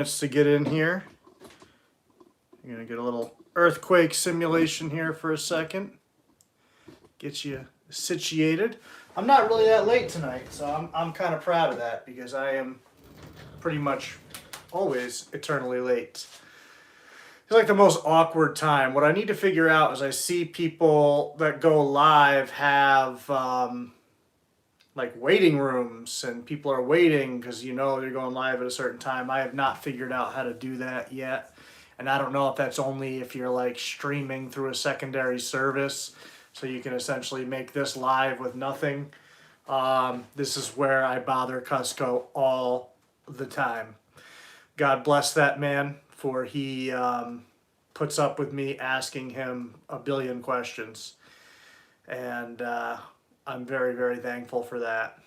To get in here. I'm going to get a little earthquake simulation here for a second. Get you situated. I'm not really that late tonight, so I'm kind of proud of that because I am pretty much always eternally late. It's like the most awkward time. What I need to figure out is I see people that go live have like waiting rooms and people are waiting because you know they're going live at a certain time. I have not figured out how to do that yet. And I don't know if that's only if you're like streaming through a secondary service. So you can essentially make this live with nothing. This is where I bother Cusco all the time. God bless that man for he puts up with me asking him a billion questions. And I'm very, very thankful for that.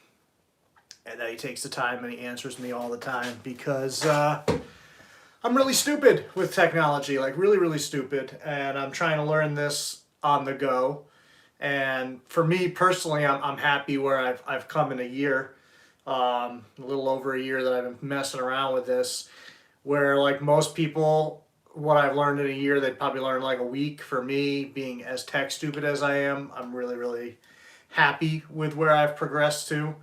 And that he takes the time and he answers me all the time because I'm really stupid with technology, like really, really stupid. And I'm trying to learn this on the go. And for me personally, I'm happy where I've come in a year, a little over a year that I've been messing around with this, where like most people, what I've learned in a year, they'd probably learn like a week. For me, being as tech stupid as I am, I'm really, really happy with where I've progressed to.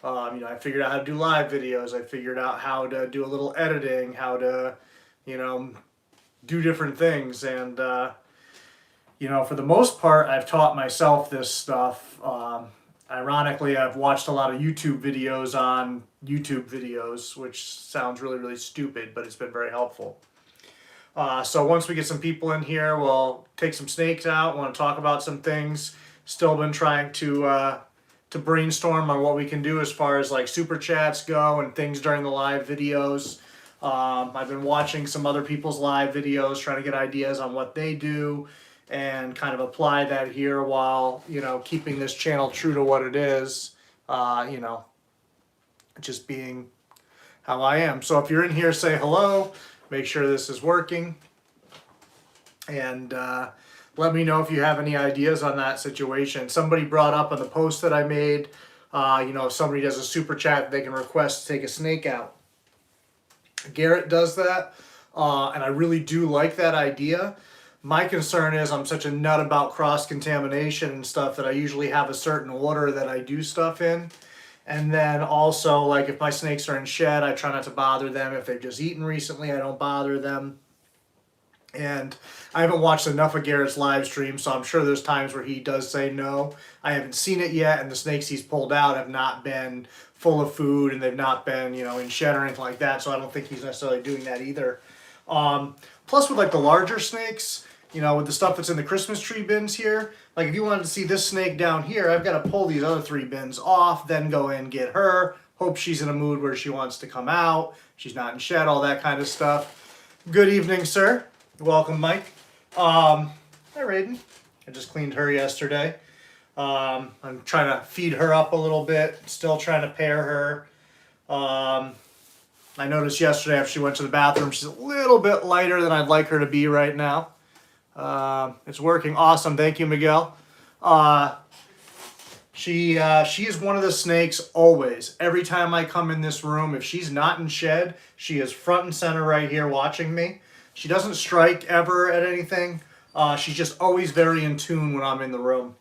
I figured out how to do live videos. I figured out how to do a little editing, how to, do different things. And, for the most part, I've taught myself this stuff. Ironically, I've watched a lot of YouTube videos on YouTube videos, which sounds really, really stupid, but it's been very helpful. So once we get some people in here, we'll take some snakes out. Want to talk about some things. Still been trying to brainstorm on what we can do as far as like super chats go and things during the live videos. I've been watching some other people's live videos, trying to get ideas on what they do and kind of apply that here while, keeping this channel true to what it is, just being how I am. So if you're in here, say hello, make sure this is working, and let me know if you have any ideas on that situation. Somebody brought up on the post that I made, if somebody does a super chat, they can request to take a snake out. Garrett does that, and I really do like that idea. My concern is I'm such a nut about cross-contamination and stuff that I usually have a certain order that I do stuff in. And then also, like, if my snakes are in shed, I try not to bother them. If they've just eaten recently, I don't bother them. And I haven't watched enough of Garrett's live stream, so I'm sure there's times where he does say no. I haven't seen it yet, and the snakes he's pulled out have not been full of food, and they've not been, in shed or anything like that, so I don't think he's necessarily doing that either. Plus, with, like, the larger snakes, with the stuff that's in the Christmas tree bins here, like, if you wanted to see this snake down here, I've got to pull these other 3 bins off, then go in, get her, hope she's in a mood where she wants to come out, she's not in shed, all that kind of stuff. Good evening, sir. Welcome, Mike. Hi, Raiden. I just cleaned her yesterday. I'm trying to feed her up a little bit, still trying to pair her. I noticed yesterday after she went to the bathroom, she's a little bit lighter than I'd like her to be right now. It's working awesome. Thank you, Miguel. She is one of the snakes always. Every time I come in this room, if she's not in shed, she is front and center right here watching me. She doesn't strike ever at anything. She's just always very in tune when I'm in the room.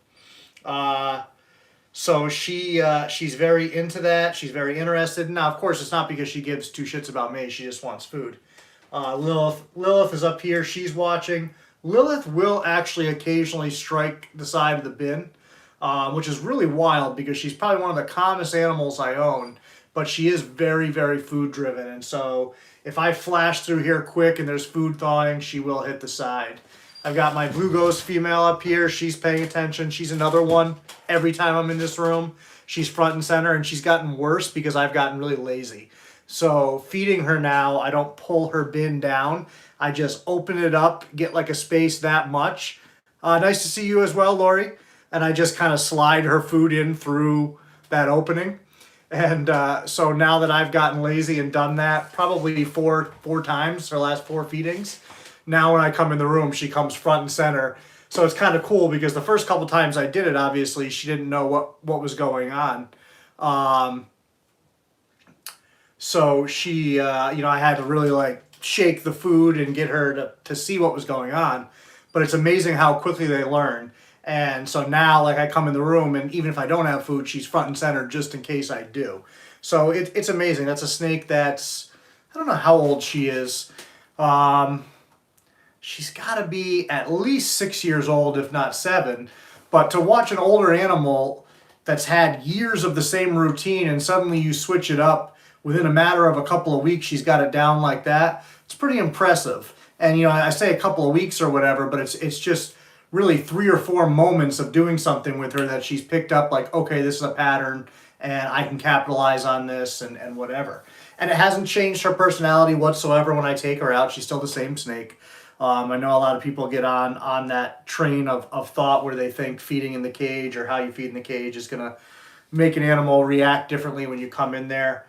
So she's very into that. She's very interested. Now, of course, it's not because she gives 2 shits about me. She just wants food. Lilith is up here. She's watching. Lilith will actually occasionally strike the side of the bin, which is really wild because she's probably one of the calmest animals I own, but she is very, very food driven. And so if I flash through here quick and there's food thawing, she will hit the side. I've got my blue ghost female up here. She's paying attention. She's another one. Every time I'm in this room, she's front and center, and she's gotten worse because I've gotten really lazy. So feeding her now, I don't pull her bin down. I just open it up, get like a space that much. Nice to see you as well, Lori. And I just kind of slide her food in through that opening. And so now that I've gotten lazy and done that probably four times, her last 4 feedings, now when I come in the room, she comes front and center. So it's kind of cool because the first couple times I did it, obviously, she didn't know what was going on. So she, you know, I had to really like shake the food and get her to see what was going on. But it's amazing how quickly they learn. And so now, like, I come in the room, and even if I don't have food, she's front and center just in case I do. So it's amazing. That's a snake that's, I don't know how old she is. She's got to be at least 6 years old, if not 7. But to watch an older animal that's had years of the same routine and suddenly you switch it up within a matter of a couple of weeks, she's got it down like that, it's pretty impressive. And, you know, I say a couple of weeks or whatever, but it's just really 3 or 4 moments of doing something with her that she's picked up, like, okay, this is a pattern and I can capitalize on this and whatever. And it hasn't changed her personality whatsoever when I take her out. She's still the same snake. I know a lot of people get on that train of thought where they think feeding in the cage or how you feed in the cage is going to make an animal react differently when you come in there.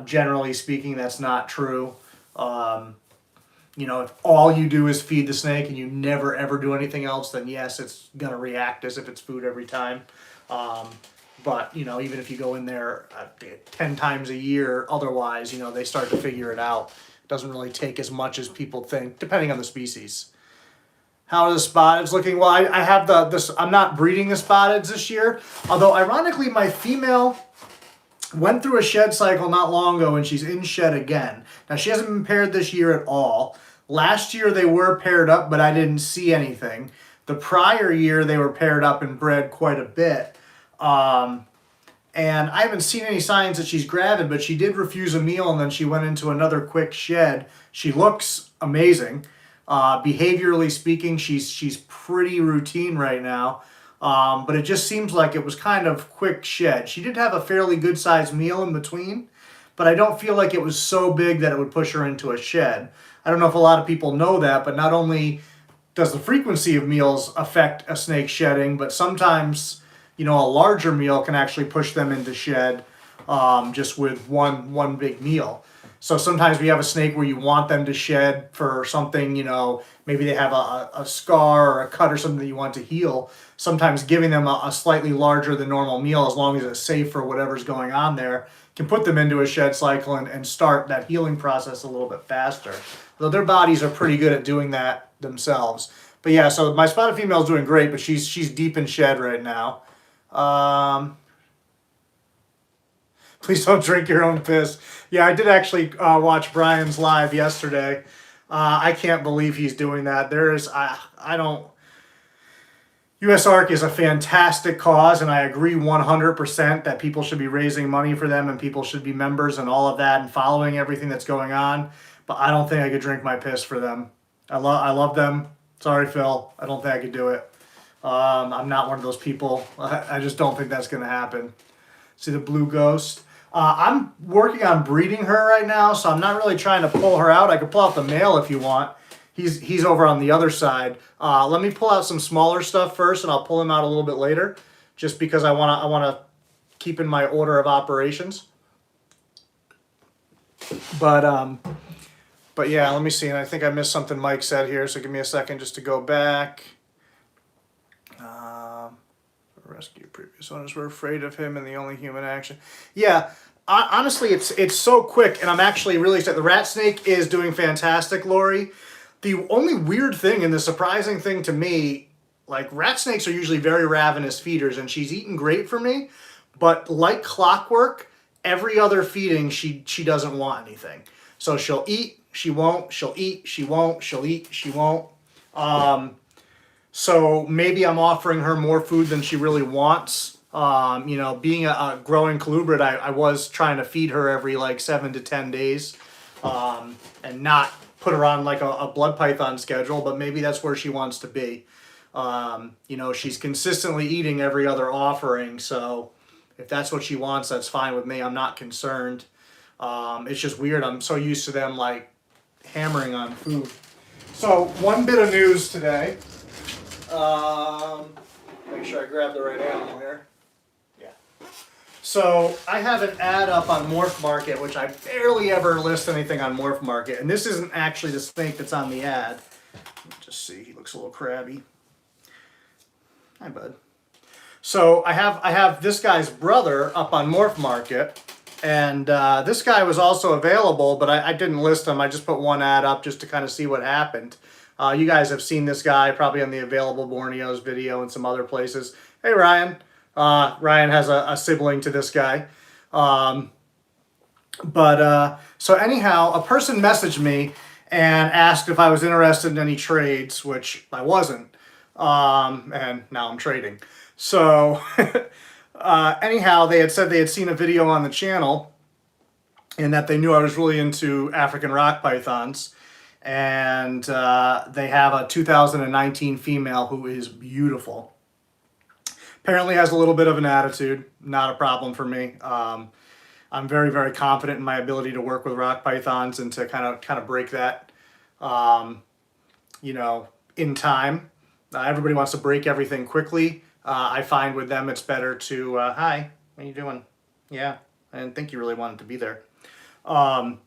Generally speaking, that's not true. You know, if all you do is feed the snake and you never ever do anything else, then yes, it's going to react as if it's food every time. But, you know, even if you go in there 10 times a year, otherwise, you know, they start to figure it out. Doesn't really take as much as people think, depending on the species. How are the spotteds looking? Well, I have I'm not breeding the spotteds this year. Although, ironically, my female went through a shed cycle not long ago and she's in shed again. Now, she hasn't been paired this year at all. Last year, they were paired up, but I didn't see anything. The prior year, they were paired up and bred quite a bit. And I haven't seen any signs that she's gravid, but she did refuse a meal and then she went into another quick shed. She looks amazing. Behaviorally speaking, she's pretty routine right now. But it just seems like it was kind of quick shed. She did have a fairly good sized meal in between, but I don't feel like it was so big that it would push her into a shed. I don't know if a lot of people know that, but not only does the frequency of meals affect a snake shedding, but sometimes, you know, a larger meal can actually push them into shed just with one big meal. So sometimes we have a snake where you want them to shed for something, you know, maybe they have a scar or a cut or something that you want to heal. Sometimes giving them a slightly larger than normal meal, as long as it's safe for whatever's going on there, can put them into a shed cycle and start that healing process a little bit faster. Though their bodies are pretty good at doing that themselves. But yeah, so my spotted female is doing great, but she's deep in shed right now. Please don't drink your own piss. Yeah, I did actually watch Brian's live yesterday. I can't believe he's doing that. I don't. USARK is a fantastic cause, and I agree 100% that people should be raising money for them and people should be members and all of that and following everything that's going on. But I don't think I could drink my piss for them. I love them. Sorry, Phil. I don't think I could do it. I'm not one of those people. I just don't think that's going to happen. See the blue ghost? I'm working on breeding her right now, so I'm not really trying to pull her out. I could pull out the male if you want. He's over on the other side. Let me pull out some smaller stuff first, and I'll pull him out a little bit later, just because I wanna keep in my order of operations. But yeah, let me see. And I think I missed something Mike said here, so give me a second just to go back. Rescue previous owners were afraid of him and the only human action. Yeah, honestly, it's so quick, and I'm actually really excited. The rat snake is doing fantastic, Lori. The only weird thing and the surprising thing to me, like, rat snakes are usually very ravenous feeders, and she's eaten great for me, but like clockwork, every other feeding she doesn't want anything. So she'll eat, she won't, she'll eat, she won't, she'll eat, she won't. So maybe I'm offering her more food than she really wants. You know, being a growing colubrid, I was trying to feed her every like 7 to 10 days and not put her on like a blood python schedule, but maybe that's where she wants to be. You know, she's consistently eating every other offering, so if that's what she wants, that's fine with me. I'm not concerned. It's just weird. I'm so used to them like hammering on food. So one bit of news today. Make sure I grab the right animal here. Yeah. So I have an ad up on Morph Market, which I barely ever list anything on Morph Market, and this isn't actually the snake that's on the ad. Just see, he looks a little crabby. Hi, bud. So I have this guy's brother up on Morph Market, And this guy was also available, but I didn't list him. I just put one ad up just to kind of see what happened. You guys have seen this guy probably on the Available Borneos video and some other places. Hey, Ryan. Ryan has a sibling to this guy. So anyhow, a person messaged me and asked if I was interested in any trades, which I wasn't. And now I'm trading. So anyhow, they had said they had seen a video on the channel and that they knew I was really into African rock pythons. And they have a 2019 female who is beautiful. Apparently has a little bit of an attitude, not a problem for me. I'm very, very confident in my ability to work with rock pythons and to kind of break that, you know, in time. Everybody wants to break everything quickly. I find with them it's better to, hi, what are you doing? Yeah, I didn't think you really wanted to be there. But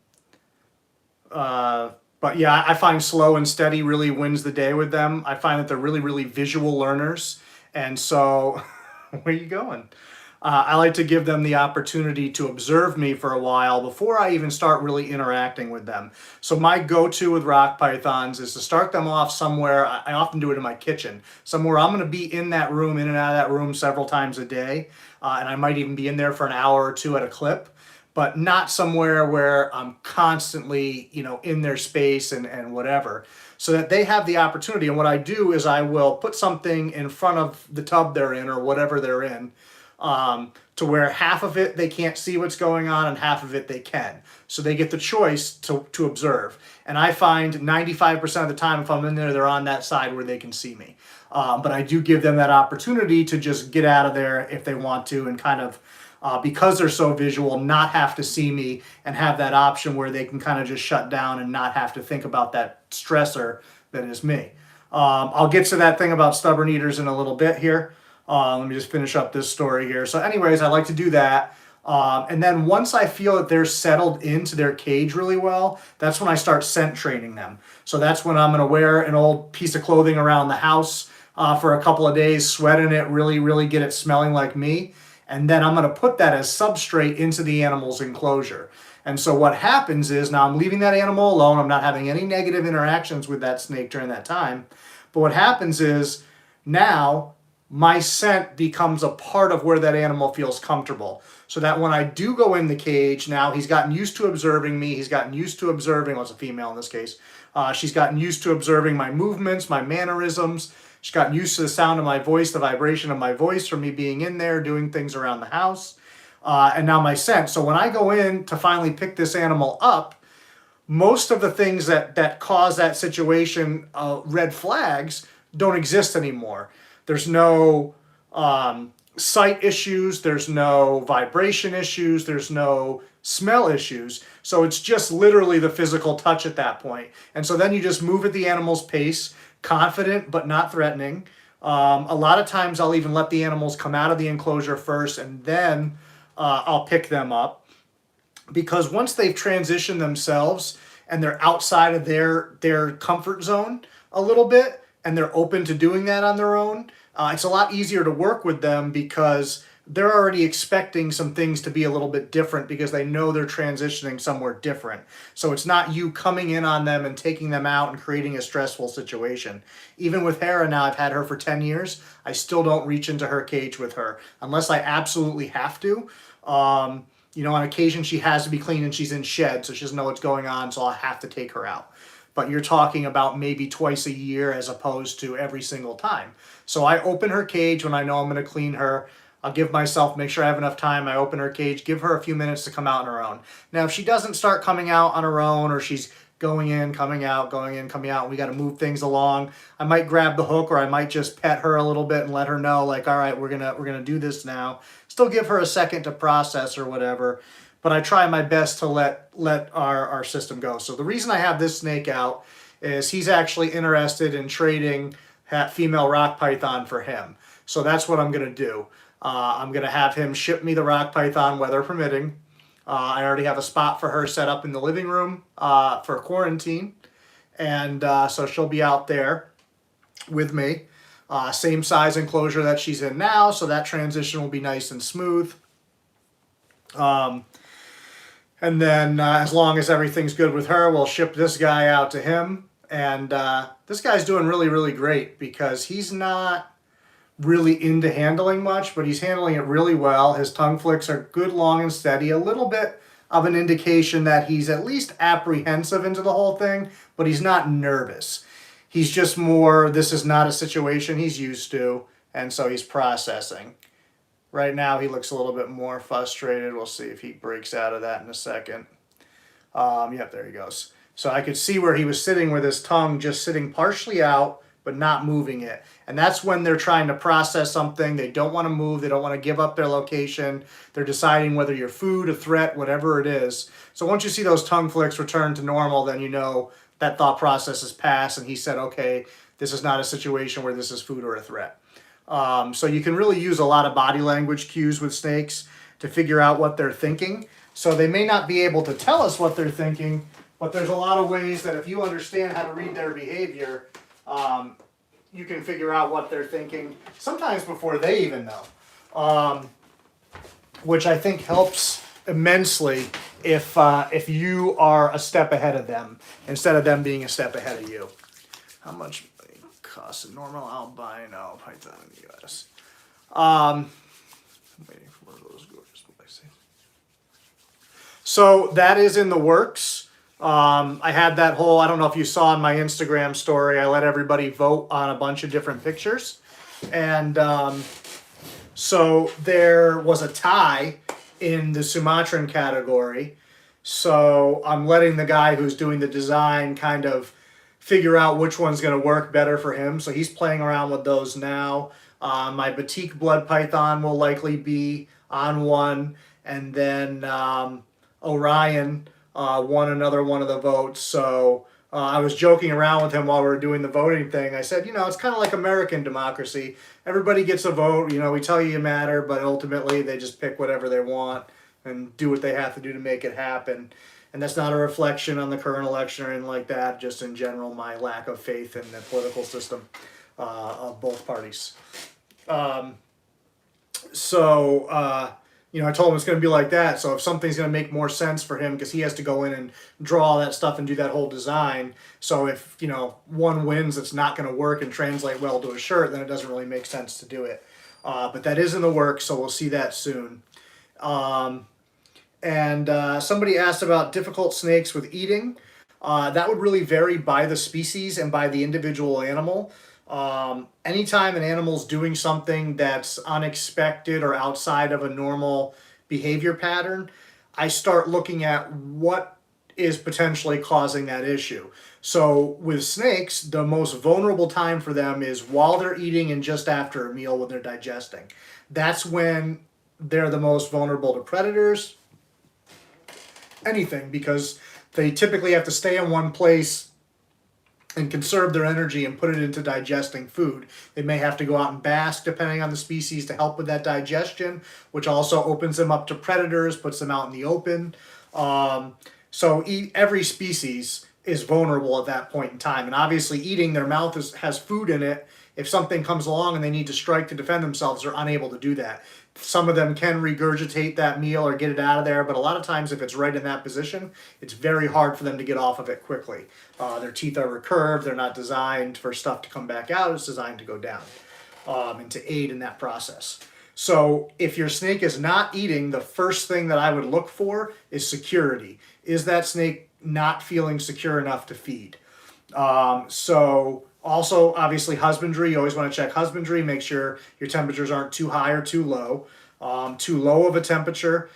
yeah, I find slow and steady really wins the day with them. I find that they're really, really visual learners. And so, where are you going? I like to give them the opportunity to observe me for a while before I even start really interacting with them. So my go-to with rock pythons is to start them off somewhere. I often do it in my kitchen, somewhere I'm going to be in that room, in and out of that room several times a day. And I might even be in there for an hour or two at a clip, but not somewhere where I'm constantly, you know, in their space and whatever, so that they have the opportunity. And what I do is I will put something in front of the tub they're in or whatever they're in, to where half of it they can't see what's going on and half of it they can. So they get the choice to observe. And I find 95% of the time if I'm in there, they're on that side where they can see me. But I do give them that opportunity to just get out of there if they want to and kind of, because they're so visual, not have to see me and have that option where they can kind of just shut down and not have to think about that stressor that is me. I'll get to that thing about stubborn eaters in a little bit here. Let me just finish up this story here. So anyways, I like to do that. And then once I feel that they're settled into their cage really well, that's when I start scent training them. So that's when I'm going to wear an old piece of clothing around the house for a couple of days, sweat in it, really, really get it smelling like me. And then I'm going to put that as substrate into the animal's enclosure. And so what happens is now I'm leaving that animal alone. I'm not having any negative interactions with that snake during that time. But what happens is now my scent becomes a part of where that animal feels comfortable. So that when I do go in the cage, now he's gotten used to observing me. He's gotten used to observing, well, it's a female in this case. She's gotten used to observing my movements, my mannerisms. She's gotten used to the sound of my voice, the vibration of my voice from me being in there, doing things around the house. And now my scent. So when I go in to finally pick this animal up, most of the things that cause that situation, red flags, don't exist anymore. There's no sight issues, there's no vibration issues, there's no smell issues. So it's just literally the physical touch at that point. And so then you just move at the animal's pace, confident but not threatening. A lot of times I'll even let the animals come out of the enclosure first and then I'll pick them up. Because once they've transitioned themselves and they're outside of their comfort zone a little bit, and they're open to doing that on their own, it's a lot easier to work with them because they're already expecting some things to be a little bit different because they know they're transitioning somewhere different. So it's not you coming in on them and taking them out and creating a stressful situation. Even with Hera now, I've had her for 10 years. I still don't reach into her cage with her unless I absolutely have to. You know, on occasion she has to be clean and she's in shed, so she doesn't know what's going on, so I'll have to take her out. But you're talking about maybe twice a year as opposed to every single time. So I open her cage when I know I'm going to clean her. I'll give myself, make sure I have enough time. I open her cage, give her a few minutes to come out on her own. Now, if she doesn't start coming out on her own, or she's going in, coming out, going in, coming out, we got to move things along, I might grab the hook, or I might just pet her a little bit and let her know, like, all right, we're gonna do this now. Still give her a second to process or whatever. But I try my best to let our system go. So the reason I have this snake out is he's actually interested in trading female rock python for him. So that's what I'm going to do. I'm going to have him ship me the rock python, weather permitting. I already have a spot for her set up in the living room for quarantine. And so she'll be out there with me. Same size enclosure that she's in now, so that transition will be nice and smooth. And then as long as everything's good with her, we'll ship this guy out to him. And this guy's doing really, really great because he's not really into handling much, but he's handling it really well. His tongue flicks are good, long, and steady. A little bit of an indication that he's at least apprehensive into the whole thing, but he's not nervous. He's just more, this is not a situation he's used to, and so he's processing. Right now he looks a little bit more frustrated. We'll see if he breaks out of that in a second. Yep, there he goes. So I could see where he was sitting with his tongue just sitting partially out, but not moving it. And that's when they're trying to process something. They don't want to move. They don't want to give up their location. They're deciding whether you're food, a threat, whatever it is. So once you see those tongue flicks return to normal, then you know that thought process is passed. And he said, okay, this is not a situation where this is food or a threat. So you can really use a lot of body language cues with snakes to figure out what they're thinking. So they may not be able to tell us what they're thinking, but there's a lot of ways that if you understand how to read their behavior, you can figure out what they're thinking, sometimes before they even know, which I think helps immensely if you are a step ahead of them instead of them being a step ahead of you. How much costs a normal albino python in the U.S.? I'm waiting for one of those gorgeous places. So that is in the works. I had that whole, I don't know if you saw in my Instagram story, I let everybody vote on a bunch of different pictures. And so there was a tie in the Sumatran category. So I'm letting the guy who's doing the design kind of figure out which one's going to work better for him. So he's playing around with those now. My batik blood python will likely be on one. And then Orion won another one of the votes. So I was joking around with him while we were doing the voting thing. I said, you know, it's kind of like American democracy. Everybody gets a vote. You know, we tell you matter, but ultimately they just pick whatever they want and do what they have to do to make it happen. And that's not a reflection on the current election or anything like that. Just in general, my lack of faith in the political system of both parties. You know, I told him it's going to be like that. So if something's going to make more sense for him, because he has to go in and draw all that stuff and do that whole design. So if, you know, one wins, it's not going to work and translate well to a shirt, then it doesn't really make sense to do it. But that is in the works, so we'll see that soon. Somebody asked about difficult snakes with eating. That would really vary by the species and by the individual animal. Anytime an animal's doing something that's unexpected or outside of a normal behavior pattern, I start looking at what is potentially causing that issue. So with snakes, the most vulnerable time for them is while they're eating and just after a meal when they're digesting. That's when they're the most vulnerable to predators, anything, because they typically have to stay in one place and conserve their energy and put it into digesting food. They may have to go out and bask, depending on the species, to help with that digestion, which also opens them up to predators, puts them out in the open. So every species is vulnerable at that point in time. And obviously eating, their mouth has food in it. If something comes along and they need to strike to defend themselves, they're unable to do that. Some of them can regurgitate that meal or get it out of there, but a lot of times if it's right in that position, it's very hard for them to get off of it quickly. Their teeth are recurved. They're not designed for stuff to come back out. It's designed to go down and to aid in that process. So if your snake is not eating, the first thing that I would look for is security. Is that snake not feeling secure enough to feed? Also, obviously, husbandry. You always want to check husbandry. Make sure your temperatures aren't too high or too low. Too low of a temperature,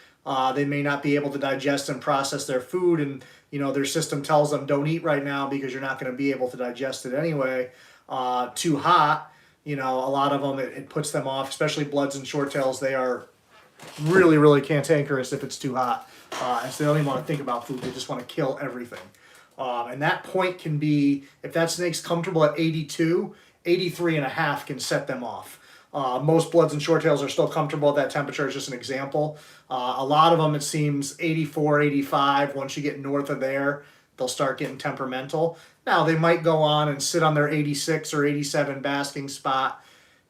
they may not be able to digest and process their food, and their system tells them don't eat right now because you're not going to be able to digest it anyway. Too hot, a lot of them it puts them off, especially bloods and short tails. They are really, really cantankerous if it's too hot, and so they don't even want to think about food. They just want to kill everything. And that point can be, if that snake's comfortable at 82, 83 and a half can set them off. Most bloods and short tails are still comfortable at that temperature. It's just an example. A lot of them, it seems 84, 85. Once you get north of there, they'll start getting temperamental. Now, they might go on and sit on their 86 or 87 basking spot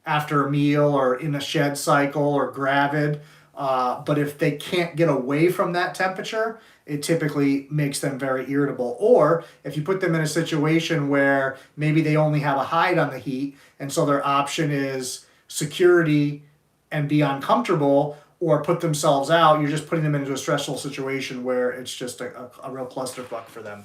after a meal or in a shed cycle or gravid. But if they can't get away from that temperature, it typically makes them very irritable. Or if you put them in a situation where maybe they only have a hide on the heat, and so their option is security and be uncomfortable, or put themselves out, you're just putting them into a stressful situation where it's just a real clusterfuck for them.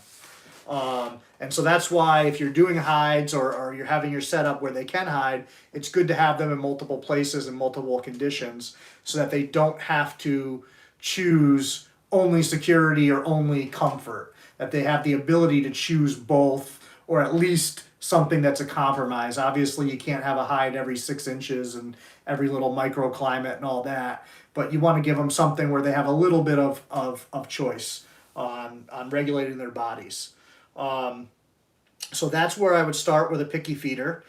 And so that's why if you're doing hides or you're having your setup where they can hide, it's good to have them in multiple places and multiple conditions so that they don't have to choose only security or only comfort, that they have the ability to choose both, or at least something that's a compromise. Obviously you can't have a hide every 6 inches and every little microclimate and all that, but you want to give them something where they have a little bit of choice on regulating their bodies. So that's where I would start with a picky feeder.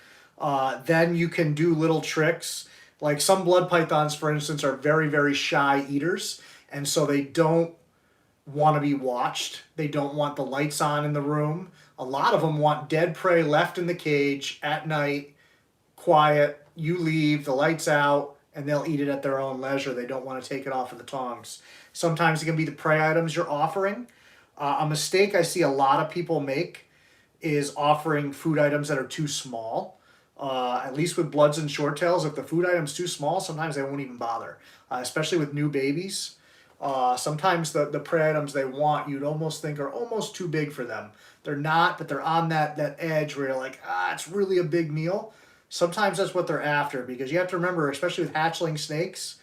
Then you can do little tricks. Like some blood pythons, for instance, are very, very shy eaters, and so they don't want to be watched. They don't want the lights on in the room. A lot of them want dead prey left in the cage at night, quiet, you leave, the lights out, and they'll eat it at their own leisure. They don't want to take it off of the tongs. Sometimes it can be the prey items you're offering. A mistake I see a lot of people make is offering food items that are too small. At least with bloods and short tails, if the food item's too small, sometimes they won't even bother, especially with new babies. Sometimes the prey items they want, you'd almost think are almost too big for them. They're not, but they're on that edge where you're like, it's really a big meal. Sometimes that's what they're after, because you have to remember, especially with hatchling snakes,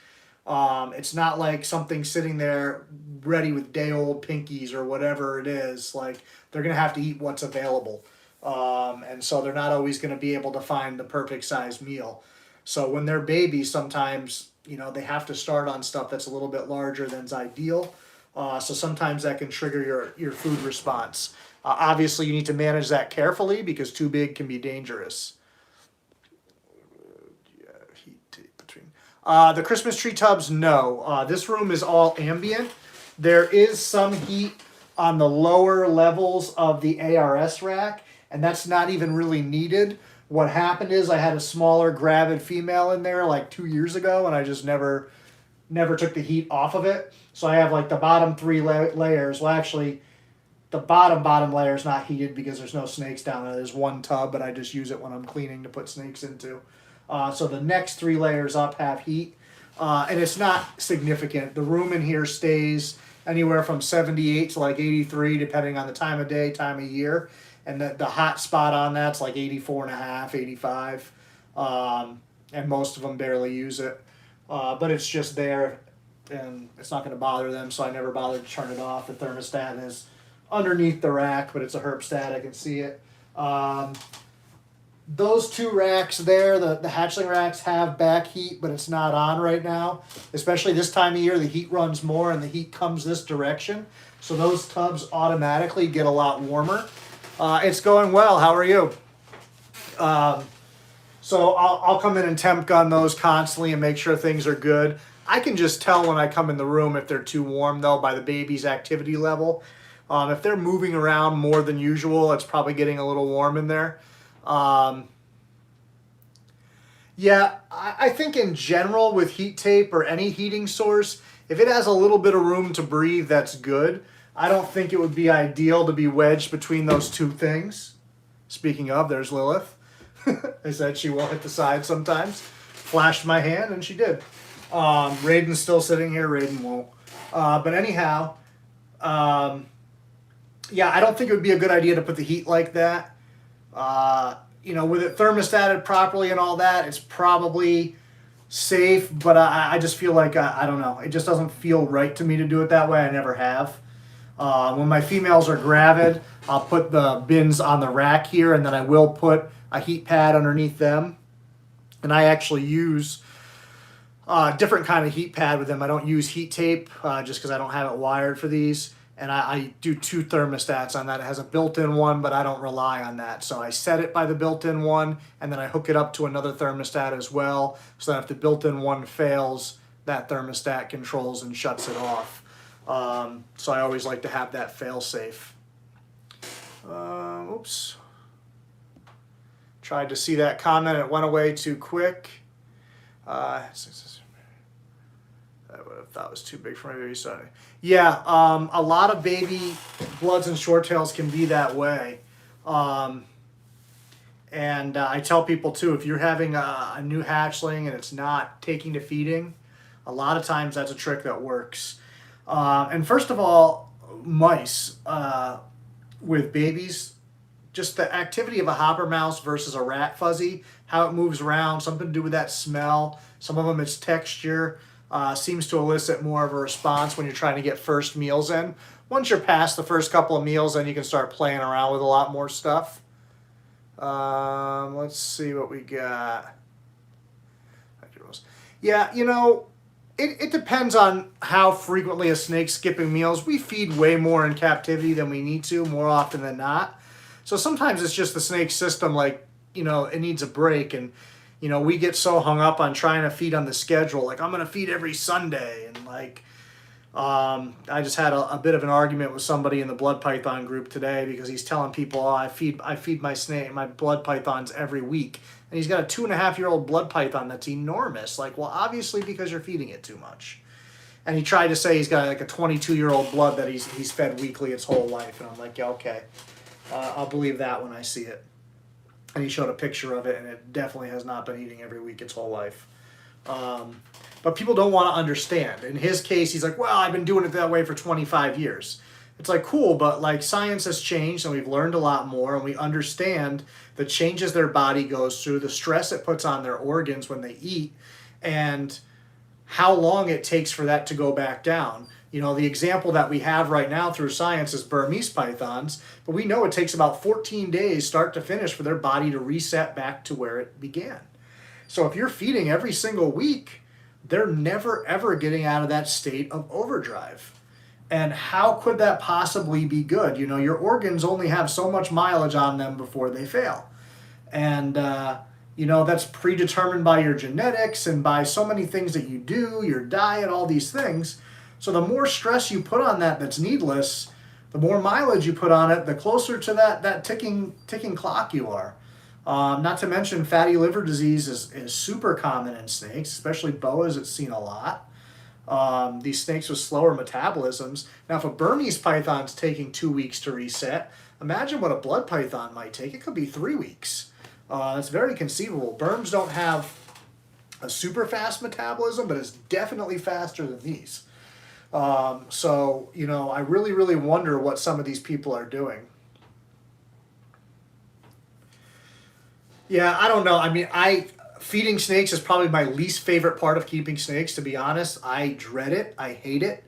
it's not like something sitting there ready with day-old pinkies or whatever it is. Like, they're going to have to eat what's available. And so they're not always going to be able to find the perfect size meal. So when they're babies, sometimes, they have to start on stuff that's a little bit larger than's ideal. So sometimes that can trigger your food response. Obviously, you need to manage that carefully because too big can be dangerous. The Christmas tree tubs, no. This room is all ambient. There is some heat on the lower levels of the ARS rack, and that's not even really needed. What happened is I had a smaller gravid female in there like 2 years ago, and I just never took the heat off of it. So I have like the bottom 3 layers. Well, actually, the bottom layer is not heated because there's no snakes down there. There's one tub, but I just use it when I'm cleaning to put snakes into. So the next 3 layers up have heat, and it's not significant. The room in here stays anywhere from 78 to like 83, depending on the time of day, time of year. And the hot spot on that's like 84 and a half, 85. And most of them barely use it. But it's just there, and it's not going to bother them, so I never bothered to turn it off. The thermostat is underneath the rack, but it's a herpstat. I can see it. Those 2 racks there, the hatchling racks, have back heat, but it's not on right now. Especially this time of year, the heat runs more and the heat comes this direction. So those tubs automatically get a lot warmer. It's going well. How are you? So I'll come in and temp gun those constantly and make sure things are good. I can just tell when I come in the room if they're too warm, though, by the baby's activity level. If they're moving around more than usual, it's probably getting a little warm in there. Yeah, I think in general with heat tape or any heating source, if it has a little bit of room to breathe, that's good. I don't think it would be ideal to be wedged between those 2 things. Speaking of, there's Lilith. I said she will hit the side sometimes. Flashed my hand, and she did. Raiden's still sitting here. Raiden won't. But anyhow, yeah, I don't think it would be a good idea to put the heat like that. With it thermostated properly and all that, it's probably safe, but I just feel like, I don't know. It just doesn't feel right to me to do it that way. I never have. When my females are gravid, I'll put the bins on the rack here, and then I will put a heat pad underneath them. And I actually use a different kind of heat pad with them. I don't use heat tape just because I don't have it wired for these. And I do 2 thermostats on that. It has a built-in one, but I don't rely on that. So I set it by the built-in one, and then I hook it up to another thermostat as well, so that if the built-in one fails, that thermostat controls and shuts it off. So I always like to have that fail-safe. Oops. Tried to see that comment. It went away too quick. I would have thought it was too big for my baby son. Yeah, a lot of baby bloods and short tails can be that way. And I tell people too, if you're having a new hatchling and it's not taking to feeding, a lot of times that's a trick that works. And first of all, mice with babies, just the activity of a hopper mouse versus a rat fuzzy, how it moves around, something to do with that smell. Some of them it's texture. Seems to elicit more of a response when you're trying to get first meals in. Once you're past the first couple of meals, then you can start playing around with a lot more stuff. Let's see what we got. Yeah, you know, it depends on how frequently a snake's skipping meals. We feed way more in captivity than we need to, more often than not. So sometimes it's just the snake system, like, you know, it needs a break. And, you know, we get so hung up on trying to feed on the schedule. Like, I'm going to feed every Sunday. And, like, I just had a bit of an argument with somebody in the blood python group today because he's telling people, oh, I feed my blood pythons every week. And he's got a 2.5-year-old blood python that's enormous. Like, well, obviously because you're feeding it too much. And he tried to say he's got like a 22-year-old blood that he's fed weekly its whole life. And I'm like, yeah, okay. I'll believe that when I see it. And he showed a picture of it, and it definitely has not been eating every week its whole life. But people don't want to understand. In his case, he's like, well, I've been doing it that way for 25 years. It's like, cool, but like science has changed, and we've learned a lot more, and we understand the changes their body goes through, the stress it puts on their organs when they eat, and how long it takes for that to go back down. You know, the example that we have right now through science is Burmese pythons, but we know it takes about 14 days start to finish for their body to reset back to where it began. So if you're feeding every single week, they're never ever getting out of that state of overdrive. And how could that possibly be good? You know, your organs only have so much mileage on them before they fail. And, you know, that's predetermined by your genetics and by so many things that you do, your diet, all these things. So the more stress you put on that that's needless, the more mileage you put on it, the closer to that ticking clock you are. Not to mention fatty liver disease is super common in snakes, especially boas. It's seen a lot. These snakes with slower metabolisms. Now, if a Burmese python's taking 2 weeks to reset, imagine what a blood python might take. It could be 3 weeks. That's very conceivable. Burms don't have a super fast metabolism, but it's definitely faster than these. So, you know, I really, really wonder what some of these people are doing. Yeah, I don't know. I mean, feeding snakes is probably my least favorite part of keeping snakes, to be honest. I dread it. I hate it.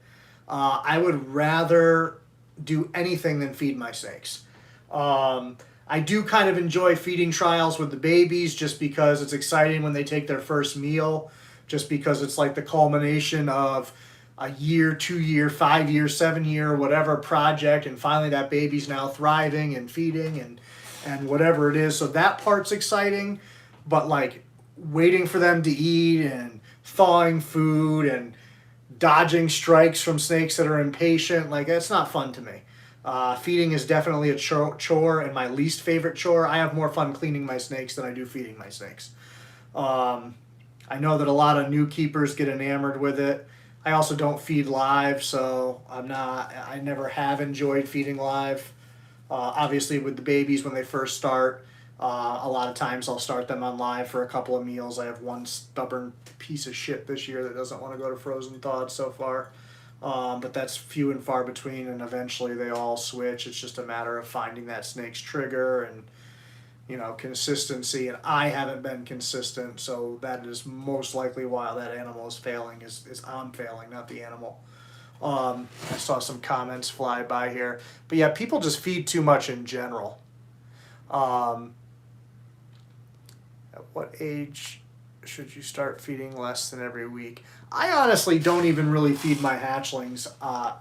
I would rather do anything than feed my snakes. I do kind of enjoy feeding trials with the babies just because it's exciting when they take their first meal, just because it's like the culmination of a year, 2 year, 5 year, 7 year, whatever project, and finally that baby's now thriving and feeding and whatever it is. So that part's exciting, but like waiting for them to eat and thawing food and dodging strikes from snakes that are impatient, like that's not fun to me. Feeding is definitely a chore and my least favorite chore. I have more fun cleaning my snakes than I do feeding my snakes. I know that a lot of new keepers get enamored with it. I also don't feed live, so I never have enjoyed feeding live. Obviously with the babies when they first start, a lot of times I'll start them on live for a couple of meals. I have one stubborn piece of shit this year that doesn't want to go to frozen thawed so far. But that's few and far between, and eventually they all switch. It's just a matter of finding that snake's trigger and, you know, consistency. And I haven't been consistent, so that is most likely why that animal is failing, is I'm failing, not the animal. I saw some comments fly by here. But yeah, people just feed too much in general. At what age should you start feeding less than every week? I honestly don't even really feed my hatchlings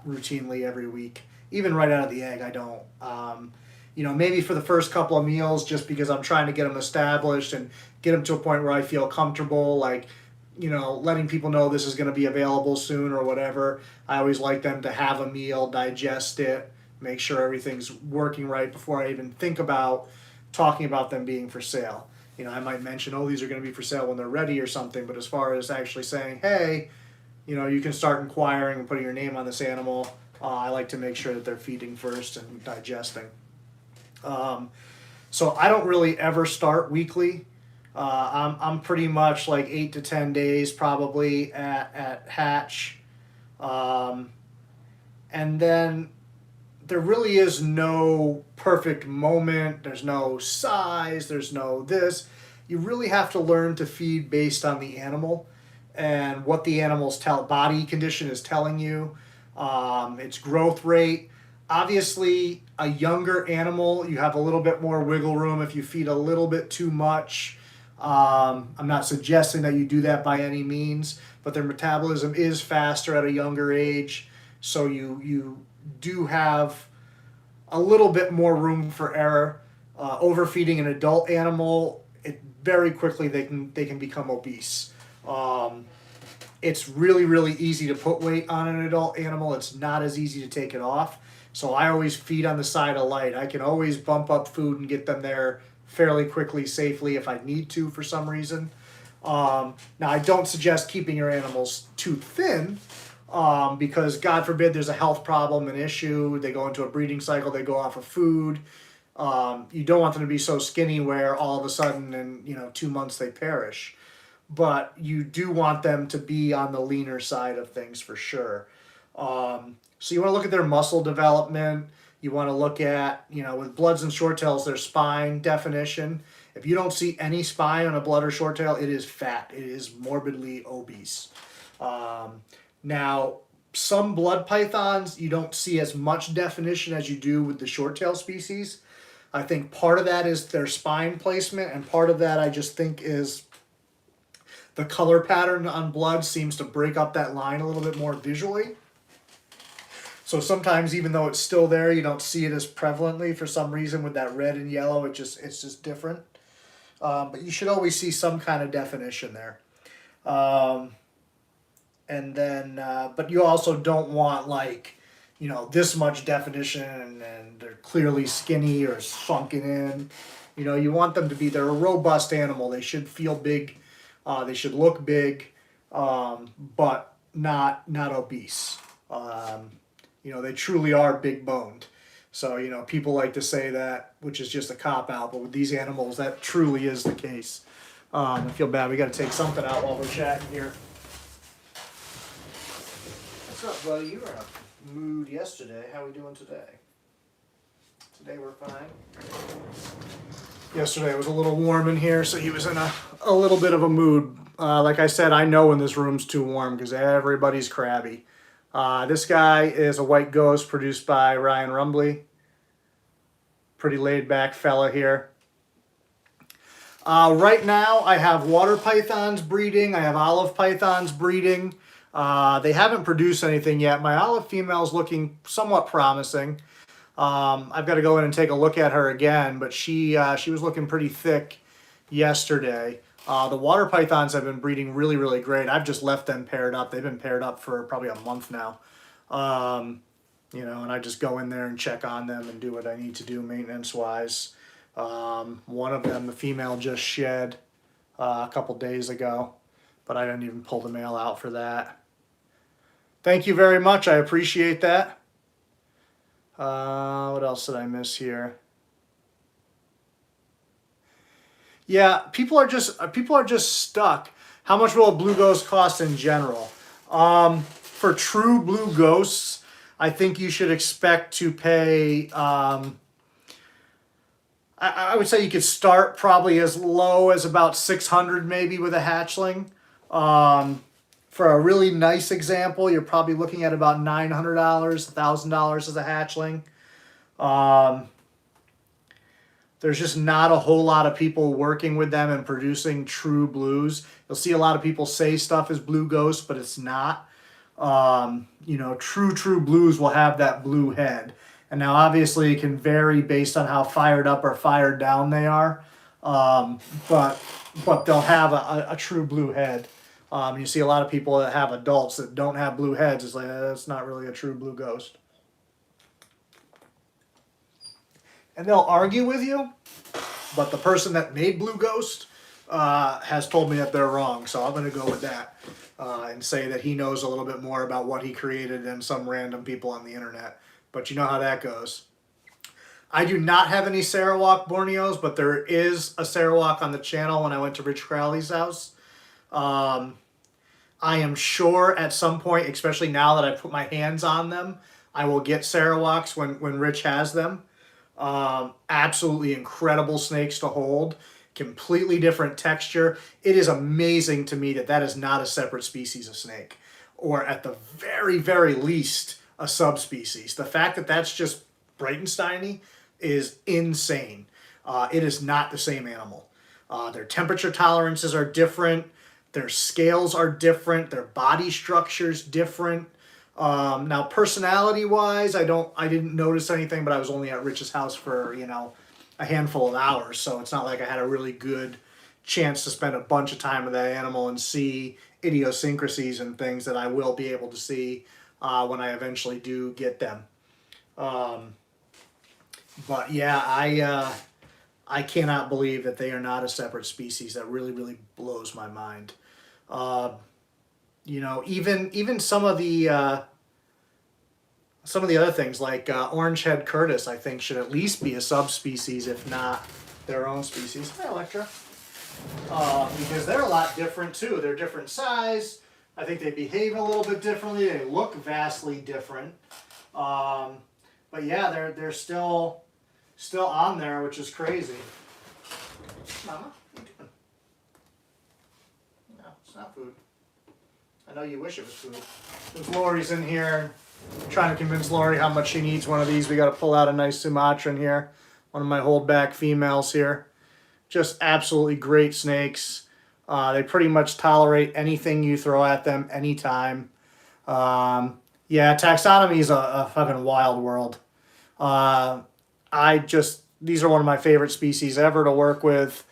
routinely every week. Even right out of the egg, I don't. You know, maybe for the first couple of meals, just because I'm trying to get them established and get them to a point where I feel comfortable, like, you know, letting people know this is going to be available soon or whatever. I always like them to have a meal, digest it, make sure everything's working right before I even think about talking about them being for sale. You know, I might mention, oh, these are going to be for sale when they're ready or something, but as far as actually saying, hey, you know, you can start inquiring and putting your name on this animal. I like to make sure that they're feeding first and digesting. So I don't really ever start weekly. I'm pretty much like 8 to 10 days probably at hatch. And then there really is no perfect moment. There's no size. There's no this. You really have to learn to feed based on the animal and what the animal's body condition is telling you, its growth rate. Obviously, a younger animal, you have a little bit more wiggle room if you feed a little bit too much. I'm not suggesting that you do that by any means, but their metabolism is faster at a younger age, so you do have a little bit more room for error. Overfeeding an adult animal, very quickly they can become obese. It's really easy to put weight on an adult animal. It's not as easy to take it off. So I always feed on the side of light. I can always bump up food and get them there fairly quickly, safely if I need to for some reason. Now I don't suggest keeping your animals too thin, because God forbid there's a health problem, an issue, they go into a breeding cycle, they go off of food. You don't want them to be so skinny where all of a sudden in 2 months they perish. But you do want them to be on the leaner side of things for sure. So you want to look at their muscle development. You want to look at, with bloods and short tails, their spine definition. If you don't see any spine on a blood or short tail, it is fat. It is morbidly obese. Now, some blood pythons, you don't see as much definition as you do with the short tail species. I think part of that is their spine placement, and part of that I just think is the color pattern on blood seems to break up that line a little bit more visually. So sometimes, even though it's still there, you don't see it as prevalently for some reason with that red and yellow. It's just different. But you should always see some kind of definition there. And then, but you also don't want this much definition and they're clearly skinny or sunken in. You want them to be, they're a robust animal. They should feel big. They should look big, but not obese. They truly are big boned. So, people like to say that, which is just a cop out, but with these animals, that truly is the case. I feel bad. We got to take something out while we're chatting here. What's up, buddy? You were in a mood yesterday. How are we doing today? Today we're fine. Yesterday it was a little warm in here, so he was in a little bit of a mood. Like I said, I know when this room's too warm because everybody's crabby. This guy is a white ghost produced by Ryan Rumbley. Pretty laid back fella here. Right now I have water pythons breeding. I have olive pythons breeding. They haven't produced anything yet. My olive female is looking somewhat promising. I've got to go in and take a look at her again, but she was looking pretty thick yesterday. The water pythons have been breeding really great. I've just left them paired up. They've been paired up for probably a month now. And I just go in there and check on them and do what I need to do maintenance-wise. One of them, the female, just shed a couple days ago, but I didn't even pull the male out for that. Thank you very much. I appreciate that. What else did I miss here? Yeah, people are just stuck. How much will a blue ghost cost in general? For true blue ghosts, I think you should expect to pay. I would say you could start probably as low as about $600 maybe with a hatchling. For a really nice example, you're probably looking at about $900, $1,000 as a hatchling. There's just not a whole lot of people working with them and producing true blues. You'll see a lot of people say stuff is blue ghost, but it's not. True blues will have that blue head. And now obviously it can vary based on how fired up or fired down they are. But they'll have a true blue head. You see a lot of people that have adults that don't have blue heads. It's like, that's not really a true blue ghost. And they'll argue with you, but the person that made blue ghost has told me that they're wrong, so I'm going to go with that. and say that he knows a little bit more about what he created than some random people on the internet. But you know how that goes. I do not have any Sarawak Borneos, but there is a Sarawak on the channel when I went to Rich Crowley's house. I am sure at some point, especially now that I put my hands on them, I will get Sarawaks when Rich has them. Absolutely incredible snakes to hold. Completely different texture. It is amazing to me that that is not a separate species of snake, or at the very, very least, a subspecies. The fact that that's just Breitensteiny is insane. It is not the same animal. Their temperature tolerances are different. Their scales are different. Their body structure's different. Now, personality-wise, I didn't notice anything, but I was only at Rich's house for, a handful of hours, so it's not like I had a really good chance to spend a bunch of time with that animal and see idiosyncrasies and things that I will be able to see when I eventually do get them. But yeah, I cannot believe that they are not a separate species. That really, really blows my mind. Even some of the other things like orange-head Curtis, I think should at least be a subspecies, if not their own species. Hi, Electra. Because they're a lot different too. They're different size. I think they behave a little bit differently. They look vastly different. But yeah, they're still on there, which is crazy. Mama, what are you doing? No, it's not food. I know you wish it was food. There's Lori's in here, trying to convince Lori how much she needs one of these. We got to pull out a nice Sumatran here, one of my holdback females here. Just absolutely great snakes. They pretty much tolerate anything you throw at them anytime. Yeah, taxonomy is a fucking wild world. These are one of my favorite species ever to work with.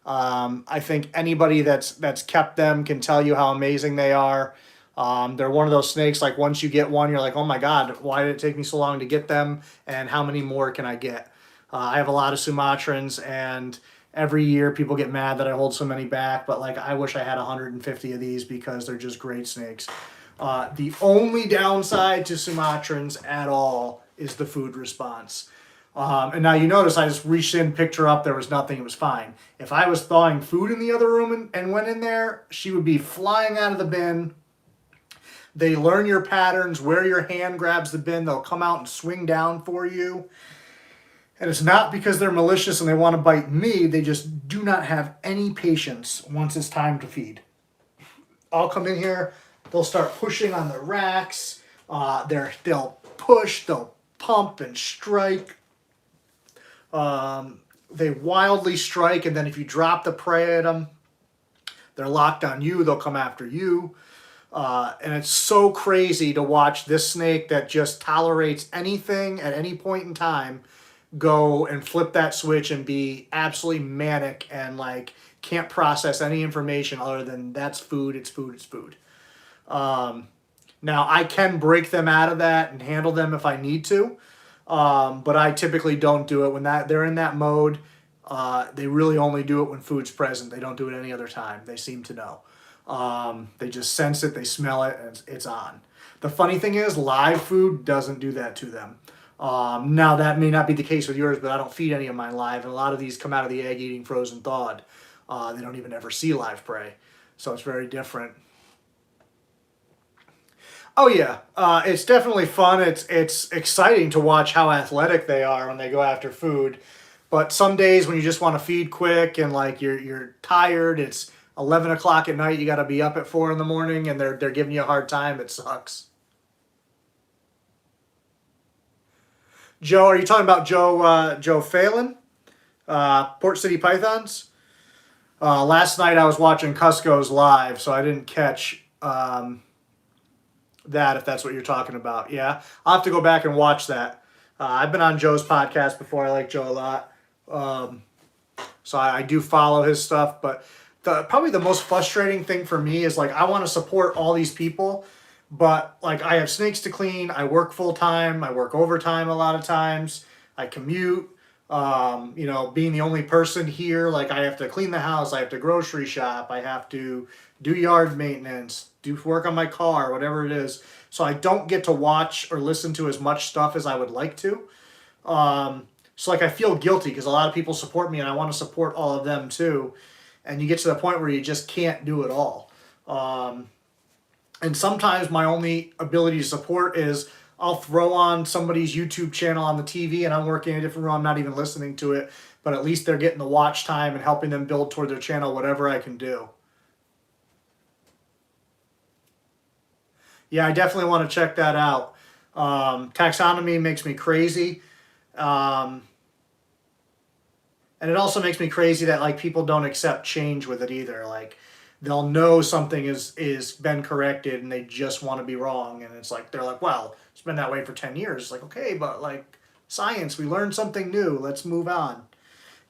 I think anybody that's kept them can tell you how amazing they are. They're one of those snakes, like once you get one, you're like, oh my God, why did it take me so long to get them? And how many more can I get? I have a lot of Sumatrans, and every year people get mad that I hold so many back, but like I wish I had 150 of these because they're just great snakes. The only downside to Sumatrans at all is the food response. And now you notice I just reached in, picked her up, there was nothing, it was fine. If I was thawing food in the other room and went in there, she would be flying out of the bin. They learn your patterns, where your hand grabs the bin, they'll come out and swing down for you. And it's not because they're malicious and they want to bite me, they just do not have any patience once it's time to feed. I'll come in here, they'll start pushing on the racks, they'll push, they'll pump and strike. They wildly strike, and then if you drop the prey at them, they're locked on you, they'll come after you. And it's so crazy to watch this snake that just tolerates anything at any point in time go and flip that switch and be absolutely manic and like can't process any information other than that's food, it's food, it's food. Now I can break them out of that and handle them if I need to. But I typically don't do it when they're in that mode. They really only do it when food's present. They don't do it any other time. They seem to know. They just sense it, they smell it, and it's on. The funny thing is, live food doesn't do that to them. Now that may not be the case with yours, but I don't feed any of mine live, and a lot of these come out of the egg eating frozen thawed. They don't even ever see live prey, so it's very different. Oh yeah, it's definitely fun. It's exciting to watch how athletic they are when they go after food. But some days when you just want to feed quick and like you're tired, it's 11 o'clock at night, you got to be up at 4 in the morning, and they're giving you a hard time. It sucks. Joe, are you talking about Joe Phelan? Port City Pythons? Last night I was watching Cusco's live, so I didn't catch that, if that's what you're talking about. Yeah, I'll have to go back and watch that. I've been on Joe's podcast before. I like Joe a lot. So I do follow his stuff, but probably the most frustrating thing for me is like I want to support all these people, but like I have snakes to clean, I work full time, I work overtime a lot of times, I commute, You know, being the only person here, like I have to clean the house, I have to grocery shop, I have to do yard maintenance, do work on my car, whatever it is. So I don't get to watch or listen to as much stuff as I would like to. So like I feel guilty because a lot of people support me and I want to support all of them too. And you get to the point where you just can't do it all. And sometimes my only ability to support is I'll throw on somebody's YouTube channel on the TV and I'm working in a different room. I'm not even listening to it, but at least they're getting the watch time and helping them build toward their channel, whatever I can do. Yeah, I definitely want to check that out. Taxonomy makes me crazy. And it also makes me crazy that like people don't accept change with it either. Like they'll know something is been corrected and they just want to be wrong. And it's like they're like, well, it's been that way for 10 years. It's like, okay, but like science, we learned something new. Let's move on.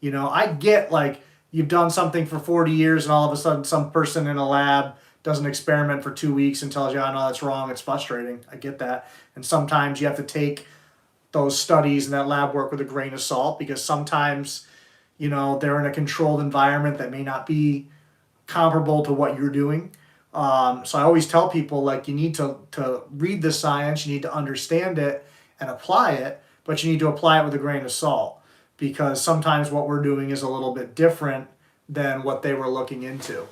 You know, I get like you've done something for 40 years and all of a sudden some person in a lab does an experiment for 2 weeks and tells you, oh no, that's wrong. It's frustrating. I get that. And sometimes you have to take those studies and that lab work with a grain of salt because sometimes, you know, they're in a controlled environment that may not be comparable to what you're doing. So I always tell people like you need to read the science, you need to understand it and apply it, but you need to apply it with a grain of salt because sometimes what we're doing is a little bit different than what they were looking into.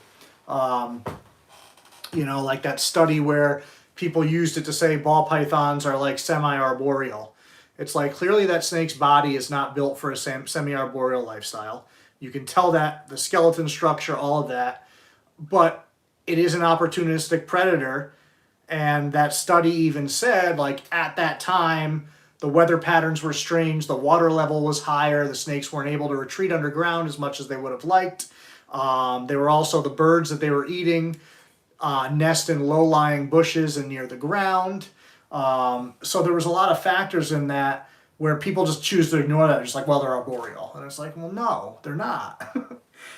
You know, like that study where people used it to say ball pythons are like semi-arboreal. It's like clearly that snake's body is not built for a semi-arboreal lifestyle. You can tell that, the skeleton structure, all of that, but it is an opportunistic predator. And that study even said, like, at that time, the weather patterns were strange, the water level was higher, the snakes weren't able to retreat underground as much as they would have liked. They were also the birds that they were eating nest in low-lying bushes and near the ground. So there was a lot of factors in that where people just choose to ignore that. They're just like, well, they're arboreal. And it's like, well, no, they're not.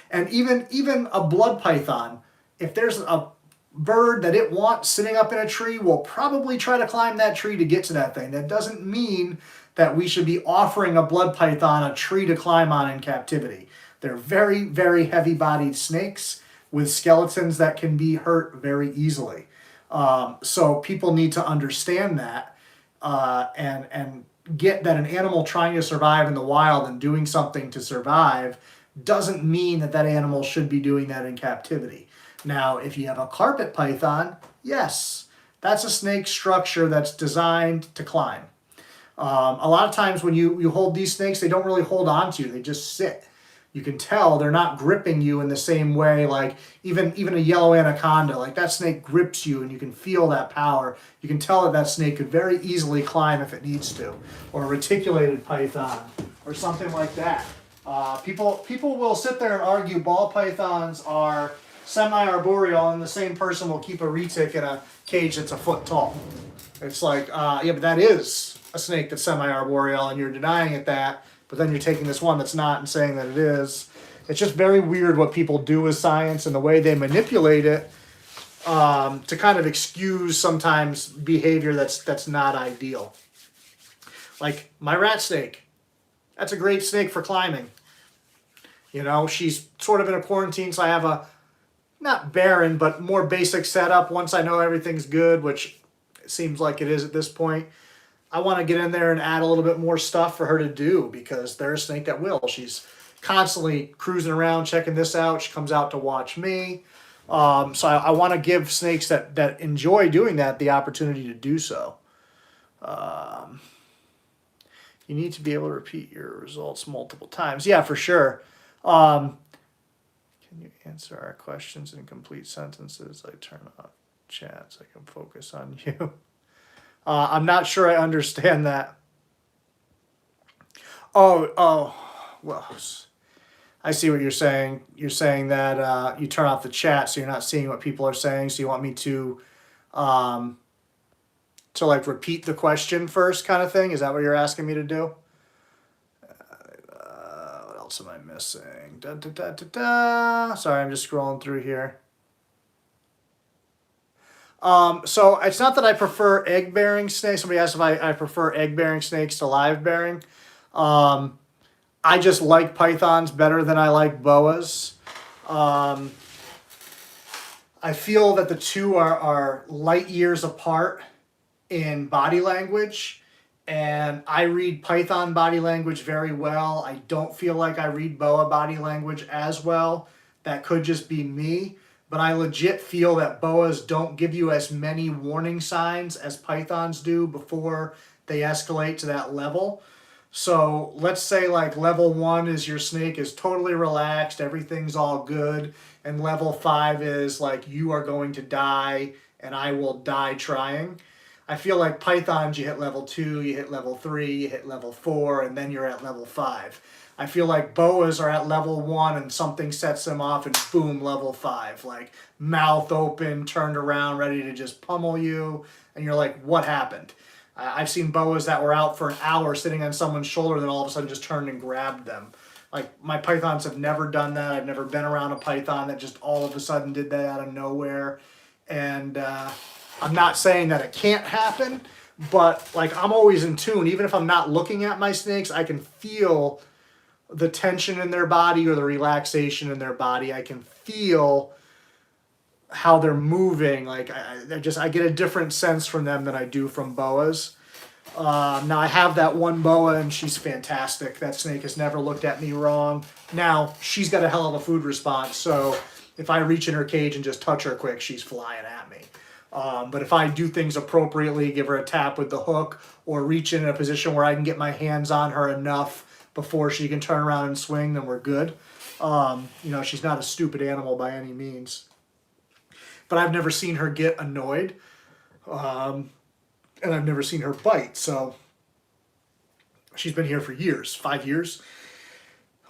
And even a blood python, if there's a bird that it wants sitting up in a tree, will probably try to climb that tree to get to that thing. That doesn't mean that we should be offering a blood python a tree to climb on in captivity. They're very, very heavy-bodied snakes with skeletons that can be hurt very easily. So people need to understand that and get that an animal trying to survive in the wild and doing something to survive doesn't mean that that animal should be doing that in captivity. Now, if you have a carpet python, yes, that's a snake structure that's designed to climb. A lot of times when you hold these snakes, they don't really hold on to you. They just sit. You can tell they're not gripping you in the same way, like even a yellow anaconda, like that snake grips you and you can feel that power. You can tell that that snake could very easily climb if it needs to. Or a reticulated python or something like that. People will sit there and argue ball pythons are semi-arboreal and the same person will keep a retic in a cage that's a foot tall. It's like, yeah, but that is a snake that's semi-arboreal and you're denying it that. But then you're taking this one that's not and saying that it is. It's just very weird what people do with science and the way they manipulate it to kind of excuse sometimes behavior that's not ideal. Like my rat snake. That's a great snake for climbing. You know, she's sort of in a quarantine, so I have a, not barren, but more basic setup once I know everything's good, which it seems like it is at this point. I want to get in there and add a little bit more stuff for her to do because there's a snake that will. She's constantly cruising around, checking this out. She comes out to watch me. So I want to give snakes that enjoy doing that the opportunity to do so. You need to be able to repeat your results multiple times. Yeah, for sure. Can you answer our questions in complete sentences? I turn off chat so I can focus on you. I'm not sure I understand that. Oh, well, I see what you're saying. You're saying that you turn off the chat so you're not seeing what people are saying. So you want me to like repeat the question first kind of thing? Is that what you're asking me to do? What else am I missing? Sorry, I'm just scrolling through here. So it's not that I prefer egg-bearing snakes. Somebody asked if I prefer egg-bearing snakes to live-bearing. I just like pythons better than I like boas. I feel that the two are light years apart in body language, and I read python body language very well. I don't feel like I read boa body language as well. That could just be me, but I legit feel that boas don't give you as many warning signs as pythons do before they escalate to that level. So let's say like level 1 is your snake is totally relaxed, everything's all good, and level 5 is like you are going to die and I will die trying. I feel like pythons, you hit level 2, you hit level 3, you hit level 4, and then you're at level 5. I feel like boas are at level 1 and something sets them off and boom, level 5. Like mouth open, turned around, ready to just pummel you, and you're like, what happened? I've seen boas that were out for an hour sitting on someone's shoulder, then all of a sudden just turned and grabbed them. Like, my pythons have never done that. I've never been around a python that just all of a sudden did that out of nowhere. And I'm not saying that it can't happen, but like I'm always in tune. Even if I'm not looking at my snakes, I can feel the tension in their body or the relaxation in their body. I can feel how they're moving. Like I get a different sense from them than I do from boas. Now I have that one boa and she's fantastic. That snake has never looked at me wrong. Now she's got a hell of a food response, so if I reach in her cage and just touch her quick, she's flying at me. But if I do things appropriately, give her a tap with the hook, or reach in a position where I can get my hands on her enough before she can turn around and swing, then we're good. You know, she's not a stupid animal by any means. But I've never seen her get annoyed. And I've never seen her bite. So she's been here for years, 5 years.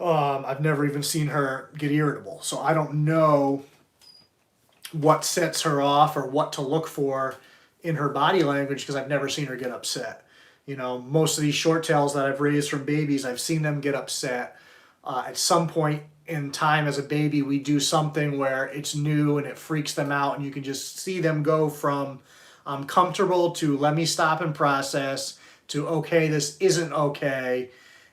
I've never even seen her get irritable. So I don't know what sets her off or what to look for in her body language because I've never seen her get upset. You know, most of these short tails that I've raised from babies, I've seen them get upset. At some point in time as a baby, we do something where it's new and it freaks them out, and you can just see them go from I'm comfortable to let me stop and process to okay, this isn't okay,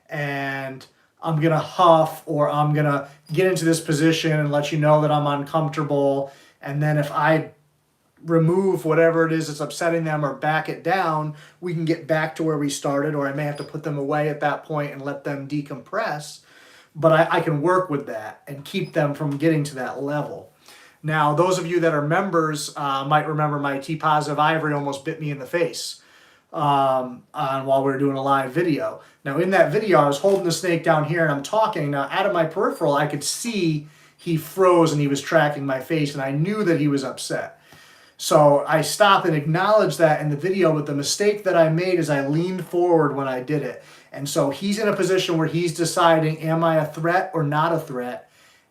and I'm going to huff or I'm going to get into this position and let you know that I'm uncomfortable. And then if I remove whatever it is that's upsetting them or back it down, we can get back to where we started, or I may have to put them away at that point and let them decompress. But I can work with that and keep them from getting to that level. Now, those of you that are members might remember my T-positive ivory almost bit me in the face while we were doing a live video. Now, in that video, I was holding the snake down here and I'm talking. Now, out of my peripheral, I could see he froze and he was tracking my face, and I knew that he was upset. So I stopped and acknowledged that in the video, but the mistake that I made is I leaned forward when I did it. And so he's in a position where he's deciding, am I a threat or not a threat?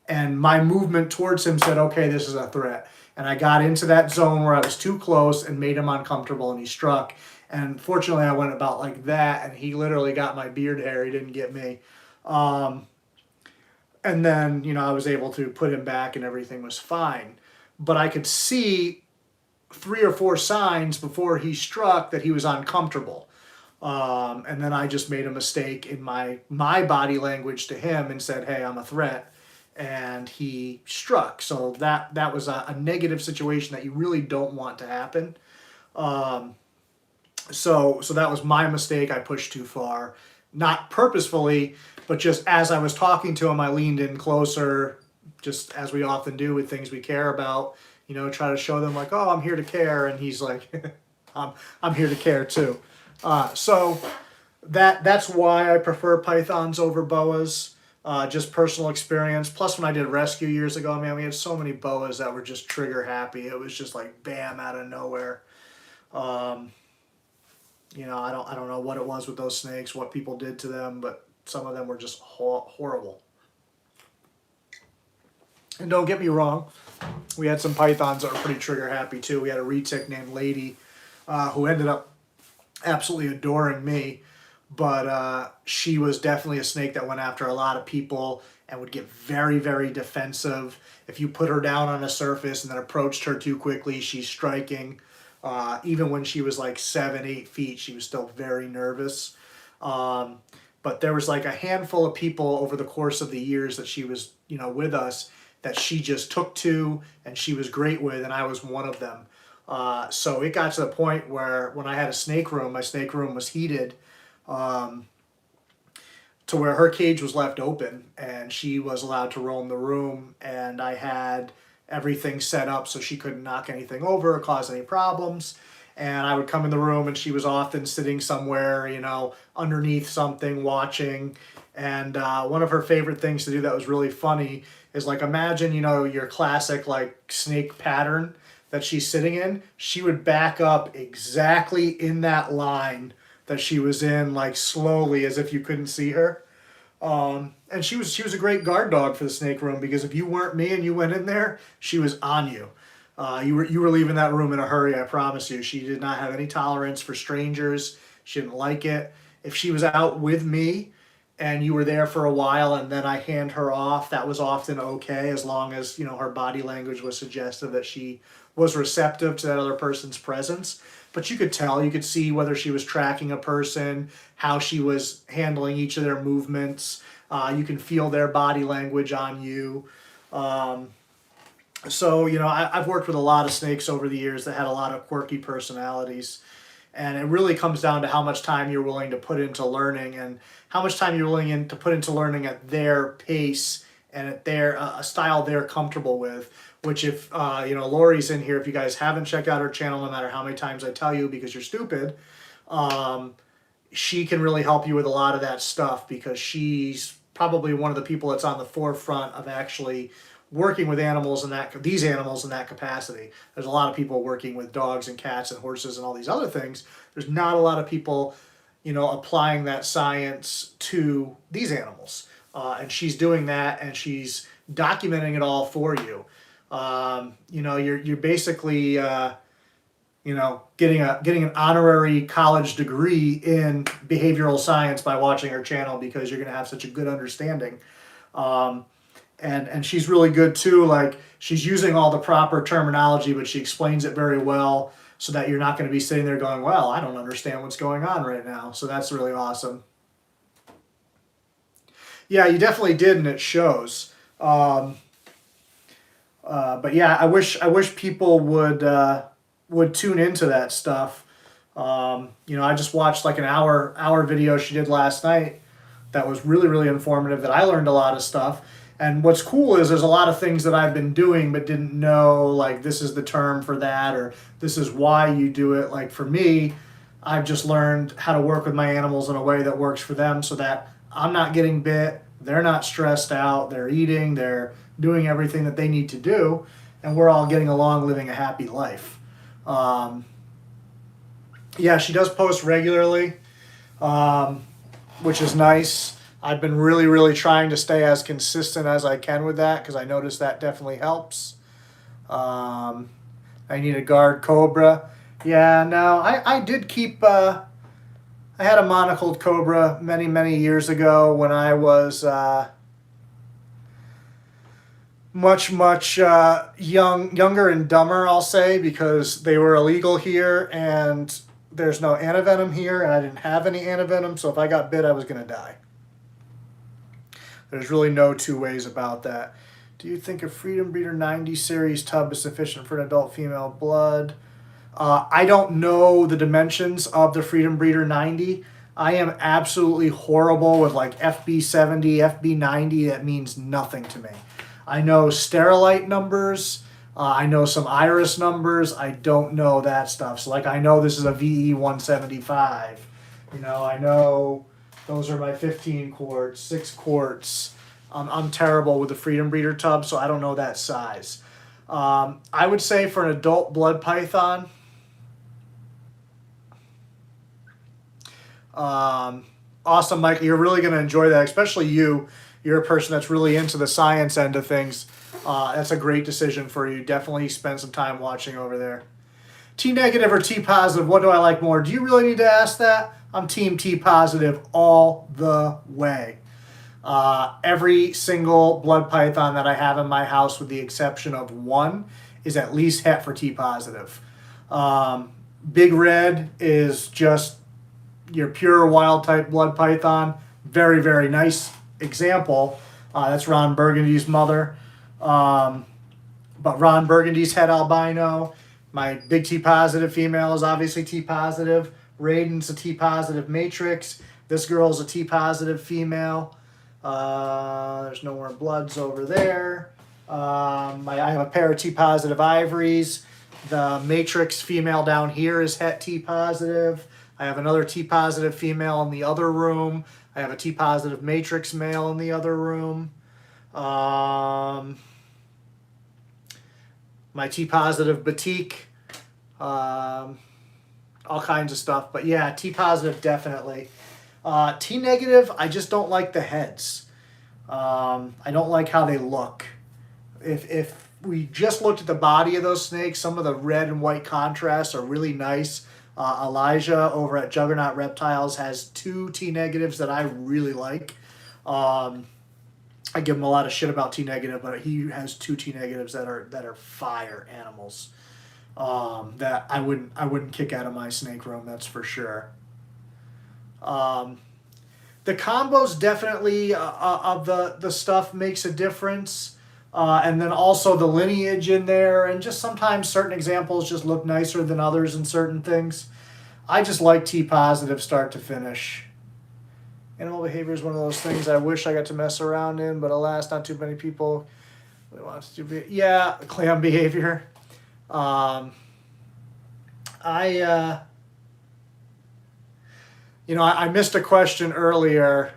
And my movement towards him said, okay, this is a threat. And I got into that zone where I was too close and made him uncomfortable, and he struck. And fortunately, I went about like that, and he literally got my beard hair. He didn't get me. And then, you know, I was able to put him back and everything was fine. But I could see 3 or 4 signs before he struck that he was uncomfortable. And then I just made a mistake in my body language to him and said, hey, I'm a threat. And he struck. So that was a negative situation that you really don't want to happen. So that was my mistake. I pushed too far. Not purposefully, but just as I was talking to him, I leaned in closer, just as we often do with things we care about. You know, try to show them like, oh, I'm here to care. And he's like, I'm here to care too. So that's why I prefer pythons over boas. Just personal experience. Plus, when I did rescue years ago, man, we had so many boas that were just trigger happy. It was just like bam out of nowhere. You know, I don't know what it was with those snakes, what people did to them, but some of them were just horrible. And don't get me wrong, we had some pythons that were pretty trigger happy too. We had a retic named Lady who ended up absolutely adoring me. But she was definitely a snake that went after a lot of people and would get very, very defensive. If you put her down on a surface and then approached her too quickly, she's striking. Even when she was like 7, 8 feet, she was still very nervous. but there was like a handful of people over the course of the years that she was, you know, with us that she just took to and she was great with, and I was one of them. So it got to the point where when I had a snake room, my snake room was heated to where her cage was left open and she was allowed to roam the room, and I had everything set up so she couldn't knock anything over or cause any problems. And I would come in the room and she was often sitting somewhere, you know, underneath something watching. And one of her favorite things to do that was really funny is, like, imagine, you know, your classic like snake pattern that she's sitting in. She would back up exactly in that line that she was in, like slowly, as if you couldn't see her. And she was a great guard dog for the snake room, because if you weren't me and you went in there, she was on you. You were leaving that room in a hurry, I promise you. She did not have any tolerance for strangers. She didn't like it. If she was out with me and you were there for a while and then I hand her off, that was often okay, as long as, you know, her body language was suggestive that she was receptive to that other person's presence. But you could tell, you could see whether she was tracking a person, how she was handling each of their movements. You can feel their body language on you. So, you know, I've worked with a lot of snakes over the years that had a lot of quirky personalities. And it really comes down to how much time you're willing to put into learning, and how much time you're willing to put into learning at their pace and at their a style they're comfortable with. Which, if you know, Lori's in here, if you guys haven't checked out her channel, no matter how many times I tell you because you're stupid, she can really help you with a lot of that stuff, because she's probably one of the people that's on the forefront of actually working with animals in these animals in that capacity. There's a lot of people working with dogs and cats and horses and all these other things. There's not a lot of people, you know, applying that science to these animals. And she's doing that, and she's documenting it all for you. You know, you're basically you know, getting an honorary college degree in behavioral science by watching her channel, because you're going to have such a good understanding. And she's really good too. Like, she's using all the proper terminology, but she explains it very well, so that you're not going to be sitting there going, well, I don't understand what's going on right now. So that's really awesome. Yeah, you definitely did, and it shows. But yeah, I wish people would tune into that stuff. You know, I just watched like an hour video she did last night that was really, really informative, that I learned a lot of stuff. And what's cool is there's a lot of things that I've been doing but didn't know, like this is the term for that, or this is why you do it. Like for me, I've just learned how to work with my animals in a way that works for them, so that I'm not getting bit, they're not stressed out, they're eating, they're doing everything that they need to do, and we're all getting along, living a happy life. Yeah, she does post regularly, which is nice. I've been really, really trying to stay as consistent as I can with that, because I notice that definitely helps. I need a guard cobra. Yeah, no, I did keep, I had a monocled cobra many, many years ago when I was much younger and dumber, I'll say, because they were illegal here and there's no antivenom here, and I didn't have any antivenom, so if I got bit, I was going to die. There's really no two ways about that. Do you think a Freedom Breeder 90 series tub is sufficient for an adult female blood? I don't know the dimensions of the Freedom Breeder 90. I am absolutely horrible with like FB 70, FB 90. That means nothing to me. I know sterilite numbers. I know some iris numbers. I don't know that stuff. So like, I know this is a VE 175. You know, I know those are my 15 quarts, 6 quarts. I'm terrible with the Freedom Breeder tub, so I don't know that size. I would say for an adult blood python, awesome, Mike. You're really going to enjoy that, especially you. You're a person that's really into the science end of things. That's a great decision for you. Definitely spend some time watching over there. T negative or T positive, what do I like more? Do you really need to ask that? I'm team T positive all the way. Every single blood python that I have in my house, with the exception of one, is at least het for T positive. Big Red is just your pure wild type blood python. very, very nice example. That's Ron Burgundy's mother. But Ron Burgundy's het albino. My big T positive female is obviously T positive. Raiden's a T positive matrix. This girl's a T positive female. There's no more bloods over there. I have a pair of T positive ivories. The matrix female down here is het T positive. I have another T positive female in the other room. I have a T positive matrix male in the other room. My T positive batik. All kinds of stuff. But yeah, T positive definitely. T negative, I just don't like the heads. I don't like how they look. If we just looked at the body of those snakes, some of the red and white contrasts are really nice. Elijah over at Juggernaut Reptiles has 2 T negatives that I really like. I give him a lot of shit about T negative, but he has 2 T negatives that are fire animals. That I wouldn't kick out of my snake room, that's for sure. The combos definitely of the stuff makes a difference. And then also the lineage in there, and just sometimes certain examples just look nicer than others in certain things. I just like T positive start to finish. Animal behavior is one of those things I wish I got to mess around in, but alas, not too many people really want to do. Yeah, clam behavior. I missed a question earlier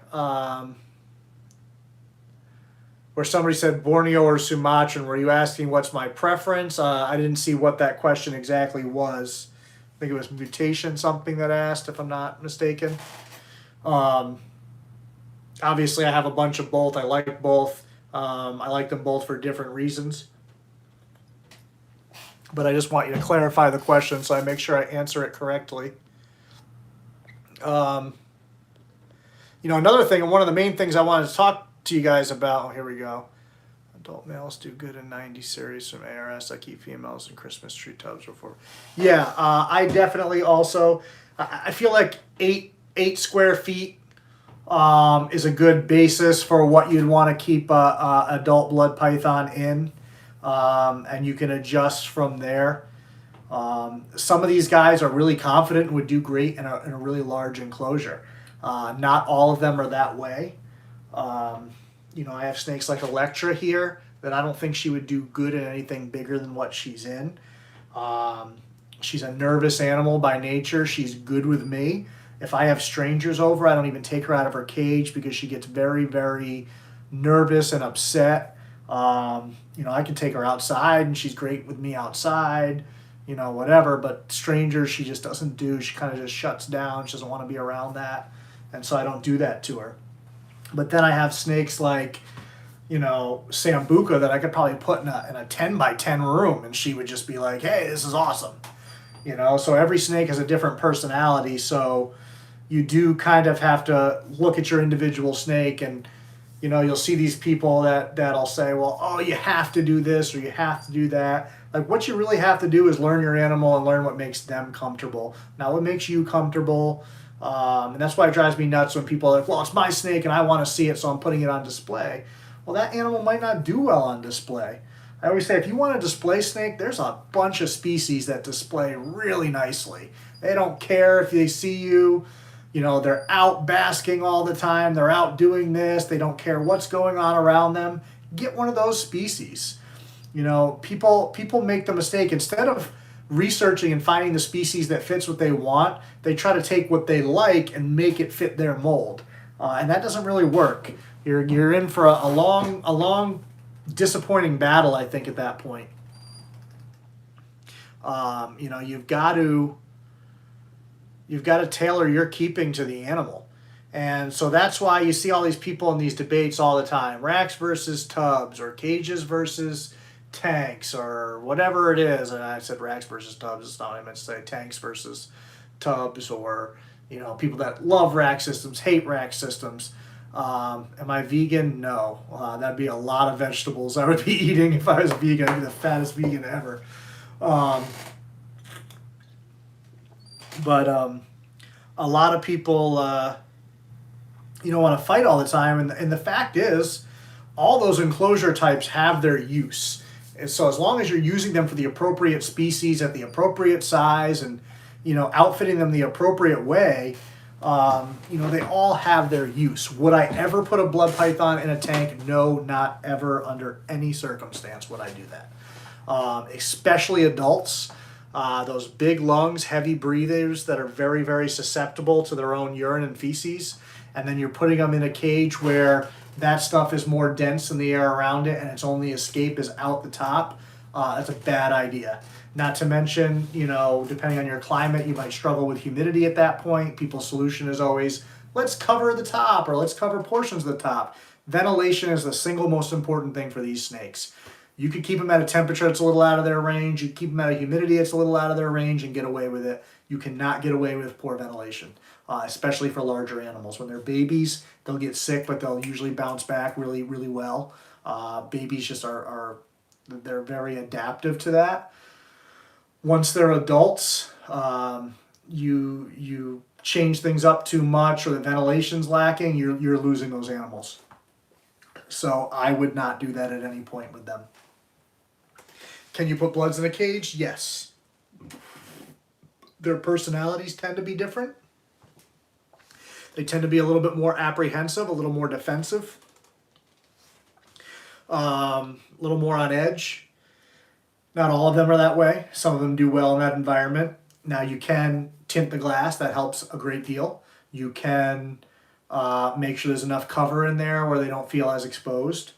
where somebody said Borneo or Sumatran. Were you asking what's my preference? I didn't see what that question exactly was. I think it was mutation something that asked, if I'm not mistaken. Obviously, I have a bunch of both. I like both. I like them both for different reasons. But I just want you to clarify the question so I make sure I answer it correctly. Another thing, and one of the main things I wanted to talk to you guys about, here we go. Adult males do good in 90 series from ARS. I keep females in Christmas tree tubs before. Yeah, I definitely also, I feel like 8 square feet is a good basis for what you'd want to keep a adult blood python in. And you can adjust from there. Some of these guys are really confident and would do great in a really large enclosure. Not all of them are that way. I have snakes like Electra here that I don't think she would do good in anything bigger than what she's in. She's a nervous animal by nature. She's good with me. If I have strangers over, I don't even take her out of her cage because she gets very, very nervous and upset. I can take her outside and she's great with me outside, whatever. But strangers, she just doesn't do. She kind of just shuts down. She doesn't want to be around that. And so I don't do that to her. But then I have snakes like, Sambuca that I could probably put in a 10 by 10 room and she would just be like, hey, this is awesome. So every snake has a different personality. So you do kind of have to look at your individual snake, and you'll see these people that'll say, well, oh, you have to do this or you have to do that. Like, what you really have to do is learn your animal and learn what makes them comfortable, not what makes you comfortable. And that's why it drives me nuts when people are like, well, it's my snake and I want to see it, so I'm putting it on display. Well, that animal might not do well on display. I always say, if you want a display snake, there's a bunch of species that display really nicely. They don't care if they see you. They're out basking all the time. They're out doing this. They don't care what's going on around them. Get one of those species. People make the mistake. Instead of researching and finding the species that fits what they want, they try to take what they like and make it fit their mold. And that doesn't really work. You're in for a long, disappointing battle, I think, at that point. You've got to tailor your keeping to the animal. And so that's why you see all these people in these debates all the time. Racks versus tubs, or cages versus tanks, or whatever it is. And I said racks versus tubs. It's not what I meant to say. Tanks versus tubs, or people that love rack systems, hate rack systems. Am I vegan? No. That'd be a lot of vegetables I would be eating if I was vegan. I'd be the fattest vegan ever. But a lot of people you don't want to fight all the time. And the fact is, all those enclosure types have their use. And so as long as you're using them for the appropriate species at the appropriate size and, outfitting them the appropriate way, they all have their use. Would I ever put a blood python in a tank? No, not ever, under any circumstance would I do that. Especially adults, those big lungs, heavy breathers that are very, very susceptible to their own urine and feces. And then you're putting them in a cage where that stuff is more dense than the air around it and its only escape is out the top. That's a bad idea. Not to mention, depending on your climate, you might struggle with humidity at that point. People's solution is always, let's cover the top or let's cover portions of the top. Ventilation is the single most important thing for these snakes. You could keep them at a temperature that's a little out of their range. You keep them at a humidity that's a little out of their range and get away with it. You cannot get away with poor ventilation, especially for larger animals. When they're babies, they'll get sick, but they'll usually bounce back really, really well. Babies just they're very adaptive to that. Once they're adults, you change things up too much or the ventilation's lacking, you're losing those animals. So I would not do that at any point with them. Can you put bloods in a cage? Yes. Their personalities tend to be different. They tend to be a little bit more apprehensive, a little more defensive, a little more on edge. Not all of them are that way. Some of them do well in that environment. Now you can tint the glass. That helps a great deal. You can make sure there's enough cover in there where they don't feel as exposed.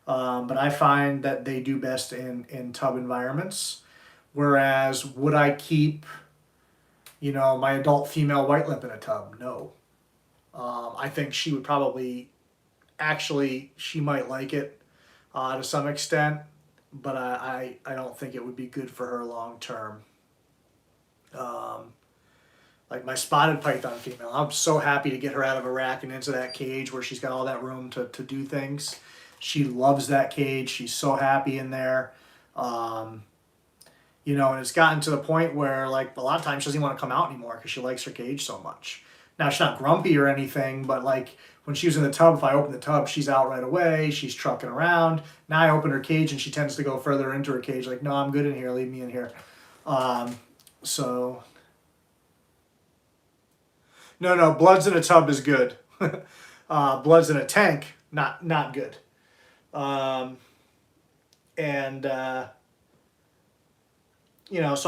But I find that they do best in tub environments. Whereas would I keep, my adult female white lip in a tub? No. I think she would probably, she might like it to some extent, but I don't think it would be good for her long term. Like my spotted python female, I'm so happy to get her out of a rack and into that cage where she's got all that room to do things. She loves that cage. She's so happy in there. And it's gotten to the point where, like, a lot of times she doesn't even want to come out anymore because she likes her cage so much. Now, she's not grumpy or anything, but, like, when she was in the tub, if I open the tub, she's out right away. She's trucking around. Now I open her cage, and she tends to go further into her cage. Like, no, I'm good in here. Leave me in here. No, bloods in a tub is good. Bloods in a tank, not good. So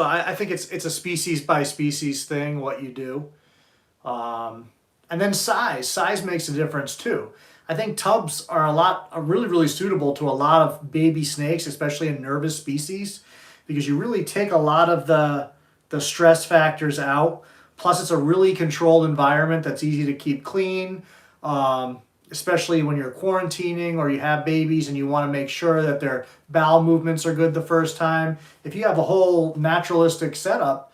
I think it's a species by species thing, what you do. And then size makes a difference too. I think tubs are really, really suitable to a lot of baby snakes, especially in nervous species, because you really take a lot of the stress factors out. Plus, it's a really controlled environment that's easy to keep clean, especially when you're quarantining or you have babies and you want to make sure that their bowel movements are good the first time. If you have a whole naturalistic setup,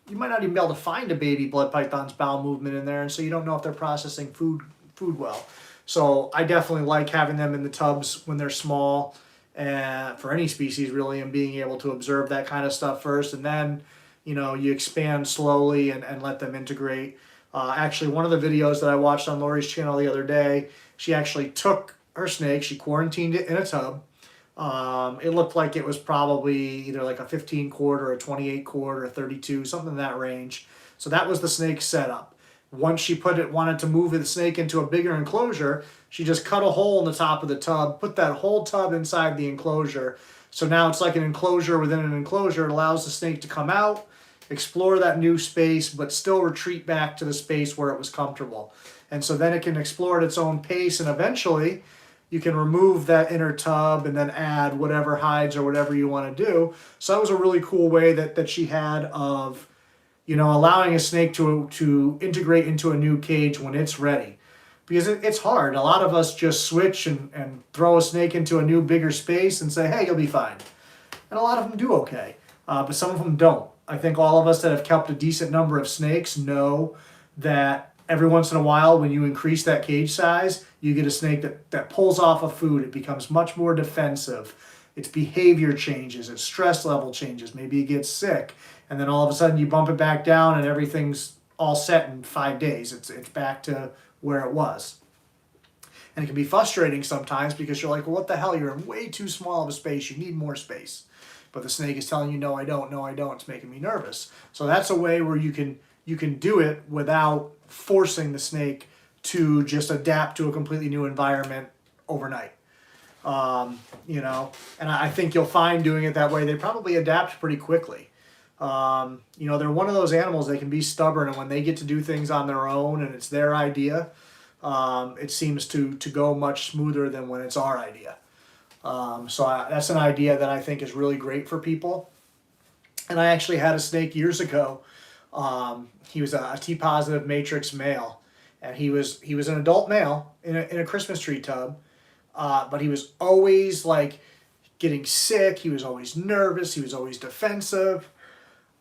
you might not even be able to find a baby blood python's bowel movement in there, and so you don't know if they're processing food well. So I definitely like having them in the tubs when they're small, for any species really, and being able to observe that kind of stuff first, and then you expand slowly and let them integrate. Actually, one of the videos that I watched on Lori's channel the other day, she actually took her snake, she quarantined it in a tub. It looked like it was probably either like a 15 quart or a 28 quart or a 32, something in that range. So that was the snake setup. Once she wanted to move the snake into a bigger enclosure, she just cut a hole in the top of the tub, put that whole tub inside the enclosure. So now it's like an enclosure within an enclosure. It allows the snake to come out, explore that new space, but still retreat back to the space where it was comfortable. And so then it can explore at its own pace, and eventually you can remove that inner tub and then add whatever hides or whatever you want to do. So that was a really cool way that she had of, allowing a snake to integrate into a new cage when it's ready. Because it's hard. A lot of us just switch and throw a snake into a new, bigger space and say, hey, you'll be fine. And a lot of them do okay, but some of them don't. I think all of us that have kept a decent number of snakes know that every once in a while, when you increase that cage size, you get a snake that pulls off of food. It becomes much more defensive. Its behavior changes. Its stress level changes. Maybe it gets sick. And then all of a sudden you bump it back down and everything's all set in 5 days. It's back to where it was. And it can be frustrating sometimes because you're like, well, what the hell? You're in way too small of a space. You need more space. But the snake is telling you, no, I don't, no, I don't. It's making me nervous. So that's a way where you can do it without forcing the snake to just adapt to a completely new environment overnight. You know, and I think you'll find doing it that way, they probably adapt pretty quickly. You know, they're one of those animals, they can be stubborn, and when they get to do things on their own and it's their idea, it seems to go much smoother than when it's our idea. That's an idea that I think is really great for people. And I actually had a snake years ago. He was a T-positive matrix male, and he was an adult male in a Christmas tree tub, but he was always like getting sick. He was always nervous. He was always defensive.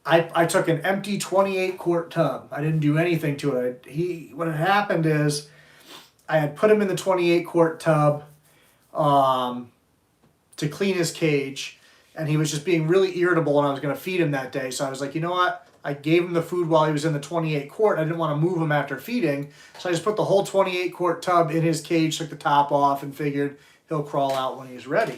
I took an empty 28 quart tub. I didn't do anything to it. What had happened is I had put him in the 28 quart tub to clean his cage, and he was just being really irritable, and I was going to feed him that day. So I was like, you know what? I gave him the food while he was in the 28 quart. I didn't want to move him after feeding, so I just put the whole 28 quart tub in his cage, took the top off, and figured he'll crawl out when he's ready.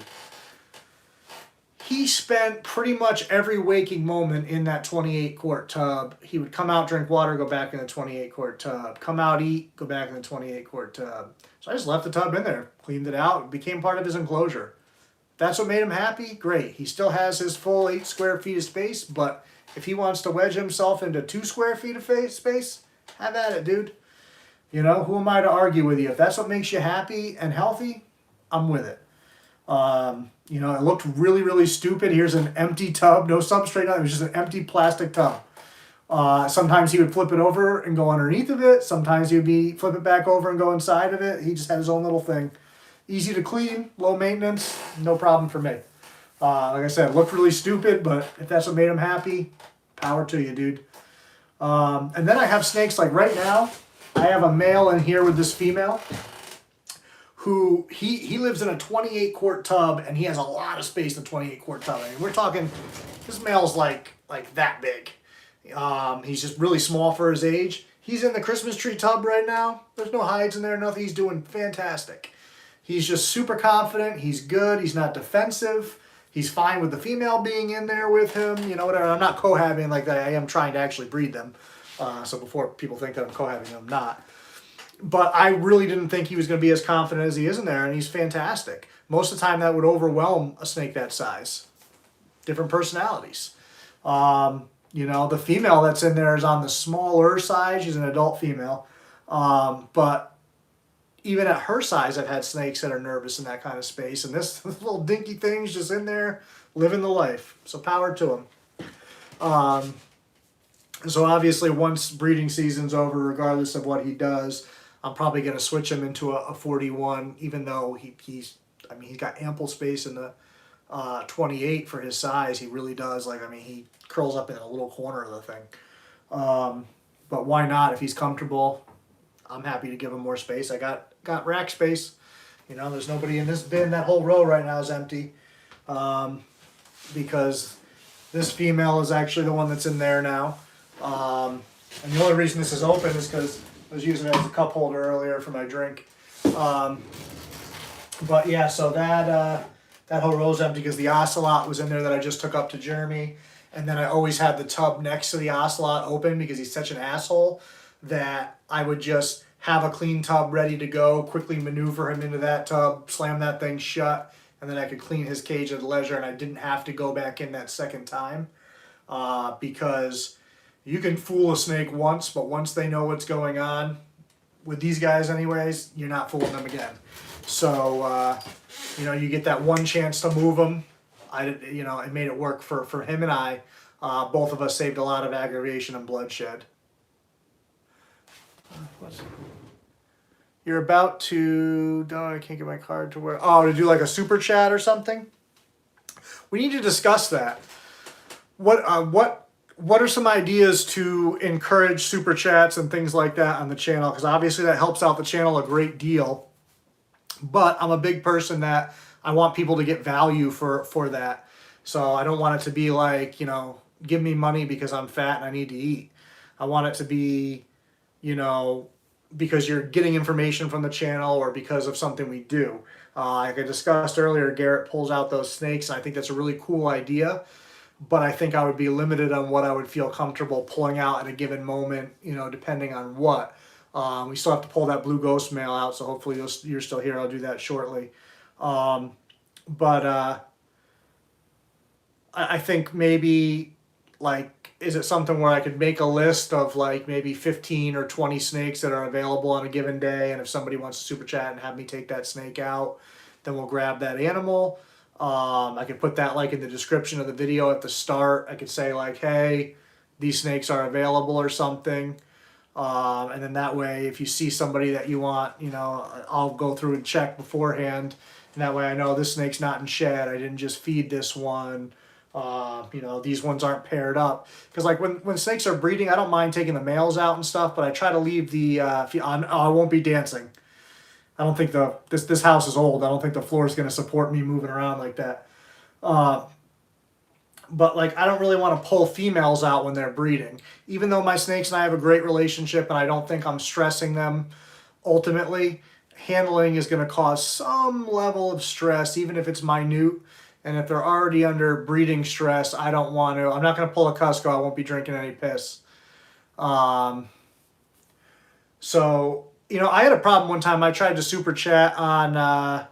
He spent pretty much every waking moment in that 28 quart tub. He would come out, drink water, go back in the 28 quart tub. Come out, eat, go back in the 28 quart tub. So I just left the tub in there, cleaned it out, it became part of his enclosure. If that's what made him happy, great. He still has his full 8 square feet of space, but if he wants to wedge himself into 2 square feet of space, have at it, dude. You know, who am I to argue with you? If that's what makes you happy and healthy, I'm with it. You know, it looked really, really stupid. Here's an empty tub, no substrate on it. It was just an empty plastic tub. Sometimes he would flip it over and go underneath of it. Sometimes he would flip it back over and go inside of it. He just had his own little thing. Easy to clean, low maintenance, no problem for me. Like I said, it looked really stupid, but if that's what made him happy, power to you, dude. And then I have snakes, like right now, I have a male in here with this female who, he lives in a 28 quart tub, and he has a lot of space in the 28 quart tub. I mean, we're talking, this male's like that big. He's just really small for his age. He's in the Christmas tree tub right now. There's no hides in there, nothing. He's doing fantastic. He's just super confident. He's good. He's not defensive. He's fine with the female being in there with him. You know, whatever. I'm not cohabiting like that. I am trying to actually breed them. So before people think that I'm cohabiting, I'm not. But I really didn't think he was going to be as confident as he is in there, and he's fantastic. Most of the time that would overwhelm a snake that size. Different personalities. You know, the female that's in there is on the smaller side. She's an adult female. But even at her size, I've had snakes that are nervous in that kind of space. And this little dinky thing's just in there living the life. So power to him. So obviously once breeding season's over, regardless of what he does, I'm probably going to switch him into a 41, even though he's got ample space in the 28 for his size. He really does. He curls up in a little corner of the thing. But why not? If he's comfortable, I'm happy to give him more space. I got rack space. You know, there's nobody in this bin. That whole row right now is empty. Because this female is actually the one that's in there now. And the only reason this is open is because I was using it as a cup holder earlier for my drink. But yeah, so that whole row's empty because the ocelot was in there that I just took up to Jeremy. And then I always had the tub next to the ocelot open because he's such an asshole that I would just have a clean tub ready to go, quickly maneuver him into that tub, slam that thing shut, and then I could clean his cage at leisure, and I didn't have to go back in that second time. Because you can fool a snake once, but once they know what's going on, with these guys anyways, you're not fooling them again. So, you know, you get that one chance to move them. It made it work for him and I. Both of us saved a lot of aggravation and bloodshed. You're about to... No, I can't get my card to where... Oh, to do like a super chat or something? We need to discuss that. What are some ideas to encourage super chats and things like that on the channel? Because obviously that helps out the channel a great deal. But I'm a big person that I want people to get value for that. So I don't want it to be like, you know, give me money because I'm fat and I need to eat. I want it to be, you know, because you're getting information from the channel or because of something we do. Like I discussed earlier, Garrett pulls out those snakes, and I think that's a really cool idea, but I think I would be limited on what I would feel comfortable pulling out at a given moment, you know, depending on what. We still have to pull that blue ghost male out, so hopefully you're still here. I'll do that shortly. But I think maybe, like, is it something where I could make a list of like maybe 15 or 20 snakes that are available on a given day, and if somebody wants to super chat and have me take that snake out, then we'll grab that animal. I could put that like in the description of the video at the start. I could say like, hey, these snakes are available or something. And then that way, if you see somebody that you want, you know, I'll go through and check beforehand. And that way I know this snake's not in shed. I didn't just feed this one. You know, these ones aren't paired up. Because like when snakes are breeding, I don't mind taking the males out and stuff, but I try to leave the, I won't be dancing. I don't think this house is old. I don't think the floor is going to support me moving around like that. But like, I don't really want to pull females out when they're breeding. Even though my snakes and I have a great relationship and I don't think I'm stressing them, ultimately, handling is going to cause some level of stress, even if it's minute. And if they're already under breeding stress, I don't want to. I'm not going to pull a Cusco. I won't be drinking any piss. So, you know, I had a problem one time. I tried to super chat on, I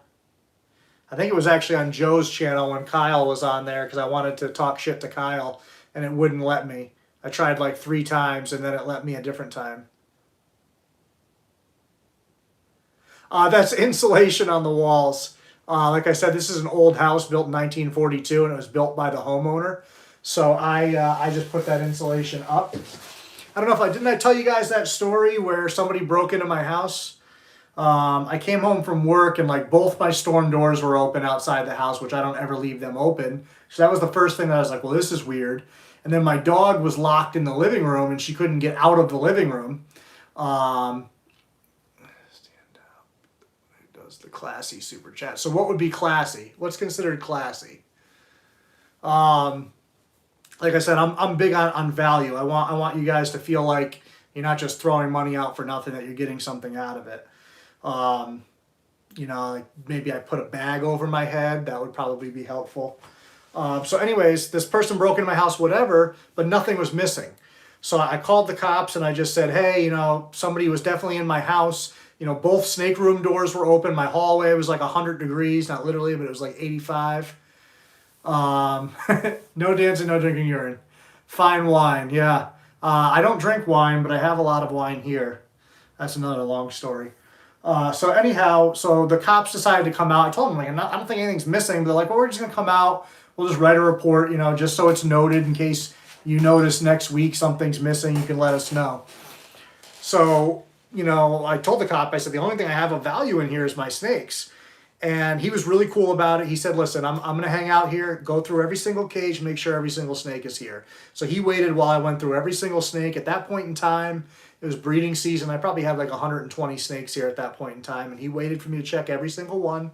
think it was actually on Joe's channel when Kyle was on there, because I wanted to talk shit to Kyle, and it wouldn't let me. I tried like 3 times, and then it let me a different time. That's insulation on the walls. Like I said, this is an old house built in 1942, and it was built by the homeowner. So I just put that insulation up. I don't know if didn't I tell you guys that story where somebody broke into my house? I came home from work, and like both my storm doors were open outside the house, which I don't ever leave them open. So that was the first thing that I was like, well, this is weird. And then my dog was locked in the living room, and she couldn't get out of the living room. The classy super chat. So what would be classy? What's considered classy? Like I said, I'm big on value. I want you guys to feel like you're not just throwing money out for nothing, that you're getting something out of it. You know, like maybe I put a bag over my head. That would probably be helpful. So anyways, this person broke into my house, whatever, but nothing was missing. So I called the cops and I just said, hey, you know, somebody was definitely in my house. You know, both snake room doors were open. My hallway was like 100 degrees, not literally, but it was like 85. No dancing, no drinking urine. Fine wine, yeah. I don't drink wine, but I have a lot of wine here. That's another long story. So anyhow, so the cops decided to come out. I told them, like, I don't think anything's missing. But they're like, well, we're just going to come out. We'll just write a report, you know, just so it's noted in case you notice next week something's missing, you can let us know. So, you know, I told the cop, I said, the only thing I have of value in here is my snakes. And he was really cool about it. He said, listen, I'm going to hang out here, go through every single cage, make sure every single snake is here. So he waited while I went through every single snake. At that point in time, it was breeding season. I probably had like 120 snakes here at that point in time. And he waited for me to check every single one.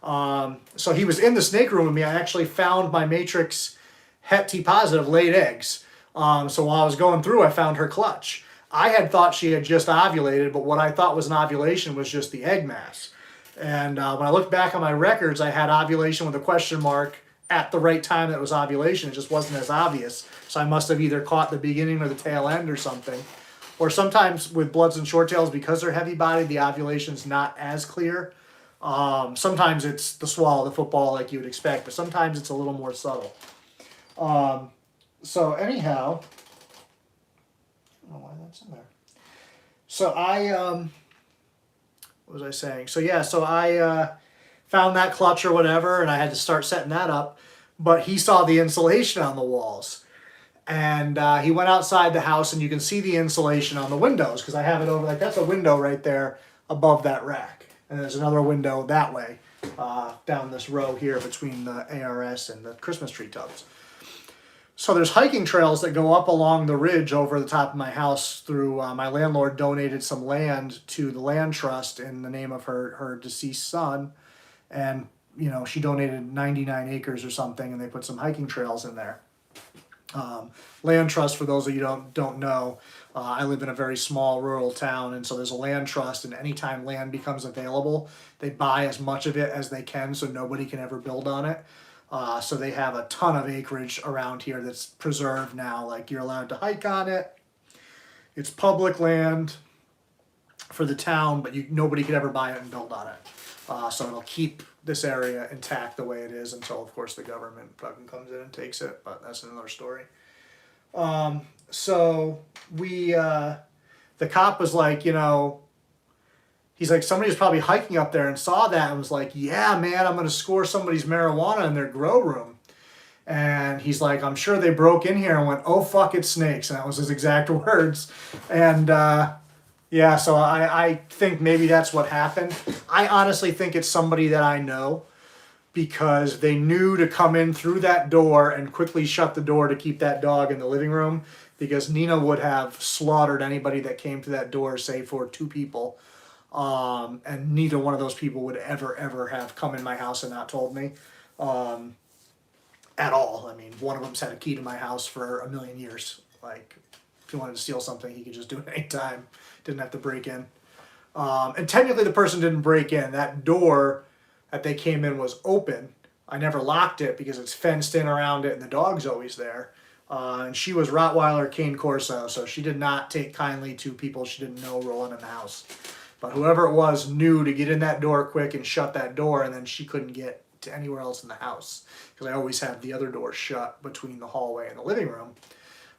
So he was in the snake room with me. I actually found my matrix Het T positive laid eggs. So while I was going through, I found her clutch. I had thought she had just ovulated, but what I thought was an ovulation was just the egg mass. And when I looked back on my records, I had ovulation with a question mark at the right time that was ovulation. It just wasn't as obvious. So I must have either caught the beginning or the tail end or something. Or sometimes with bloods and short tails, because they're heavy bodied, the ovulation's not as clear. Sometimes it's the swallow, the football like you would expect, but sometimes it's a little more subtle. So anyhow, I don't know why that's in there. So what was I saying? So yeah, so I found that clutch or whatever, and I had to start setting that up. But he saw the insulation on the walls. And he went outside the house, and you can see the insulation on the windows, because I have it over, like that's a window right there above that rack. And there's another window that way, down this row here between the ARS and the Christmas tree tubs. So there's hiking trails that go up along the ridge over the top of my house through, my landlord donated some land to the land trust in the name of her deceased son. And, you know, she donated 99 acres or something, and they put some hiking trails in there. Land trust, for those of you who don't know, I live in a very small rural town, and so there's a land trust, and anytime land becomes available, they buy as much of it as they can so nobody can ever build on it. So they have a ton of acreage around here that's preserved now. Like, you're allowed to hike on it. It's public land for the town, but nobody could ever buy it and build on it. So it'll keep this area intact the way it is until, of course, the government fucking comes in and takes it, but that's another story. So the cop was like, he's like, somebody was probably hiking up there and saw that and was like, yeah, man, I'm going to score somebody's marijuana in their grow room. And he's like, I'm sure they broke in here and went, oh, fuck, it's snakes. And that was his exact words. And yeah, so I think maybe that's what happened. I honestly think it's somebody that I know, because they knew to come in through that door and quickly shut the door to keep that dog in the living room, because Nina would have slaughtered anybody that came to that door, save for 2 people. And neither one of those people would ever have come in my house and not told me at all. I mean, one of them's had a key to my house for a million years. Like, if he wanted to steal something, he could just do it anytime. Didn't have to break in. And technically the person didn't break in. That door that they came in was open. I never locked it because it's fenced in around it and the dog's always there. And she was Rottweiler Cane Corso, so she did not take kindly to people she didn't know rolling in the house. But whoever it was knew to get in that door quick and shut that door, and then she couldn't get to anywhere else in the house, because I always have the other door shut between the hallway and the living room.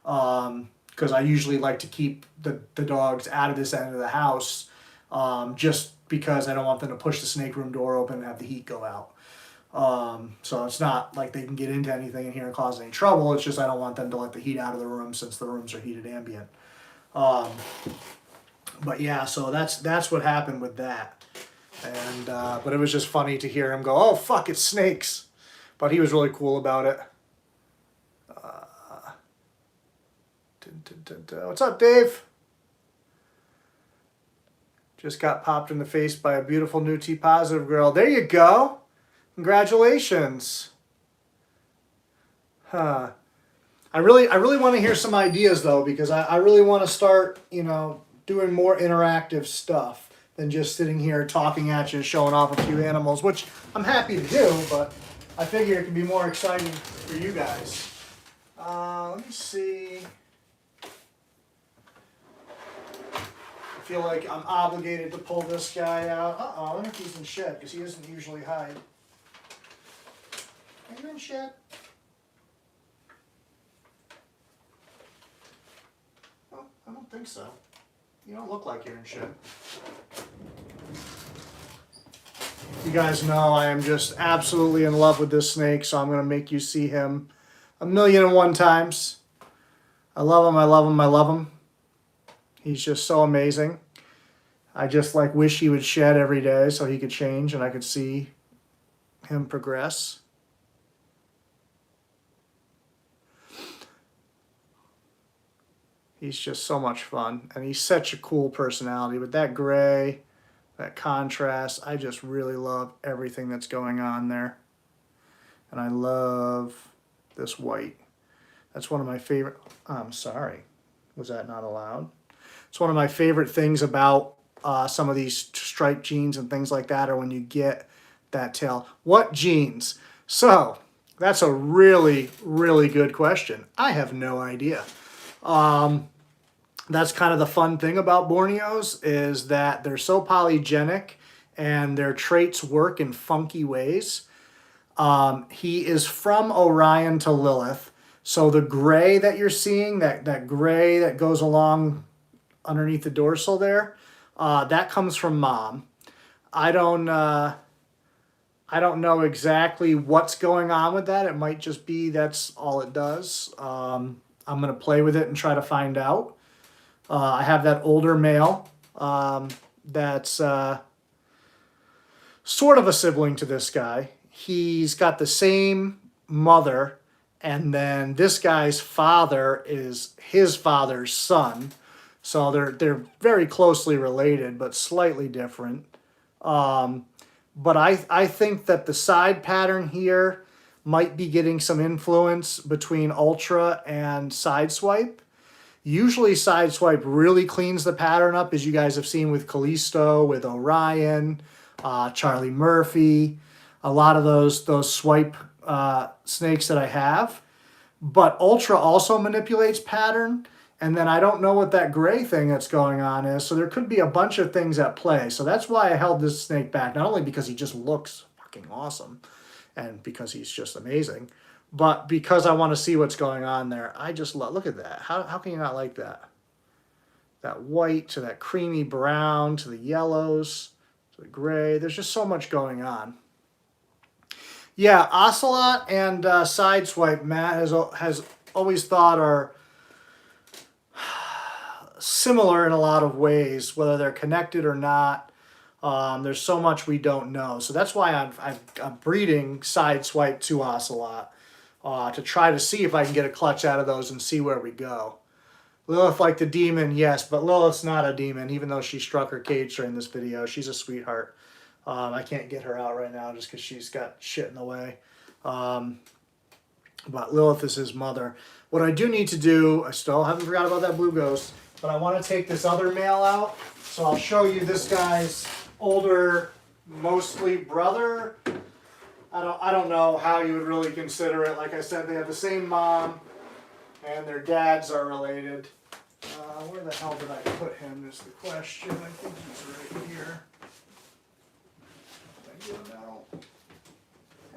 Because I usually like to keep the dogs out of this end of the house, just because I don't want them to push the snake room door open and have the heat go out. So it's not like they can get into anything in here and cause any trouble. It's just I don't want them to let the heat out of the room, since the rooms are heated ambient. But yeah, so that's what happened with that. And but it was just funny to hear him go, oh, fuck, it's snakes. But he was really cool about it. What's up, Dave? Just got popped in the face by a beautiful new T-positive girl. There you go. Congratulations. Huh. I really want to hear some ideas, though, because I really want to start, doing more interactive stuff than just sitting here talking at you and showing off a few animals, which I'm happy to do, but I figure it can be more exciting for you guys. Let me see. I feel like I'm obligated to pull this guy out. I wonder if he's in shed, because he doesn't usually hide. Are you in shed? Oh, I don't think so. You don't look like you're in shed. You guys know I am just absolutely in love with this snake, so I'm going to make you see him 1,000,001 times. I love him, I love him, I love him. He's just so amazing. I just wish he would shed every day so he could change and I could see him progress. He's just so much fun, and he's such a cool personality. With that gray, that contrast, I just really love everything that's going on there. And I love this white. That's one of my favorite. I'm sorry. Was that not allowed? It's one of my favorite things about some of these striped genes and things like that, are when you get that tail. What genes? So that's a really, really good question. I have no idea. That's kind of the fun thing about Borneos, is that they're so polygenic and their traits work in funky ways. He is from Orion to Lilith. So the gray that you're seeing, that gray that goes along underneath the dorsal there, that comes from mom. I don't know exactly what's going on with that. It might just be that's all it does. I'm going to play with it and try to find out. I have that older male that's sort of a sibling to this guy. He's got the same mother, and then this guy's father is his father's son. So they're very closely related, but slightly different. But I think that the side pattern here might be getting some influence between Ultra and Sideswipe. Usually Sideswipe really cleans the pattern up, as you guys have seen with Callisto, with Orion, Charlie Murphy, a lot of those swipe snakes that I have. But Ultra also manipulates pattern, and then I don't know what that gray thing that's going on is, so there could be a bunch of things at play. So that's why I held this snake back, not only because he just looks fucking awesome, and because he's just amazing, but because I want to see what's going on there. I just look at that. How can you not like that? That white to that creamy brown to the yellows to the gray. There's just so much going on. Yeah, Ocelot and Sideswipe, Matt has always thought are similar in a lot of ways, whether they're connected or not. There's so much we don't know. So that's why I'm breeding Sideswipe to Ocelot to try to see if I can get a clutch out of those and see where we go. Lilith like the demon, yes, but Lilith's not a demon, even though she struck her cage during this video. She's a sweetheart. I can't get her out right now just because she's got shit in the way. But Lilith is his mother. What I do need to do, I still haven't forgot about that blue ghost, but I want to take this other male out. So I'll show you this guy's older, mostly brother. I don't know how you would really consider it. Like I said, they have the same mom, and their dads are related. Where the hell did I put him is the question. I think he's right here. Did I get him out?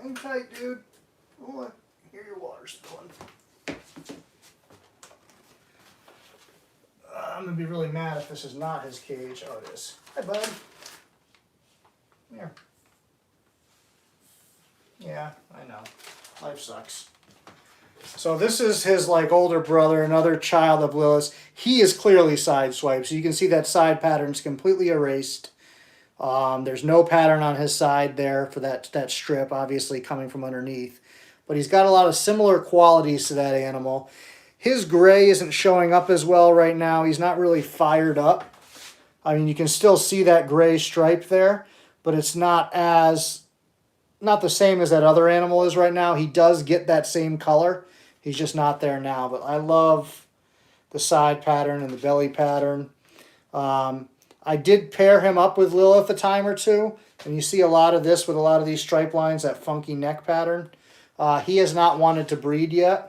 Hang tight, dude. Oh, I hear your water spilling. I'm going to be really mad if this is not his cage. Oh, it is. Hi, bud. Come here. Yeah, I know. Life sucks. So this is his like older brother, another child of Lilith's. He is clearly Sideswipe, so you can see that side pattern's completely erased. There's no pattern on his side there for that strip, obviously coming from underneath. But he's got a lot of similar qualities to that animal. His gray isn't showing up as well right now. He's not really fired up. I mean, you can still see that gray stripe there, but it's not the same as that other animal is right now. He does get that same color. He's just not there now. But I love the side pattern and the belly pattern. I did pair him up with Lilith a time or two, and you see a lot of this with a lot of these stripe lines, that funky neck pattern. He has not wanted to breed yet.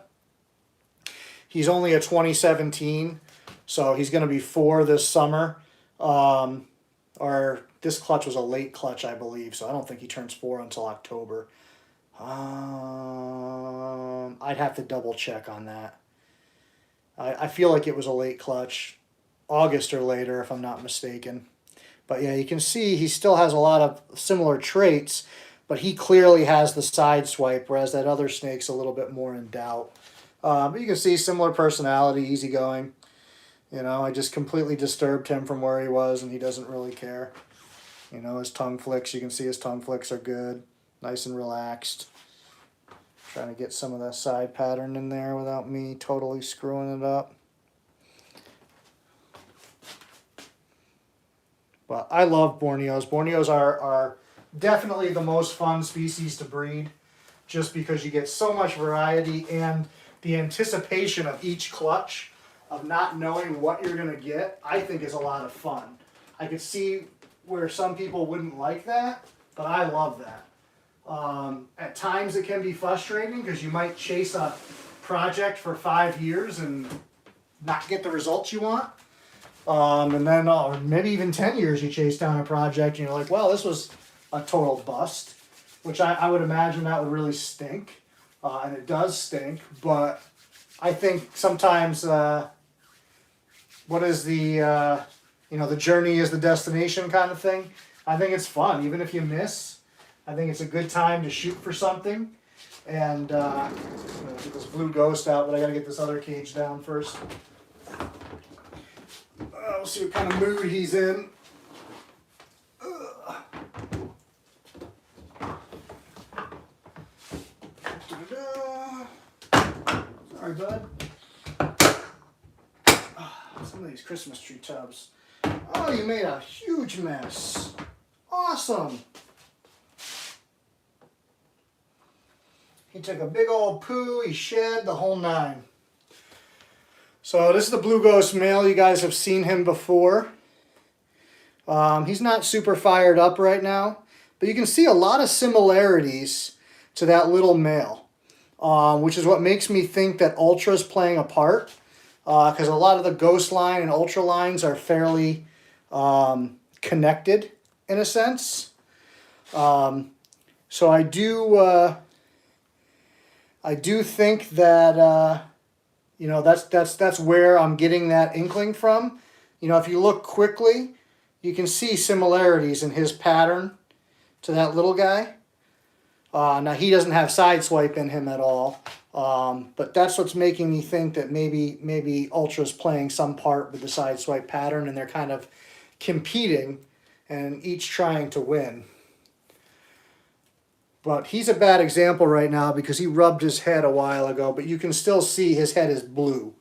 He's only a 2017, so he's going to be 4 this summer. Or this clutch was a late clutch, I believe, so I don't think he turns 4 until October. I'd have to double check on that. I feel like it was a late clutch, August or later, if I'm not mistaken. But yeah, you can see he still has a lot of similar traits, but he clearly has the Sideswipe, whereas that other snake's a little bit more in doubt. But you can see similar personality, easygoing. You know, I just completely disturbed him from where he was, and he doesn't really care. You know, his tongue flicks, you can see his tongue flicks are good. Nice and relaxed. Trying to get some of that side pattern in there without me totally screwing it up. But I love Borneos. Borneos are definitely the most fun species to breed, just because you get so much variety, and the anticipation of each clutch, of not knowing what you're going to get, I think is a lot of fun. I could see where some people wouldn't like that, but I love that. At times it can be frustrating because you might chase a project for 5 years and not get the results you want. And then or maybe even 10 years you chase down a project and you're like, well, this was a total bust, which I would imagine that would really stink. And it does stink, but I think sometimes what is the, the journey is the destination kind of thing. I think it's fun, even if you miss. I think it's a good time to shoot for something. And I'm going to get this blue ghost out, but I got to get this other cage down first. We'll see what kind of mood he's in. Sorry, bud. Some of these Christmas tree tubs. Oh, you made a huge mess. Awesome. He took a big old poo, he shed, the whole nine. So this is the blue ghost male. You guys have seen him before. He's not super fired up right now, but you can see a lot of similarities to that little male, which is what makes me think that ultra is playing a part, because a lot of the ghost line and ultra lines are fairly connected in a sense. So I do think that you know, that's where I'm getting that inkling from. You know, if you look quickly, you can see similarities in his pattern to that little guy. Now he doesn't have sideswipe in him at all, but that's what's making me think that maybe Ultra's playing some part with the sideswipe pattern, and they're kind of competing and each trying to win. But he's a bad example right now because he rubbed his head a while ago, but you can still see his head is blue.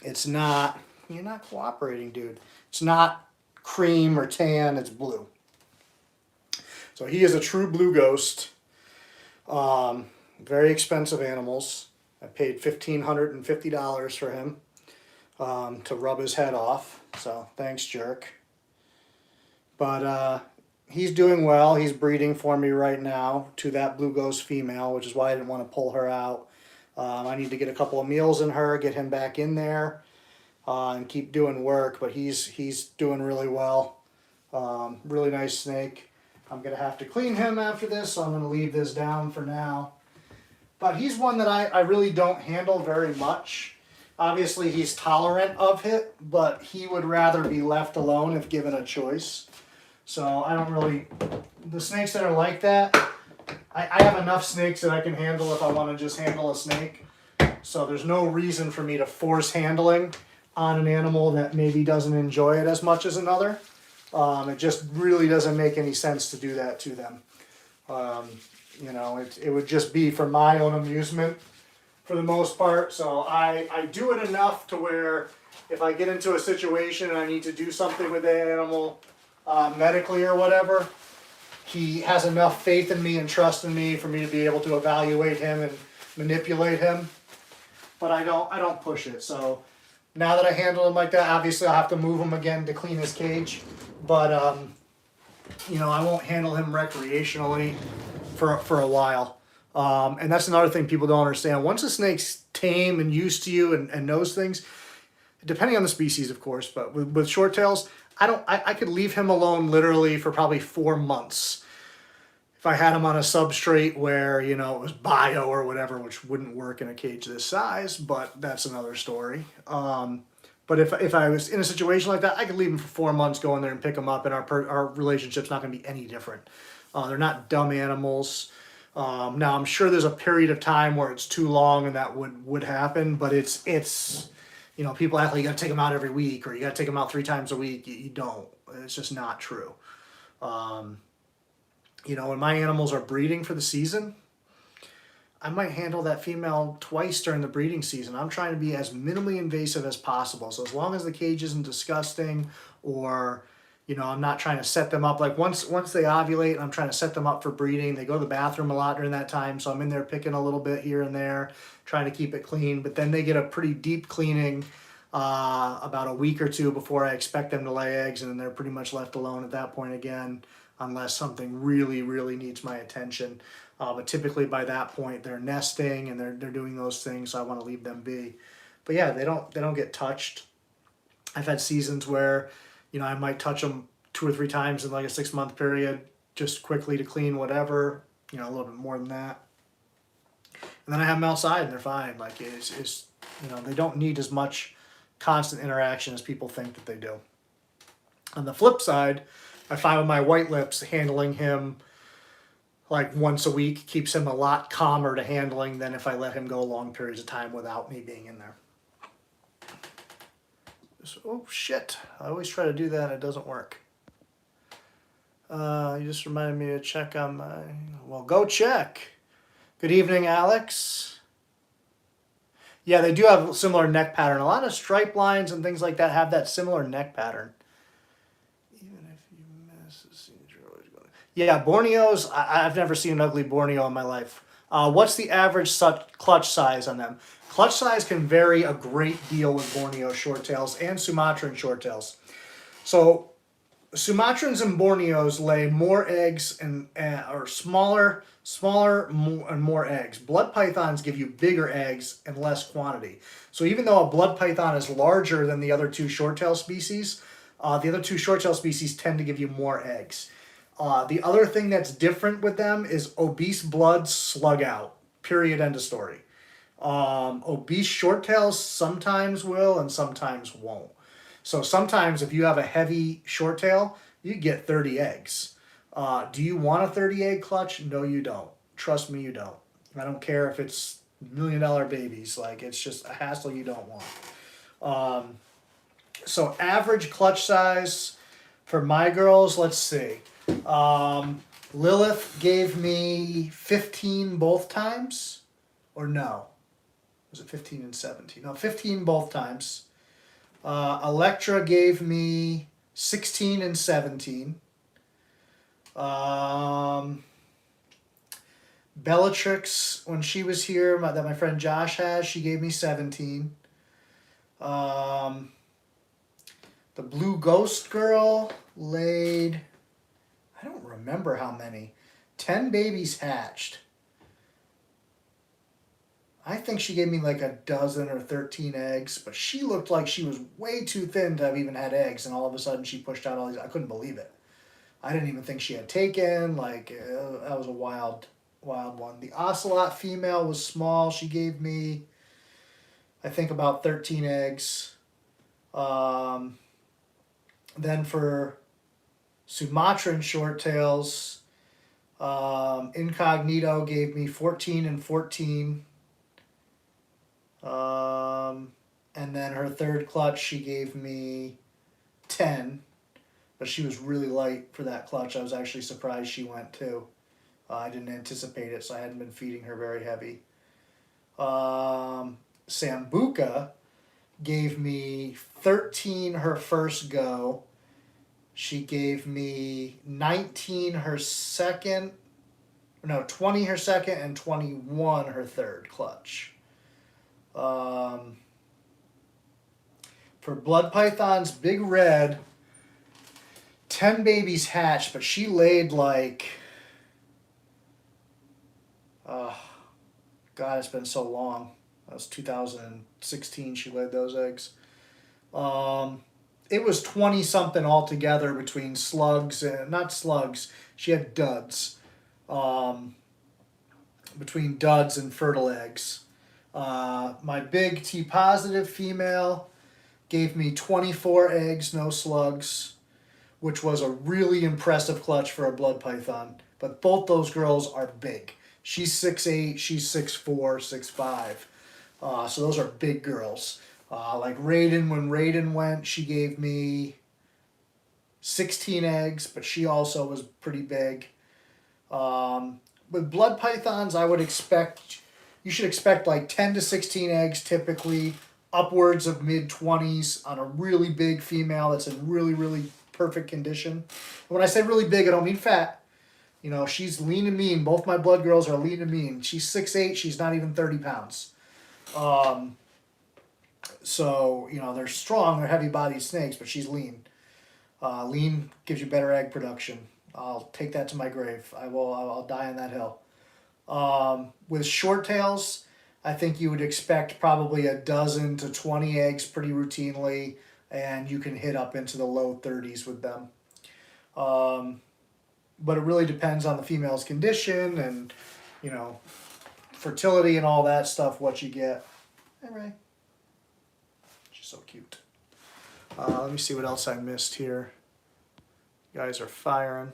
It's not, you're not cooperating, dude. It's not cream or tan, it's blue. So he is a true blue ghost. Very expensive animals. I paid $1,550 for him to rub his head off. So thanks, jerk. But he's doing well. He's breeding for me right now to that blue ghost female, which is why I didn't want to pull her out. I need to get a couple of meals in her, get him back in there, and keep doing work. But he's doing really well. Really nice snake. I'm going to have to clean him after this, so I'm going to leave this down for now. But he's one that I really don't handle very much. Obviously, he's tolerant of it, but he would rather be left alone if given a choice. So I don't really, the snakes that are like that, I have enough snakes that I can handle if I want to just handle a snake. So there's no reason for me to force handling on an animal that maybe doesn't enjoy it as much as another. It just really doesn't make any sense to do that to them. You know, it would just be for my own amusement for the most part. So I do it enough to where if I get into a situation and I need to do something with the animal, medically or whatever, he has enough faith in me and trust in me for me to be able to evaluate him and manipulate him. But I don't push it. So now that I handle him like that, obviously I'll have to move him again to clean his cage. But you know, I won't handle him recreationally for a while. And that's another thing people don't understand. Once a snake's tame and used to you and knows things, depending on the species, of course, but with short tails, I could leave him alone literally for probably 4 months if I had him on a substrate where, you know, it was bio or whatever, which wouldn't work in a cage this size, but that's another story. But if I was in a situation like that, I could leave him for 4 months, go in there and pick him up, and our relationship's not going to be any different. They're not dumb animals. Now, I'm sure there's a period of time where it's too long and that would happen, but it's you know, people act like you got to take them out every week or you got to take them out 3 times a week. You don't. It's just not true. You know, when my animals are breeding for the season, I might handle that female twice during the breeding season. I'm trying to be as minimally invasive as possible. So as long as the cage isn't disgusting or, you know, I'm not trying to set them up. Like once they ovulate, I'm trying to set them up for breeding. They go to the bathroom a lot during that time. So I'm in there picking a little bit here and there, trying to keep it clean. But then they get a pretty deep cleaning about a week or 2 before I expect them to lay eggs. And then they're pretty much left alone at that point again, unless something really, really needs my attention. But typically by that point they're nesting and they're doing those things, so I want to leave them be. But yeah, they don't get touched. I've had seasons where, you know, I might touch them 2 or 3 times in like a 6-month period, just quickly to clean whatever, you know, a little bit more than that. And then I have them outside and they're fine. Like it's you know, they don't need as much constant interaction as people think that they do. On the flip side, I find with my white lips, handling him like once a week keeps him a lot calmer to handling than if I let him go long periods of time without me being in there. Oh shit, I always try to do that, it doesn't work. You just reminded me to check on my, well, go check. Good evening, Alex. Yeah, they do have a similar neck pattern. A lot of stripe lines and things like that have that similar neck pattern. Yeah, Borneos, I've never seen an ugly Borneo in my life. What's the average clutch size on them? Clutch size can vary a great deal with Borneo shorttails and Sumatran shorttails. So Sumatrans and Borneos lay more eggs and or smaller and more eggs. Blood pythons give you bigger eggs and less quantity. So even though a blood python is larger than the other two shorttail species, the other two shorttail species tend to give you more eggs. The other thing that's different with them is obese bloods slug out. Period. End of story. Obese shorttails sometimes will and sometimes won't. So sometimes if you have a heavy shorttail, you get 30 eggs. Do you want a 30 egg clutch? No, you don't. Trust me, you don't. I don't care if it's $1 million babies. Like, it's just a hassle you don't want. So average clutch size for my girls, let's see. Lilith gave me 15 both times. Or no. Was it 15 and 17? No, 15 both times. Electra gave me 16 and 17. Bellatrix, when she was here, that my friend Josh has, she gave me 17. The Blue Ghost Girl laid, I don't remember how many. 10 babies hatched. I think she gave me like a dozen or 13 eggs, but she looked like she was way too thin to have even had eggs, and all of a sudden she pushed out all these. I couldn't believe it. I didn't even think she had taken. Like, that was a wild one. The Ocelot female was small. She gave me, I think, about 13 eggs. Then for Sumatran shorttails, Incognito gave me 14 and 14. And then her third clutch, she gave me 10. But she was really light for that clutch. I was actually surprised she went too. I didn't anticipate it, so I hadn't been feeding her very heavy. Sambuca gave me 13 her first go. She gave me 19 her second. No, 20 her second and 21 her third clutch. For blood pythons, Big Red, 10 babies hatched, but she laid like, God, it's been so long. That was 2016 she laid those eggs. It was 20 something altogether between slugs and, not slugs, she had duds. Between duds and fertile eggs. My big T positive female gave me 24 eggs, no slugs, which was a really impressive clutch for a blood python. But both those girls are big. She's 6'8", she's 6'4", 6'5". So those are big girls. Like Raiden, when Raiden went, she gave me 16 eggs, but she also was pretty big. With blood pythons, I would expect, you should expect like 10 to 16 eggs typically, upwards of mid-20s on a really big female that's in really, really perfect condition. And when I say really big, I don't mean fat. You know, she's lean and mean. Both my blood girls are lean and mean. She's 6'8", she's not even 30 pounds. So, you know, they're strong, they're heavy-bodied snakes, but she's lean. Lean gives you better egg production. I'll take that to my grave. I'll die on that hill. With shorttails, I think you would expect probably a dozen to 20 eggs pretty routinely, and you can hit up into the low 30s with them. But it really depends on the female's condition and, you know, fertility and all that stuff, what you get. Hey, Ray. She's so cute. Let me see what else I missed here. You guys are firing.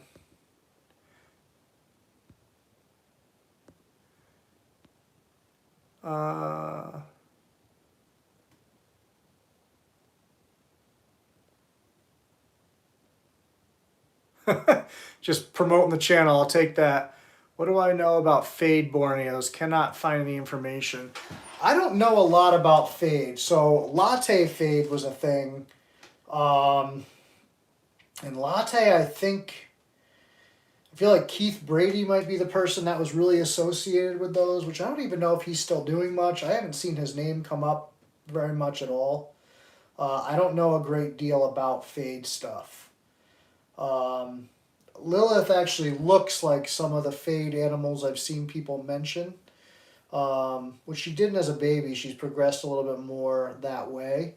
Just promoting the channel, I'll take that. What do I know about fade Borneos? Cannot find any information. I don't know a lot about fade. So latte fade was a thing. And latte, I think, I feel like Keith Brady might be the person that was really associated with those, which I don't even know if he's still doing much. I haven't seen his name come up very much at all. I don't know a great deal about fade stuff. Lilith actually looks like some of the fade animals I've seen people mention. Which she didn't as a baby. She's progressed a little bit more that way.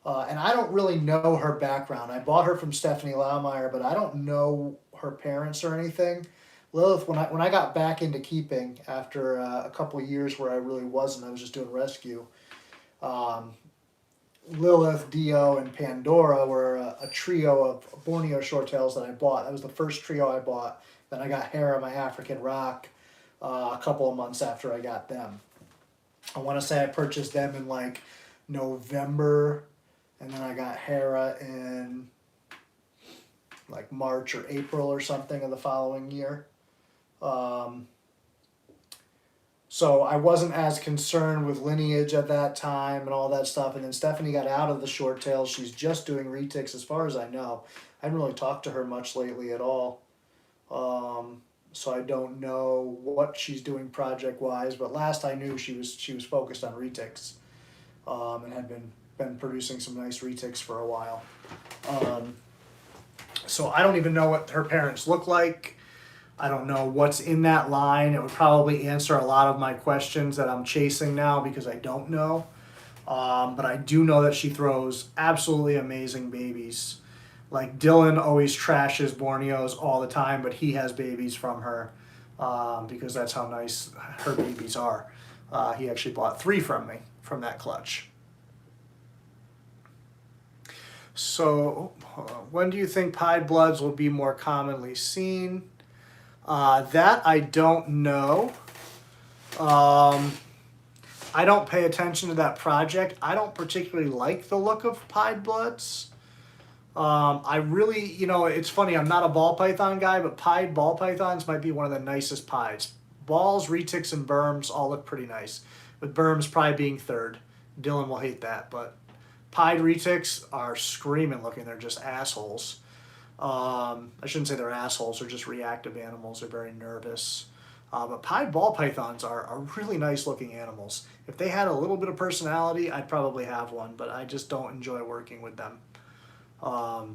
And I don't really know her background. I bought her from Stephanie Laumeyer, but I don't know her parents or anything. Lilith, when I got back into keeping after a couple of years where I really wasn't, I was just doing rescue. Lilith, Dio, and Pandora were a trio of Borneo shorttails that I bought. That was the first trio I bought. Then I got Hera, my African rock, a couple of months after I got them. I want to say I purchased them in like November, and then I got Hera in like March or April or something of the following year. So I wasn't as concerned with lineage at that time and all that stuff. And then Stephanie got out of the short tails. She's just doing retics as far as I know. I haven't really talked to her much lately at all. So I don't know what she's doing project-wise, but last I knew she was focused on retics, and had been producing some nice retics for a while. So I don't even know what her parents look like. I don't know what's in that line. It would probably answer a lot of my questions that I'm chasing now because I don't know. But I do know that she throws absolutely amazing babies. Like Dylan always trashes Borneos all the time, but he has babies from her because that's how nice her babies are. He actually bought 3 from me from that clutch. So when do you think pied bloods will be more commonly seen? That I don't know. I don't pay attention to that project. I don't particularly like the look of pied bloods. I really, it's funny, I'm not a ball python guy, but pied ball pythons might be one of the nicest pieds. Balls, retics, and berms all look pretty nice, with berms probably being third. Dylan will hate that, but pied retics are screaming looking. They're just assholes. I shouldn't say they're assholes. They're just reactive animals. They're very nervous. But pied ball pythons are really nice looking animals. If they had a little bit of personality, I'd probably have one, but I just don't enjoy working with them. I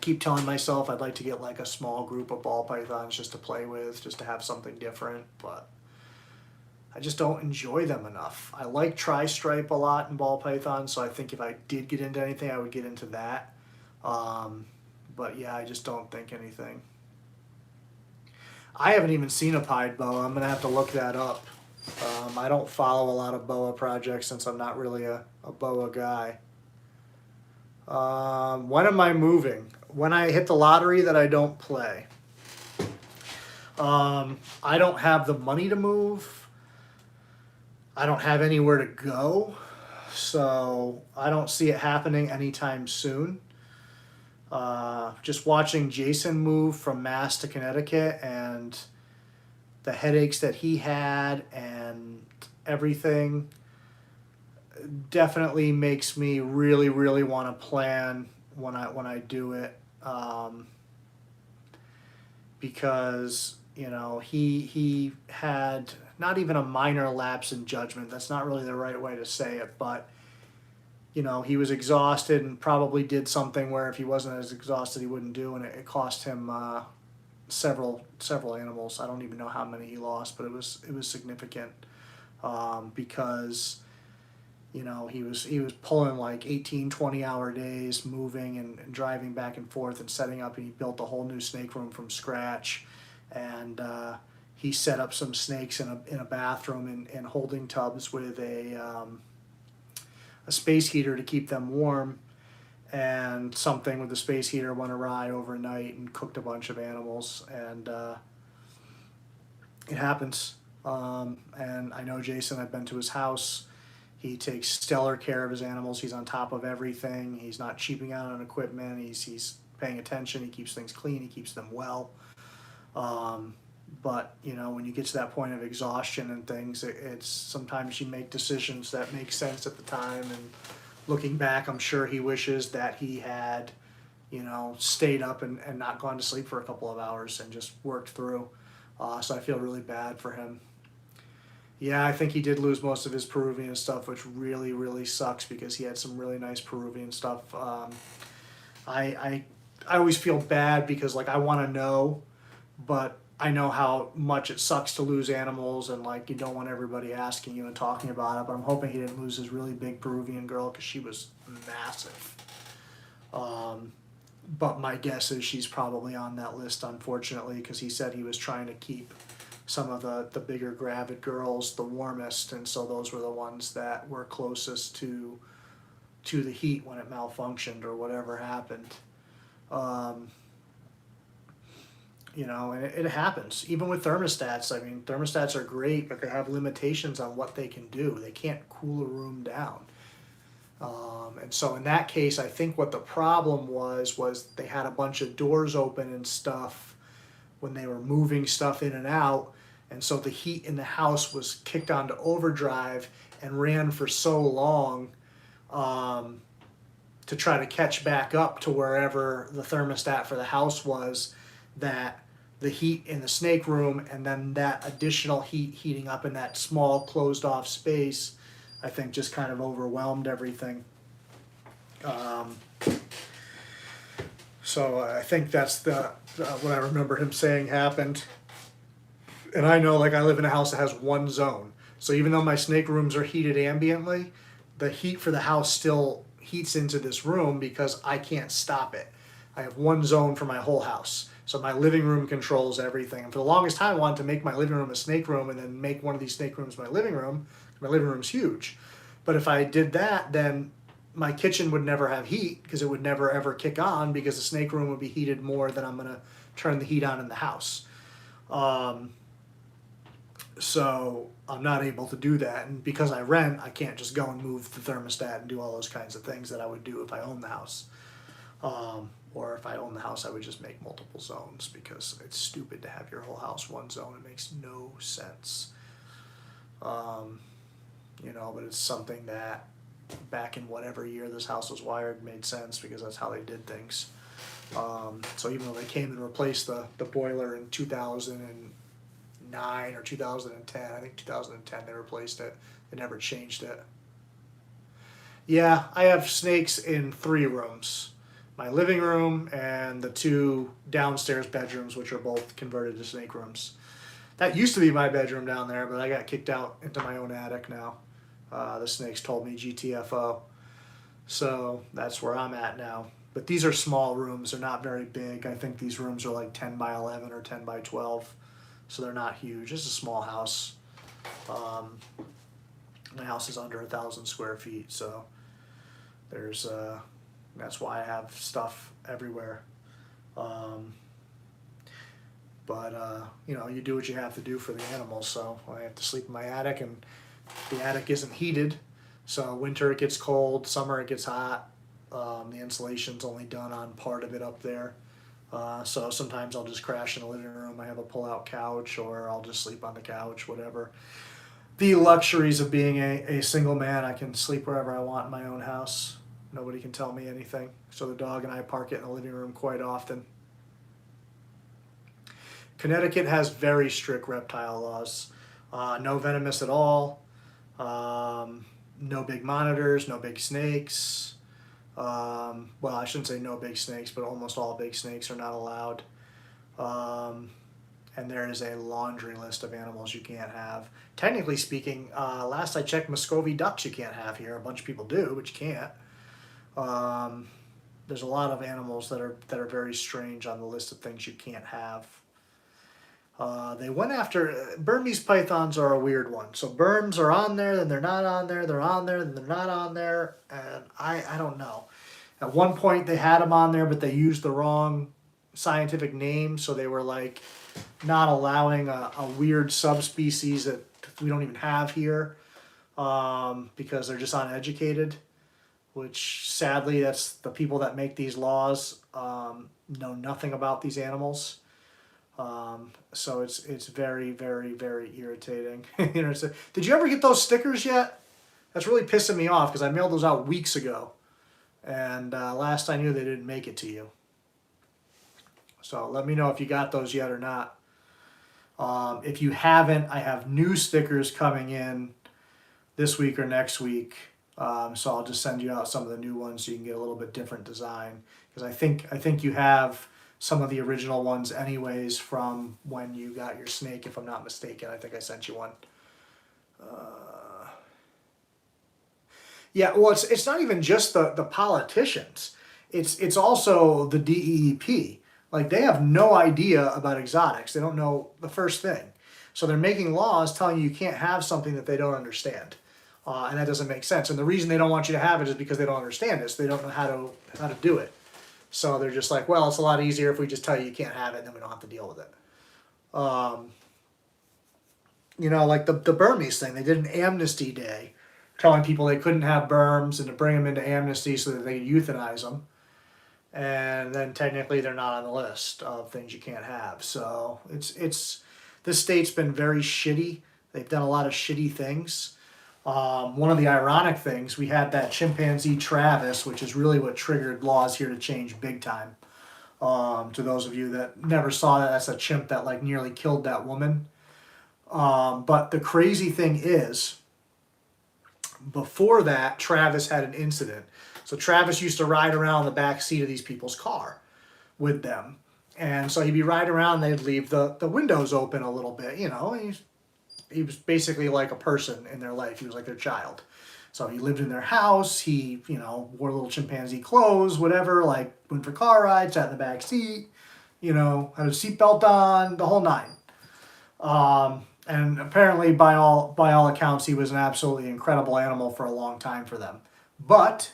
keep telling myself I'd like to get like a small group of ball pythons just to play with, just to have something different, but I just don't enjoy them enough. I like tri-stripe a lot in ball pythons, so I think if I did get into anything, I would get into that. But yeah, I just don't think anything. I haven't even seen a pied boa. I'm going to have to look that up. I don't follow a lot of boa projects since I'm not really a boa guy. When am I moving? When I hit the lottery that I don't play. I don't have the money to move. I don't have anywhere to go. So I don't see it happening anytime soon. Just watching Jason move from Mass to Connecticut and the headaches that he had and everything definitely makes me really, really want to plan when I do it, because he had not even a minor lapse in judgment. That's not really the right way to say it, but he was exhausted and probably did something where if he wasn't as exhausted he wouldn't do, and it cost him several animals. I don't even know how many he lost, but it was significant, because he was pulling like 18-20 hour days, moving and driving back and forth and setting up, and he built a whole new snake room from scratch, and he set up some snakes in a bathroom in holding tubs with a space heater to keep them warm, and something with the space heater went awry overnight and cooked a bunch of animals, and it happens. And I know Jason, I've been to his house. He takes stellar care of his animals. He's on top of everything. He's not cheaping out on equipment. He's paying attention. He keeps things clean. He keeps them well. But when you get to that point of exhaustion and things, it's sometimes you make decisions that make sense at the time, and looking back, I'm sure he wishes that he had you know, stayed up and not gone to sleep for a couple of hours and just worked through. So I feel really bad for him. Yeah, I think he did lose most of his Peruvian stuff, which really, really sucks because he had some really nice Peruvian stuff. I, I, I always feel bad because like I want to know, but I know how much it sucks to lose animals, and like you don't want everybody asking you and talking about it. But I'm hoping he didn't lose his really big Peruvian girl because she was massive. But my guess is she's probably on that list, unfortunately, because he said he was trying to keep some of the bigger gravid girls the warmest, and so those were the ones that were closest to the heat when it malfunctioned or whatever happened. You know, and it happens. Even with thermostats, I mean, thermostats are great, but they have limitations on what they can do. They can't cool a room down. And so in that case, I think what the problem was they had a bunch of doors open and stuff when they were moving stuff in and out. And so the heat in the house was kicked onto overdrive and ran for so long to try to catch back up to wherever the thermostat for the house was, that the heat in the snake room and then that additional heat heating up in that small closed off space, I think just kind of overwhelmed everything. So I think that's what I remember him saying happened. And I know, like, I live in a house that has one zone. So even though my snake rooms are heated ambiently, the heat for the house still heats into this room because I can't stop it. I have one zone for my whole house. So my living room controls everything. And for the longest time, I wanted to make my living room a snake room and then make one of these snake rooms my living room. My living room's huge. But if I did that, then my kitchen would never have heat because it would never ever kick on because the snake room would be heated more than I'm going to turn the heat on in the house. So I'm not able to do that. And because I rent, I can't just go and move the thermostat and do all those kinds of things that I would do if I owned the house. Or if I owned the house, I would just make multiple zones because it's stupid to have your whole house one zone. It makes no sense. You know, but it's something that back in whatever year this house was wired made sense because that's how they did things. So even though they came and replaced the boiler in 2009 or 2010, I think 2010 they replaced it. They never changed it. Yeah, I have snakes in 3 rooms. My living room and the 2 downstairs bedrooms, which are both converted to snake rooms. That used to be my bedroom down there, but I got kicked out into my own attic now. The snakes told me GTFO. So that's where I'm at now. But these are small rooms. They're not very big. I think these rooms are like 10 by 11 or 10 by 12. So they're not huge. It's a small house. My house is under 1,000 square feet. So there's that's why I have stuff everywhere. But you know, you do what you have to do for the animals. So I have to sleep in my attic, and the attic isn't heated. So winter it gets cold, summer it gets hot. The insulation's only done on part of it up there. So sometimes I'll just crash in the living room. I have a pull-out couch, or I'll just sleep on the couch, whatever. The luxuries of being a single man, I can sleep wherever I want in my own house. Nobody can tell me anything. So the dog and I park it in the living room quite often. Connecticut has very strict reptile laws. No venomous at all. No big monitors, no big snakes. Well, I shouldn't say no big snakes, but almost all big snakes are not allowed. And there is a laundry list of animals you can't have. Technically speaking, last I checked, Muscovy ducks you can't have here. A bunch of people do, but you can't. There's a lot of animals that are very strange on the list of things you can't have. They went after, Burmese pythons are a weird one. So berms are on there, then they're not on there, they're on there, then they're not on there, and I don't know. At one point they had them on there, but they used the wrong scientific name, so they were like not allowing a weird subspecies that we don't even have here because they're just uneducated, which sadly that's the people that make these laws know nothing about these animals. So it's very, very, very irritating. You know, did you ever get those stickers yet? That's really pissing me off because I mailed those out weeks ago. And last I knew they didn't make it to you. So let me know if you got those yet or not. If you haven't, I have new stickers coming in this week or next week. So I'll just send you out some of the new ones so you can get a little bit different design. Because I think you have some of the original ones anyways from when you got your snake, if I'm not mistaken. I think I sent you one. Yeah, well, it's not even just the politicians. It's also the DEEP. Like, they have no idea about exotics. They don't know the first thing. So they're making laws telling you can't have something that they don't understand. And that doesn't make sense. And the reason they don't want you to have it is because they don't understand it. So they don't know how to do it. So they're just like, well, it's a lot easier if we just tell you you can't have it, and then we don't have to deal with it. Like the Burmese thing. They did an amnesty day telling people they couldn't have Burms and to bring them into amnesty so that they could euthanize them. And then technically they're not on the list of things you can't have. So this state's been very shitty. They've done a lot of shitty things. One of the ironic things, we had that chimpanzee Travis, which is really what triggered laws here to change big time. To those of you that never saw that, that's a chimp that like nearly killed that woman. But the crazy thing is, before that, Travis had an incident. So Travis used to ride around the back seat of these people's car with them. And so he'd be riding around, they'd leave the windows open a little bit, he was basically like a person in their life. He was like their child. So he lived in their house, he, wore little chimpanzee clothes, whatever, like went for car rides, sat in the back seat, had a seatbelt on, the whole nine. And apparently, by all accounts, he was an absolutely incredible animal for a long time for them. But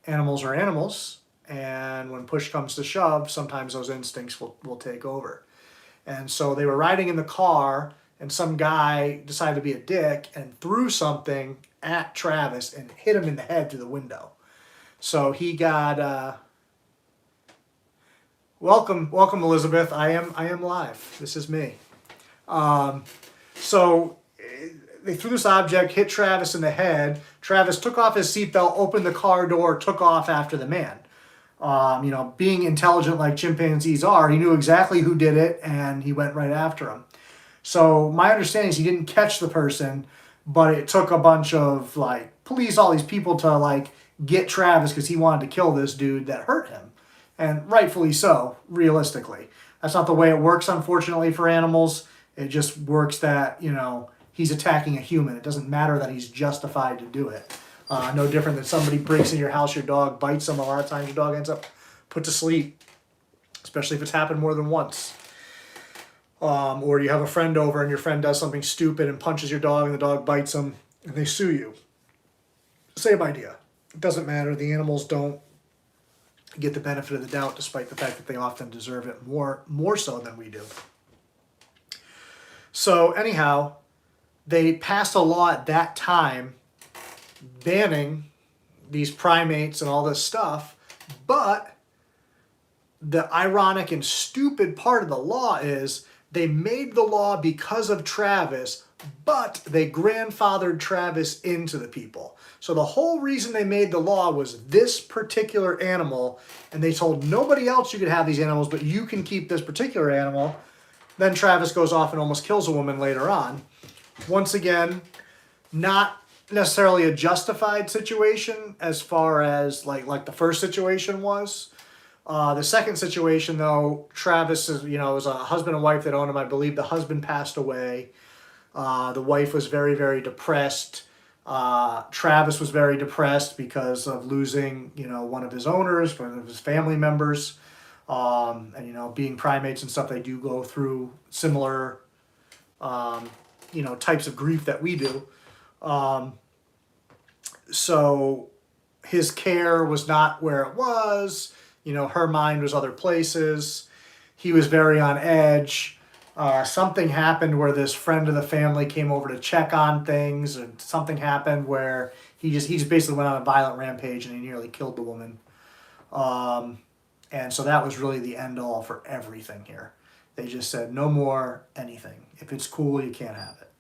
animals are animals, and when push comes to shove, sometimes those instincts will take over. And so they were riding in the car, and some guy decided to be a dick and threw something at Travis and hit him in the head through the window. So he got welcome Elizabeth. I am live. This is me. So they threw this object, hit Travis in the head. Travis took off his seatbelt, opened the car door, took off after the man. Being intelligent like chimpanzees are, he knew exactly who did it, and he went right after him. So my understanding is he didn't catch the person, but it took a bunch of police, all these people to get Travis because he wanted to kill this dude that hurt him. And rightfully so, realistically. That's not the way it works, unfortunately, for animals. It just works that, he's attacking a human. It doesn't matter that he's justified to do it. No different than somebody breaks in your house, your dog bites them. A lot of times your dog ends up put to sleep, especially if it's happened more than once. Or you have a friend over and your friend does something stupid and punches your dog and the dog bites them and they sue you. Same idea. It doesn't matter. The animals don't get the benefit of the doubt, despite the fact that they often deserve it more so than we do. So anyhow, they passed a law at that time banning these primates and all this stuff, but the ironic and stupid part of the law is they made the law because of Travis, but they grandfathered Travis into the people. So the whole reason they made the law was this particular animal, and they told nobody else you could have these animals, but you can keep this particular animal. Then Travis goes off and almost kills a woman later on. Once again, not necessarily a justified situation as far as like the first situation was. The second situation, though, Travis is, was a husband and wife that owned him. I believe the husband passed away. The wife was very, very depressed. Travis was very depressed because of losing, one of his owners, one of his family members. And, being primates and stuff, they do go through similar, types of grief that we do. So his care was not where it was. Her mind was other places. He was very on edge. Something happened where this friend of the family came over to check on things, and something happened where he just basically went on a violent rampage and he nearly killed the woman. And so that was really the end all for everything here. They just said no more anything. If it's cool, you can't have it.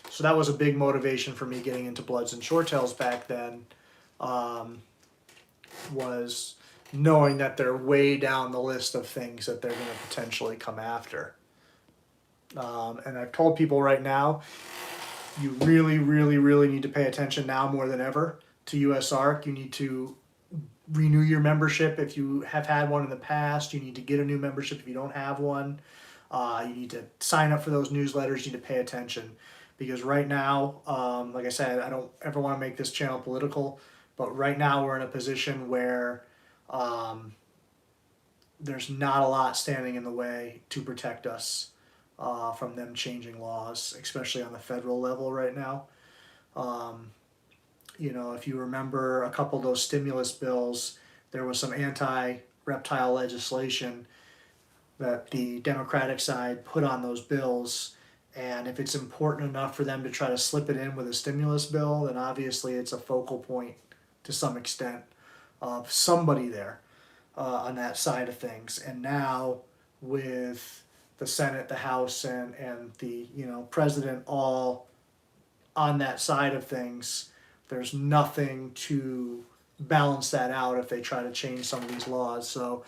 So that was a big motivation for me getting into Bloods and Short Tails back then. Was knowing that they're way down the list of things that they're going to potentially come after. And I've told people right now, you really, really, really need to pay attention now more than ever to USARK. You need to renew your membership if you have had one in the past. You need to get a new membership if you don't have one. You need to sign up for those newsletters. You need to pay attention, because right now, like I said, I don't ever want to make this channel political, but right now we're in a position where there's not a lot standing in the way to protect us from them changing laws, especially on the federal level right now. You know, if you remember a couple of those stimulus bills, there was some anti-reptile legislation that the Democratic side put on those bills. And if it's important enough for them to try to slip it in with a stimulus bill, then obviously it's a focal point to some extent of somebody there on that side of things. And now with the Senate, the House, and the president all on that side of things, there's nothing to balance that out if they try to change some of these laws. So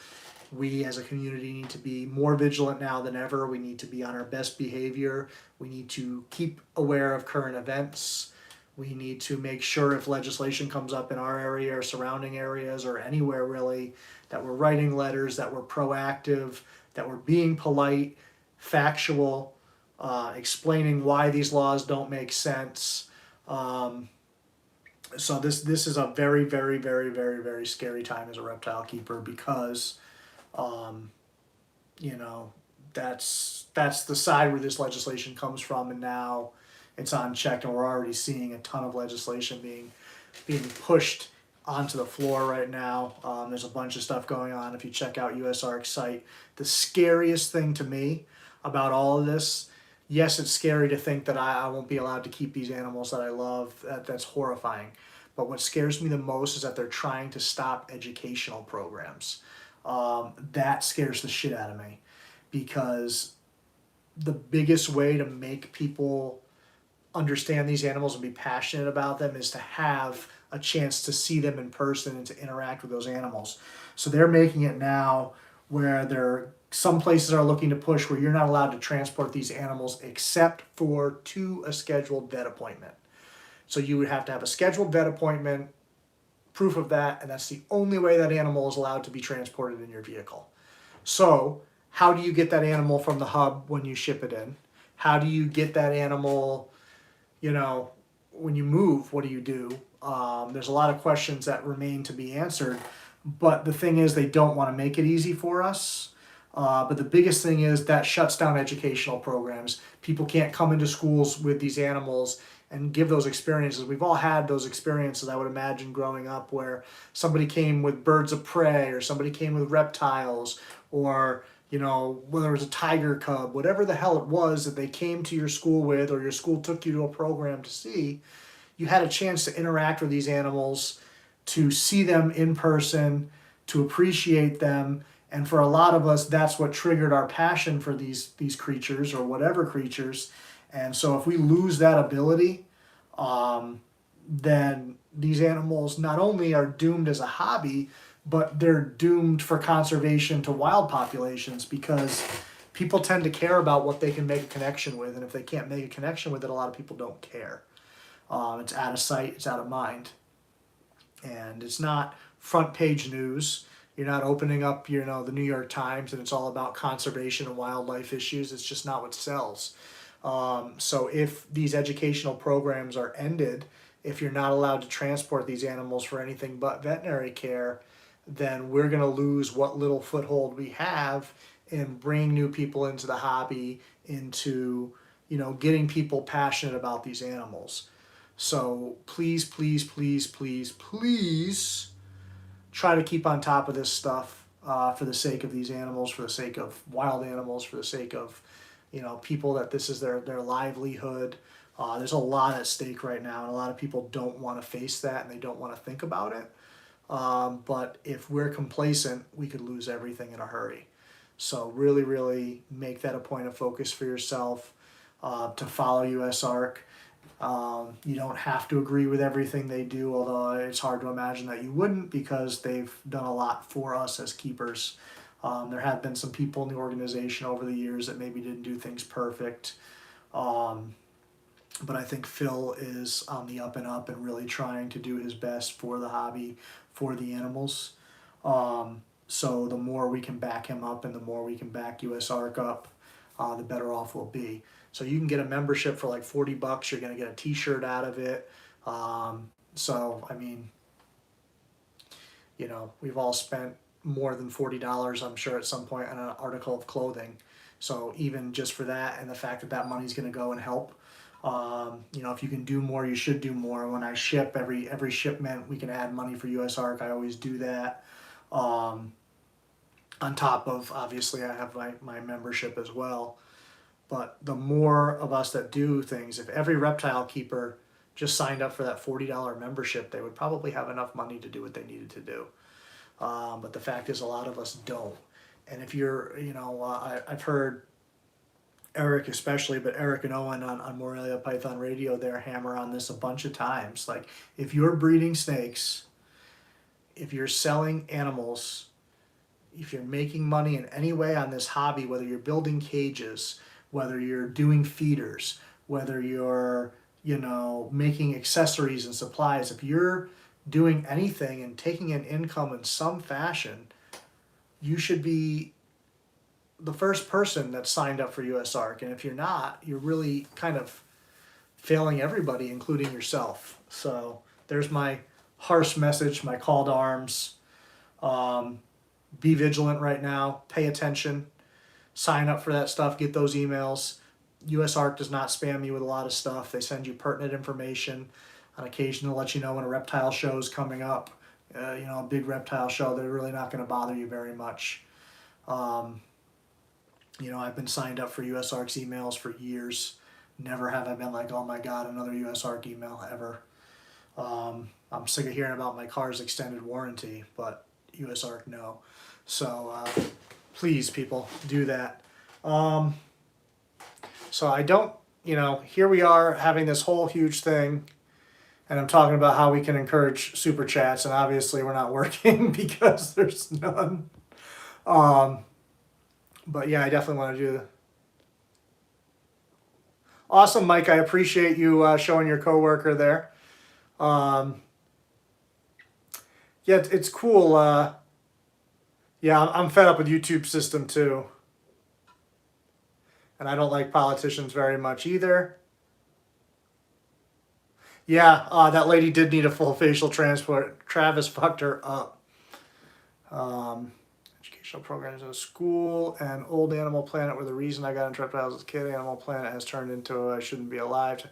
we as a community need to be more vigilant now than ever. We need to be on our best behavior. We need to keep aware of current events. We need to make sure if legislation comes up in our area or surrounding areas or anywhere really, that we're writing letters, that we're proactive, that we're being polite, factual, explaining why these laws don't make sense. So this is a very, very, very, very, very scary time as a reptile keeper, because that's the side where this legislation comes from, and now it's unchecked, and we're already seeing a ton of legislation being pushed onto the floor right now. There's a bunch of stuff going on. If you check out USARK's site, the scariest thing to me about all of this, yes, it's scary to think that I won't be allowed to keep these animals that I love. That's horrifying. But what scares me the most is that they're trying to stop educational programs. That scares the shit out of me, because the biggest way to make people understand these animals and be passionate about them is to have a chance to see them in person and to interact with those animals. So they're making it now where some places are looking to push where you're not allowed to transport these animals except to a scheduled vet appointment. So you would have to have a scheduled vet appointment, proof of that, and that's the only way that animal is allowed to be transported in your vehicle. So how do you get that animal from the hub when you ship it in? How do you get that animal, when you move? What do you do? There's a lot of questions that remain to be answered, but the thing is, they don't want to make it easy for us. But the biggest thing is that shuts down educational programs. People can't come into schools with these animals and give those experiences. We've all had those experiences, I would imagine, growing up, where somebody came with birds of prey, or somebody came with reptiles, or whether it was a tiger cub, whatever the hell it was that they came to your school with, or your school took you to a program to see. You had a chance to interact with these animals, to see them in person, to appreciate them. And for a lot of us, that's what triggered our passion for these creatures, or whatever creatures. And so if we lose that ability, then these animals not only are doomed as a hobby, but they're doomed for conservation to wild populations, because people tend to care about what they can make a connection with. And if they can't make a connection with it, a lot of people don't care. It's out of sight, it's out of mind. And it's not front page news. You're not opening up, the New York Times, and it's all about conservation and wildlife issues. It's just not what sells. So if these educational programs are ended, if you're not allowed to transport these animals for anything but veterinary care, then we're going to lose what little foothold we have in bringing new people into the hobby, into, getting people passionate about these animals. So please, please, please, please, please try to keep on top of this stuff for the sake of these animals, for the sake of wild animals, for the sake of people that this is their livelihood. There's a lot at stake right now, and a lot of people don't want to face that, and they don't want to think about it. But if we're complacent, we could lose everything in a hurry. So really, really make that a point of focus for yourself, to follow USARK. You don't have to agree with everything they do, although it's hard to imagine that you wouldn't, because they've done a lot for us as keepers. There have been some people in the organization over the years that maybe didn't do things perfect. But I think Phil is on the up and up and really trying to do his best for the hobby, for the animals. So the more we can back him up and the more we can back USARK up, the better off we'll be. So you can get a membership for like $40. You're going to get a T-shirt out of it. So I mean, you know, we've all spent more than $40, I'm sure, at some point on an article of clothing. So even just for that, and the fact that that money's going to go and help. You know, if you can do more, you should do more. When I ship, every shipment we can add money for USARK. I always do that. On top of, obviously, I have my membership as well. But the more of us that do things, if every reptile keeper just signed up for that $40 membership, they would probably have enough money to do what they needed to do. But the fact is, a lot of us don't. And if you're, you know, I've heard Eric especially, but Eric and Owen on Morelia Python Radio, they're hammer on this a bunch of times. Like, if you're breeding snakes, if you're selling animals, if you're making money in any way on this hobby, whether you're building cages, whether you're doing feeders, whether you're, you know, making accessories and supplies, if you're doing anything and taking an income in some fashion, you should be the first person that signed up for USARK. And if you're not, you're really kind of failing everybody, including yourself. So there's my harsh message, my call to arms. Be vigilant right now. Pay attention. Sign up for that stuff. Get those emails. USARK does not spam you with a lot of stuff. They send you pertinent information. On occasion, they'll let you know when a reptile show is coming up. You know, a big reptile show. They're really not going to bother you very much. You know, I've been signed up for USARK's emails for years. Never have I been like, oh my God, another USARK email ever. I'm sick of hearing about my car's extended warranty, but USARK, no. So please, people, do that. So I don't, you know, here we are having this whole huge thing, and I'm talking about how we can encourage super chats, and obviously we're not working because there's none. But yeah, I definitely want to do. Awesome, Mike. I appreciate you showing your coworker there. Yeah, it's cool. Yeah, I'm fed up with YouTube system too. And I don't like politicians very much either. Yeah, that lady did need a full facial transport. Travis fucked her up. Educational programs in a school and Old Animal Planet were the reason I got into reptiles as a kid. Animal Planet has turned into I shouldn't be alive.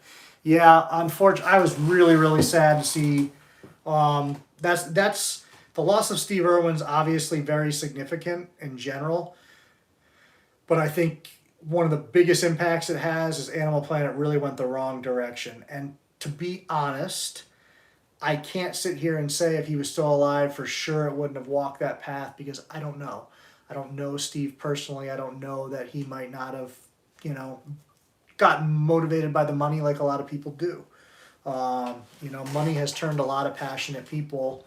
Yeah, unfortunately, I was really, really sad to see. That's the loss of Steve Irwin's obviously very significant in general. But I think one of the biggest impacts it has is Animal Planet really went the wrong direction. And to be honest, I can't sit here and say if he was still alive for sure it wouldn't have walked that path, because I don't know. I don't know Steve personally. I don't know that he might not have, you know, gotten motivated by the money like a lot of people do. You know, money has turned a lot of passionate people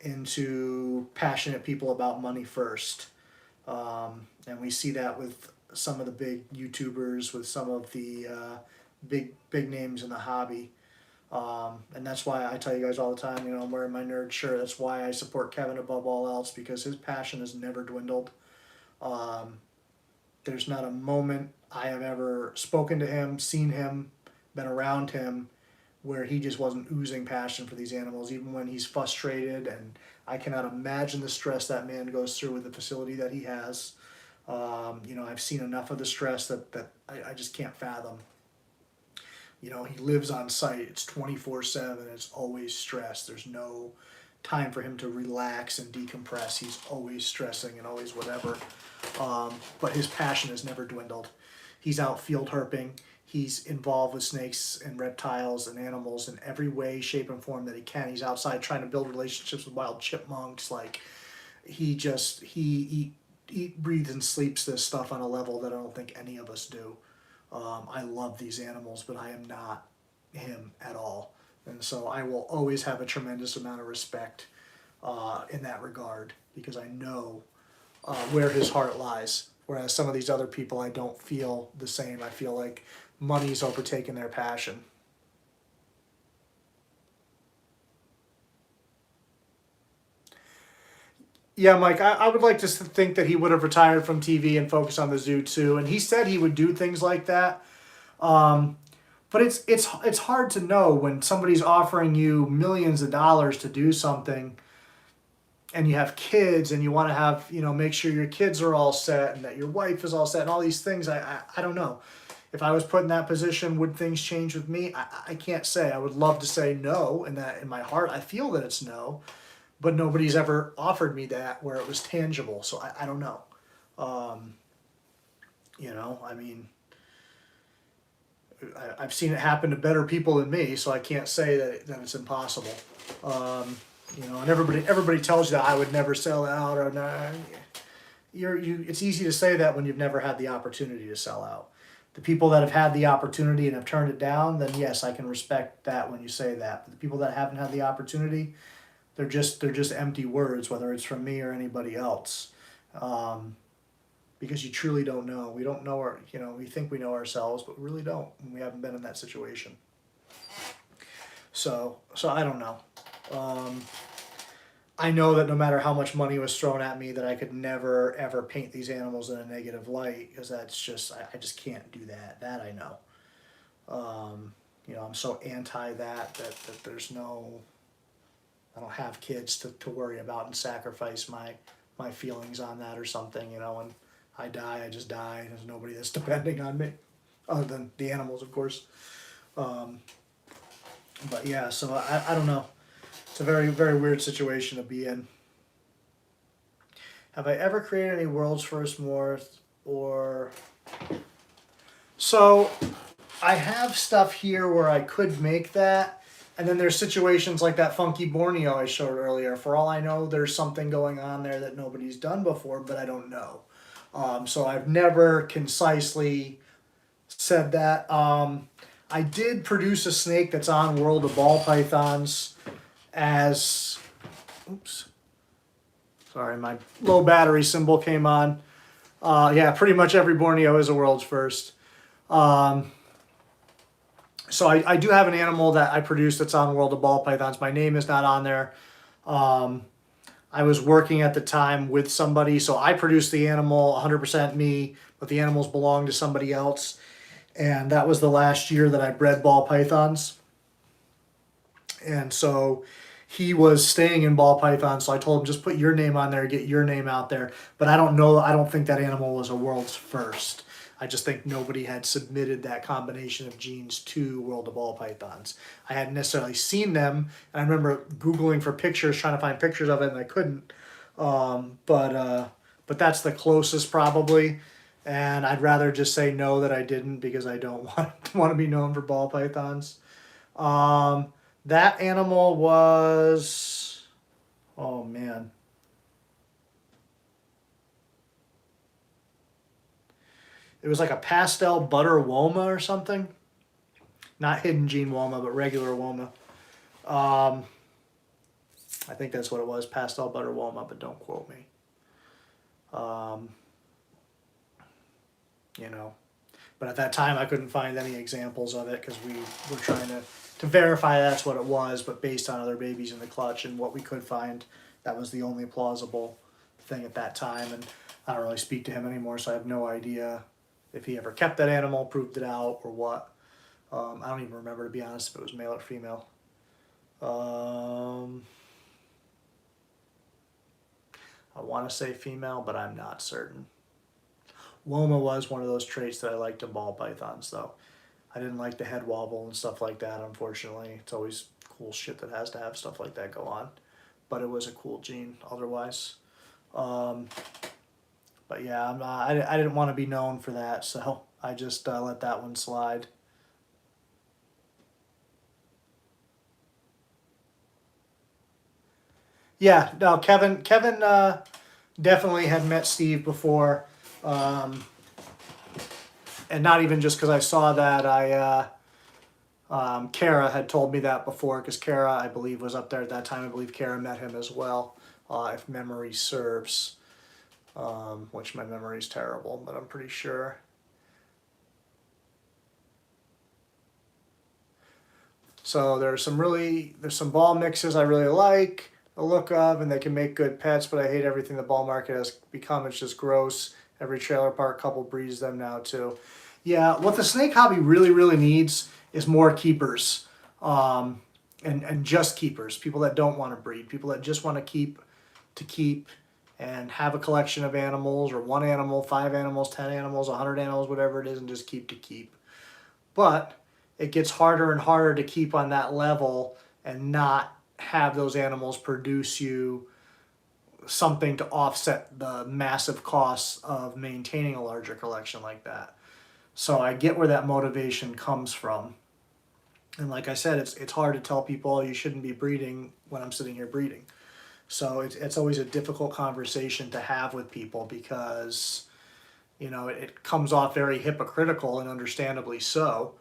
into passionate people about money first. And we see that with some of the big YouTubers, with some of the big names in the hobby. And that's why I tell you guys all the time, you know, I'm wearing my nerd shirt. That's why I support Kevin above all else, because his passion has never dwindled. There's not a moment I have ever spoken to him, seen him, been around him, where he just wasn't oozing passion for these animals, even when he's frustrated. And I cannot imagine the stress that man goes through with the facility that he has. You know, I've seen enough of the stress that I just can't fathom. You know, he lives on site. It's 24/7. It's always stress. There's no time for him to relax and decompress. He's always stressing and always whatever. But his passion has never dwindled. He's out field herping. He's involved with snakes and reptiles and animals in every way, shape, and form that he can. He's outside trying to build relationships with wild chipmunks. Like, he breathes and sleeps this stuff on a level that I don't think any of us do. I love these animals, but I am not him at all. And so I will always have a tremendous amount of respect in that regard, because I know where his heart lies. Whereas some of these other people, I don't feel the same. I feel like money's overtaken their passion. Yeah, Mike, I would like to think that he would have retired from TV and focused on the zoo too. And he said he would do things like that. Um, but it's hard to know when somebody's offering you millions of dollars to do something, and you have kids, and you want to have, make sure your kids are all set and that your wife is all set and all these things. I don't know. If I was put in that position, would things change with me? I can't say. I would love to say no, and that in my heart I feel that it's no, but nobody's ever offered me that where it was tangible. So I don't know. Um, I mean, I've seen it happen to better people than me, so I can't say that it's impossible. And everybody tells you that I would never sell out, or nah, it's easy to say that when you've never had the opportunity to sell out. The people that have had the opportunity and have turned it down, then yes, I can respect that when you say that. But the people that haven't had the opportunity, they're just empty words, whether it's from me or anybody else. Because you truly don't know. We don't know we think we know ourselves, but we really don't when we haven't been in that situation. So I don't know. I know that no matter how much money was thrown at me, that I could never ever paint these animals in a negative light, because that's just I just can't do that. That I know. I'm so anti that there's no. I don't have kids to worry about and sacrifice my feelings on that or something. When I die, I just die. There's nobody that's depending on me, other than the animals, of course. But yeah, so I don't know. It's a very, very weird situation to be in. Have I ever created any world's first morph or... So I have stuff here where I could make that. And then there's situations like that funky Borneo I showed earlier. For all I know, there's something going on there that nobody's done before, but I don't know. So I've never concisely said that. I did produce a snake that's on World of Ball Pythons as... Oops. Sorry, my low battery symbol came on. Yeah, pretty much every Borneo is a world's first. So I do have an animal that I produced that's on World of Ball Pythons. My name is not on there. I was working at the time with somebody, so I produced the animal, 100% me, but the animals belong to somebody else. And that was the last year that I bred ball pythons. And so he was staying in ball pythons, so I told him, just put your name on there, get your name out there. But I don't think that animal was a world's first. I just think nobody had submitted that combination of genes to World of Ball Pythons. I hadn't necessarily seen them, and I remember Googling for pictures, trying to find pictures of it, and I couldn't. But that's the closest probably, and I'd rather just say no that I didn't, because I don't want to be known for ball pythons. That animal was, oh man. It was like a pastel butter woma or something. Not hidden gene woma, but regular woma. I think that's what it was, pastel butter woma, but don't quote me. But at that time I couldn't find any examples of it, because we were trying to verify that's what it was, but based on other babies in the clutch and what we could find, that was the only plausible thing at that time. And I don't really speak to him anymore, so I have no idea if he ever kept that animal, proved it out, or what. I don't even remember, to be honest, if it was male or female. I want to say female, but I'm not certain. Woma was one of those traits that I liked in ball pythons, though. I didn't like the head wobble and stuff like that, unfortunately. It's always cool shit that has to have stuff like that go on. But it was a cool gene otherwise. But yeah, I didn't want to be known for that, so I just let that one slide. Yeah, no, Kevin definitely had met Steve before. And not even just because I saw that, Kara had told me that before, because Kara, I believe, was up there at that time. I believe Kara met him as well, if memory serves, which my memory is terrible, but I'm pretty sure. So there's some ball mixes I really like the look of, and they can make good pets, but I hate everything the ball market has become. It's just gross. Every trailer park couple breeds them now too. Yeah, what the snake hobby really, really needs is more keepers, and just keepers. People that don't want to breed, people that just want to keep and have a collection of animals, or one animal, 5 animals, 10 animals, 100 animals, whatever it is, and just keep to keep. But it gets harder and harder to keep on that level and not have those animals produce you something to offset the massive costs of maintaining a larger collection like that. So I get where that motivation comes from. And like I said, it's hard to tell people, oh, you shouldn't be breeding when I'm sitting here breeding. So it's always a difficult conversation to have with people, because it comes off very hypocritical, and understandably so.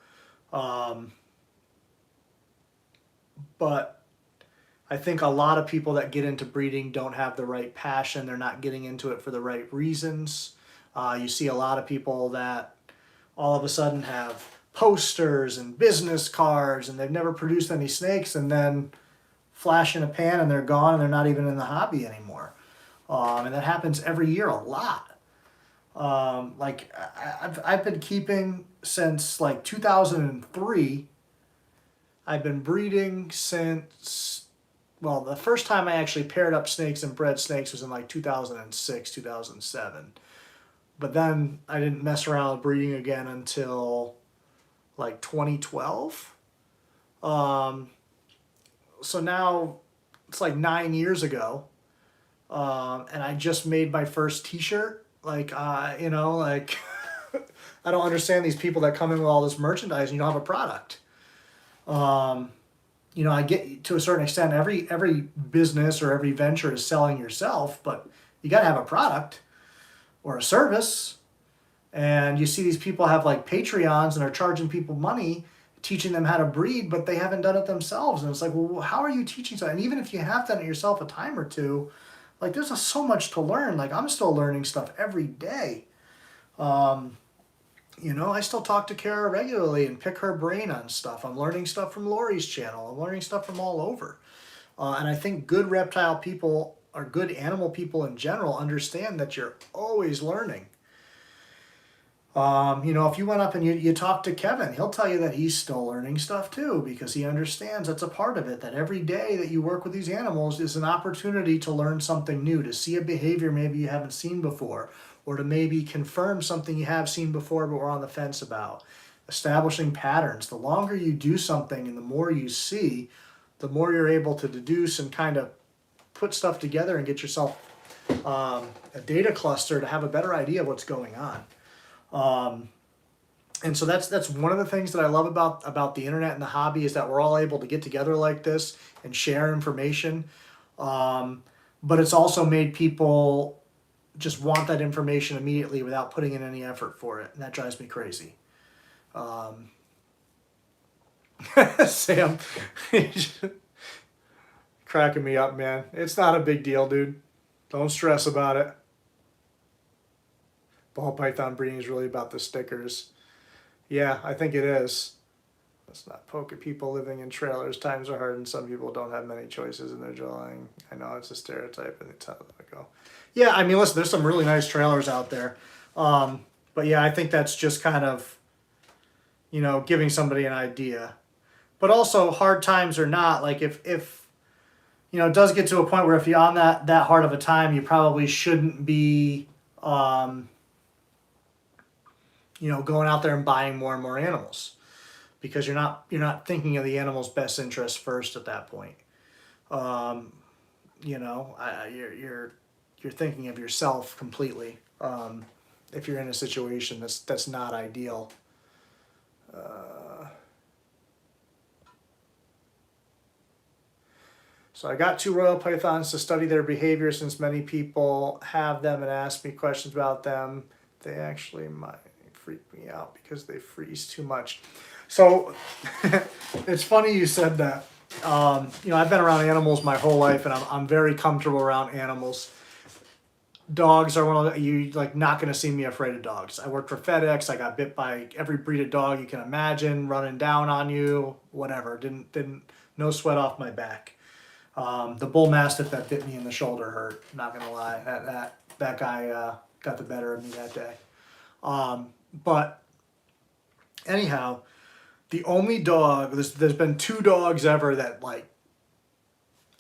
But I think a lot of people that get into breeding don't have the right passion. They're not getting into it for the right reasons. You see a lot of people that all of a sudden have posters and business cards, and they've never produced any snakes, and then flash in a pan and they're gone, and they're not even in the hobby anymore. And that happens every year a lot. Like I've been keeping since like 2003. I've been breeding since, well, the first time I actually paired up snakes and bred snakes was in like 2006, 2007. But then I didn't mess around with breeding again until like 2012. So now it's like 9 years ago. And I just made my first t-shirt. Like, like I don't understand these people that come in with all this merchandise and you don't have a product. I get, to a certain extent, every business or every venture is selling yourself, but you got to have a product or a service. And you see these people have like Patreons and are charging people money, teaching them how to breed, but they haven't done it themselves. And it's like, well, how are you teaching something? And even if you have done it yourself a time or two, like there's so much to learn. Like I'm still learning stuff every day. I still talk to Kara regularly and pick her brain on stuff. I'm learning stuff from Lori's channel. I'm learning stuff from all over. And I think good reptile people, or good animal people in general, understand that you're always learning. If you went up and you talk to Kevin, he'll tell you that he's still learning stuff too, because he understands that's a part of it, that every day that you work with these animals is an opportunity to learn something new, to see a behavior maybe you haven't seen before, or to maybe confirm something you have seen before but were on the fence about. Establishing patterns. The longer you do something and the more you see, the more you're able to deduce and kind of put stuff together and get yourself a data cluster to have a better idea of what's going on. And so that's one of the things that I love about the internet and the hobby, is that we're all able to get together like this and share information. But it's also made people just want that information immediately without putting in any effort for it. And that drives me crazy. Sam, cracking me up, man. It's not a big deal, dude. Don't stress about it. Ball python breeding is really about the stickers. Yeah, I think it is. Let's not poke at people living in trailers. Times are hard and some people don't have many choices in their drawing. I know it's a stereotype, and it's how they go. Yeah, I mean, listen, there's some really nice trailers out there. But yeah, I think that's just kind of, giving somebody an idea. But also, hard times or not, like if it does get to a point where if you're on that hard of a time, you probably shouldn't be going out there and buying more and more animals, because you're not thinking of the animal's best interest first at that point. You're thinking of yourself completely. If you're in a situation that's not ideal. So I got 2 royal pythons to study their behavior, since many people have them and ask me questions about them. They actually might freak me out because they freeze too much. So it's funny you said that. You know, I've been around animals my whole life, and I'm very comfortable around animals. Dogs are one of the, you like not going to see me afraid of dogs. I worked for FedEx. I got bit by every breed of dog you can imagine, running down on you, whatever. Didn't no sweat off my back. The bull mastiff that bit me in the shoulder hurt. Not gonna lie, that guy got the better of me that day. But anyhow, the only dog there's been 2 dogs ever that like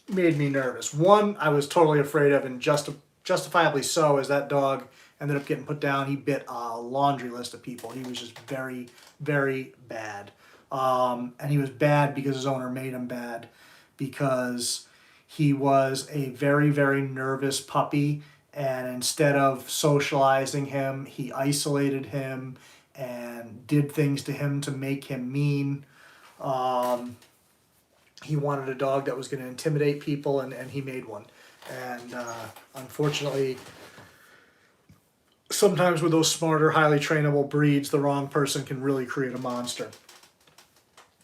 made me nervous. One I was totally afraid of, and justifiably so, as that dog ended up getting put down. He bit a laundry list of people. He was just very, very bad. And he was bad because his owner made him bad, because he was a very, very nervous puppy. And instead of socializing him, he isolated him and did things to him to make him mean. He wanted a dog that was going to intimidate people, and he made one. And unfortunately, sometimes with those smarter, highly trainable breeds, the wrong person can really create a monster.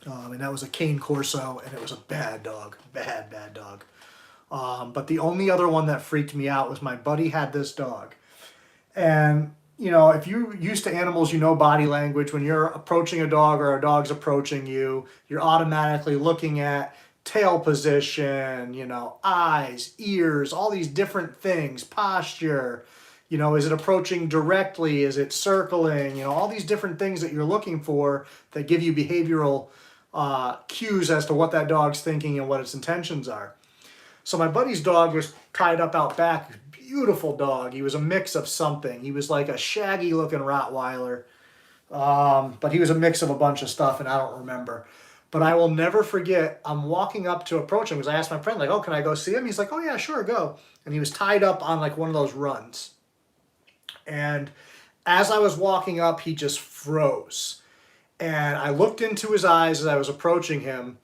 And that was a cane corso, and it was a bad dog. Bad, bad dog. But the only other one that freaked me out was my buddy had this dog. And, you know, if you're used to animals, you know body language. When you're approaching a dog or a dog's approaching you, you're automatically looking at tail position, you know, eyes, ears, all these different things, posture, you know, is it approaching directly, is it circling, you know, all these different things that you're looking for that give you behavioral cues as to what that dog's thinking and what its intentions are. So my buddy's dog was tied up out back, beautiful dog. He was a mix of something. He was like a shaggy looking Rottweiler, but he was a mix of a bunch of stuff, and I don't remember. But I will never forget, I'm walking up to approach him because I asked my friend, like, oh, can I go see him? He's like, oh, yeah, sure, go. And he was tied up on, like, one of those runs. And as I was walking up, he just froze. And I looked into his eyes as I was approaching him,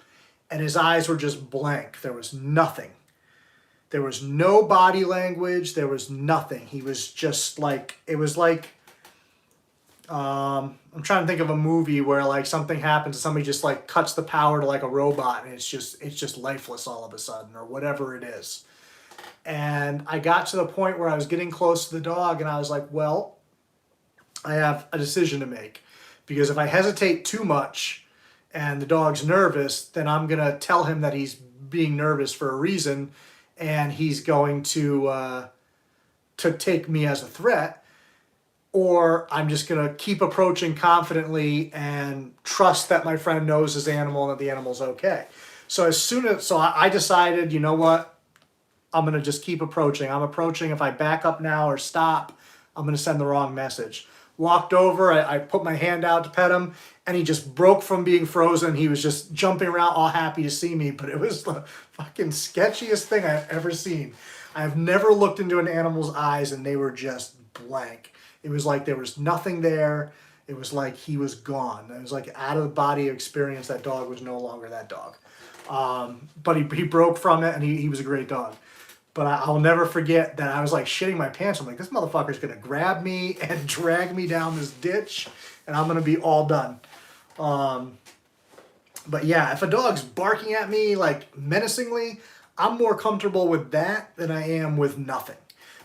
and his eyes were just blank. There was nothing. There was no body language. There was nothing. He was just like, it was like, I'm trying to think of a movie where like something happens and somebody just like cuts the power to like a robot, and it's just lifeless all of a sudden, or whatever it is. And I got to the point where I was getting close to the dog, and I was like, well, I have a decision to make, because if I hesitate too much and the dog's nervous, then I'm going to tell him that he's being nervous for a reason, and he's going to take me as a threat. Or I'm just going to keep approaching confidently and trust that my friend knows his animal and that the animal's okay. So I decided, you know what? I'm going to just keep approaching. I'm approaching. If I back up now or stop, I'm going to send the wrong message. Walked over. I put my hand out to pet him, and he just broke from being frozen. He was just jumping around, all happy to see me. But it was the fucking sketchiest thing I've ever seen. I've never looked into an animal's eyes and they were just blank. It was like there was nothing there. It was like he was gone. It was like out of the body experience. That dog was no longer that dog. But he broke from it, and he was a great dog. But I'll never forget that I was like shitting my pants. I'm like, this motherfucker's going to grab me and drag me down this ditch, and I'm going to be all done. But yeah, if a dog's barking at me like menacingly, I'm more comfortable with that than I am with nothing.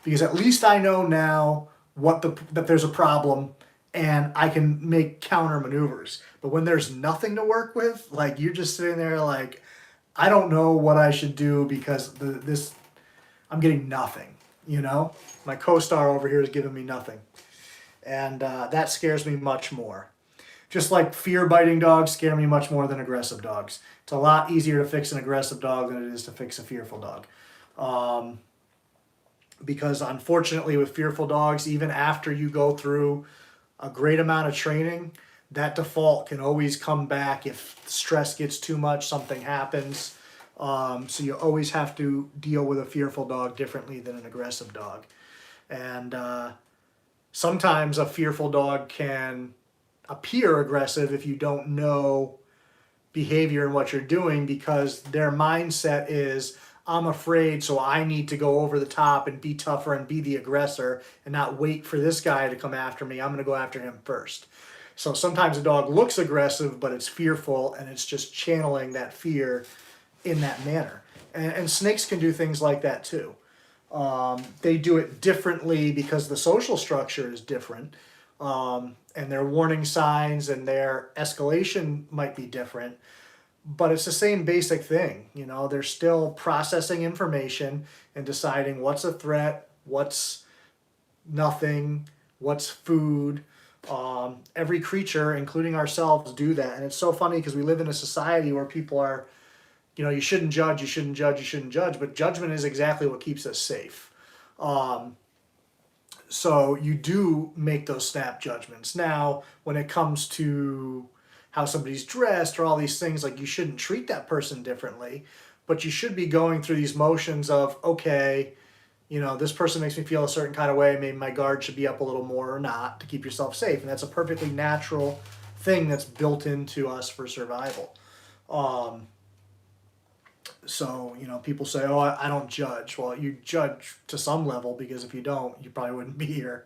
Because at least I know now that there's a problem, and I can make counter maneuvers. But when there's nothing to work with, like you're just sitting there like, I don't know what I should do because I'm getting nothing, you know? My co-star over here is giving me nothing. And that scares me much more. Just like fear-biting dogs scare me much more than aggressive dogs. It's a lot easier to fix an aggressive dog than it is to fix a fearful dog. Because unfortunately with fearful dogs, even after you go through a great amount of training, that default can always come back if stress gets too much, something happens. So you always have to deal with a fearful dog differently than an aggressive dog. And sometimes a fearful dog can appear aggressive if you don't know behavior and what you're doing, because their mindset is, I'm afraid, so I need to go over the top and be tougher and be the aggressor and not wait for this guy to come after me. I'm going to go after him first. So sometimes a dog looks aggressive, but it's fearful, and it's just channeling that fear in that manner. And snakes can do things like that too. They do it differently because the social structure is different, and their warning signs and their escalation might be different, but it's the same basic thing. You know, they're still processing information and deciding what's a threat, what's nothing, what's food. Every creature, including ourselves, do that. And it's so funny because we live in a society where people are, you know, you shouldn't judge, you shouldn't judge, you shouldn't judge, but judgment is exactly what keeps us safe. So you do make those snap judgments. Now, when it comes to how somebody's dressed or all these things, like, you shouldn't treat that person differently, but you should be going through these motions of, okay, you know, this person makes me feel a certain kind of way, maybe my guard should be up a little more or not, to keep yourself safe. And that's a perfectly natural thing that's built into us for survival. So, you know, people say, oh, I don't judge. Well, you judge to some level, because if you don't, you probably wouldn't be here.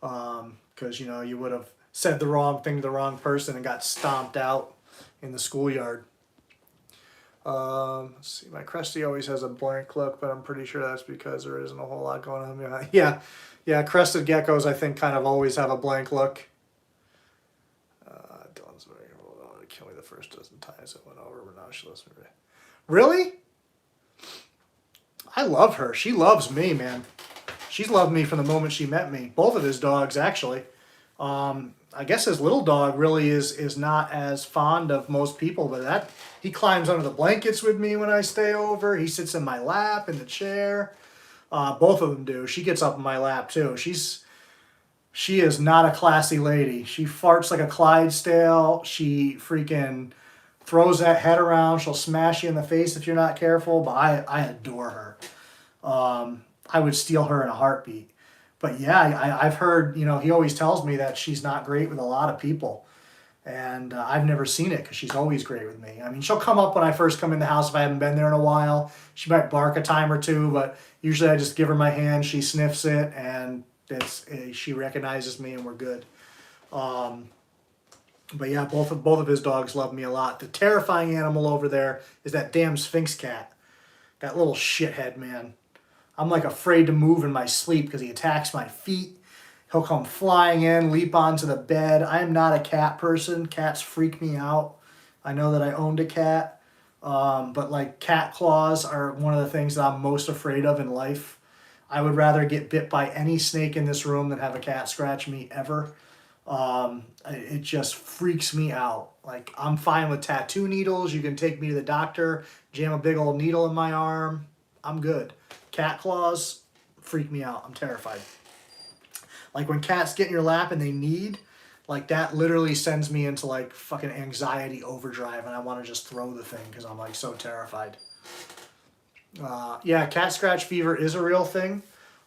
Because, you know, you would have said the wrong thing to the wrong person and got stomped out in the schoolyard. Let's see, my Cresty always has a blank look, but I'm pretty sure that's because there isn't a whole lot going on. Yeah, crested geckos, I think, kind of always have a blank look. Dylan's very to kill me the first dozen times it went over, but now she listens to me. Really? I love her. She loves me, man. She's loved me from the moment she met me. Both of his dogs, actually. I guess his little dog really is not as fond of most people, but he climbs under the blankets with me when I stay over. He sits in my lap in the chair. Both of them do. She gets up in my lap too. She is not a classy lady. She farts like a Clydesdale. She freaking throws that head around. She'll smash you in the face if you're not careful, but I adore her. I would steal her in a heartbeat. But yeah, I've heard, you know, he always tells me that she's not great with a lot of people. And I've never seen it, because she's always great with me. I mean, she'll come up when I first come in the house if I haven't been there in a while. She might bark a time or two, but usually I just give her my hand, she sniffs it, and she recognizes me, and we're good. But yeah, both of his dogs love me a lot. The terrifying animal over there is that damn Sphinx cat. That little shithead, man. I'm like afraid to move in my sleep because he attacks my feet. He'll come flying in, leap onto the bed. I am not a cat person. Cats freak me out. I know that I owned a cat, but like, cat claws are one of the things that I'm most afraid of in life. I would rather get bit by any snake in this room than have a cat scratch me ever. It just freaks me out. Like, I'm fine with tattoo needles. You can take me to the doctor, jam a big old needle in my arm. I'm good. Cat claws freak me out. I'm terrified. Like, when cats get in your lap and they need, like, that literally sends me into like fucking anxiety overdrive, and I want to just throw the thing because I'm like so terrified. Yeah, cat scratch fever is a real thing.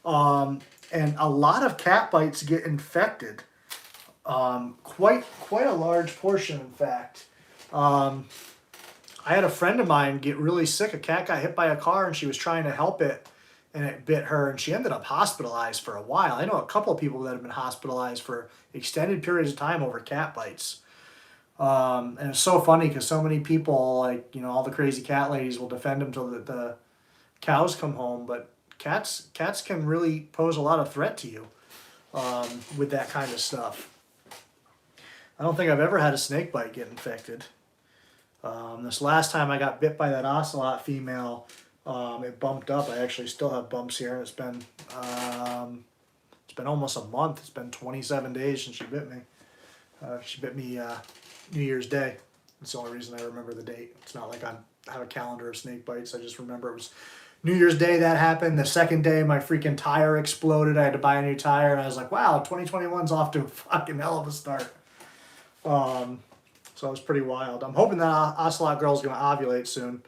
And a lot of cat bites get infected. Quite a large portion, in fact. I had a friend of mine get really sick. A cat got hit by a car, and she was trying to help it, and it bit her, and she ended up hospitalized for a while. I know a couple of people that have been hospitalized for extended periods of time over cat bites. And it's so funny because so many people, like, you know, all the crazy cat ladies will defend them till the cows come home, but cats can really pose a lot of threat to you with that kind of stuff. I don't think I've ever had a snake bite get infected. This last time I got bit by that ocelot female, it bumped up. I actually still have bumps here. It's been almost a month. It's been 27 days since she bit me. She bit me New Year's Day. That's the only reason I remember the date. It's not like I have a calendar of snake bites. I just remember it was New Year's Day that happened. The second day, my freaking tire exploded. I had to buy a new tire, and I was like, wow, 2021's off to a fucking hell of a start. So it was pretty wild. I'm hoping that Ocelot girl's going to ovulate soon.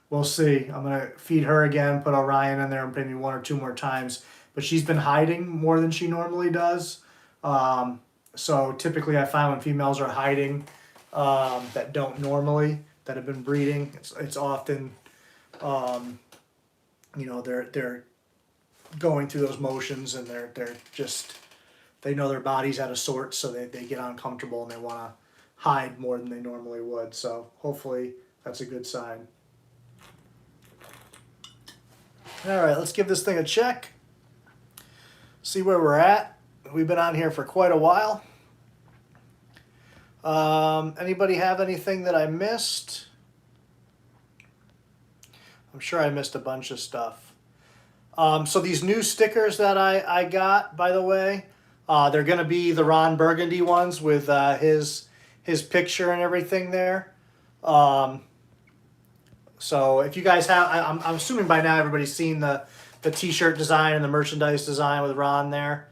We'll see. I'm going to feed her again, put Orion in there maybe 1 or 2 more times. But she's been hiding more than she normally does. So typically I find when females are hiding that don't normally, that have been breeding, it's often you know, they're going through those motions, and they're just, they know their body's out of sorts, so they get uncomfortable and they want to hide more than they normally would. So hopefully that's a good sign. All right, let's give this thing a check. See where we're at. We've been on here for quite a while. Anybody have anything that I missed? I'm sure I missed a bunch of stuff. So these new stickers that I got, by the way, they're going to be the Ron Burgundy ones with his picture and everything there. So if you guys have, I'm assuming by now everybody's seen the t-shirt design and the merchandise design with Ron there.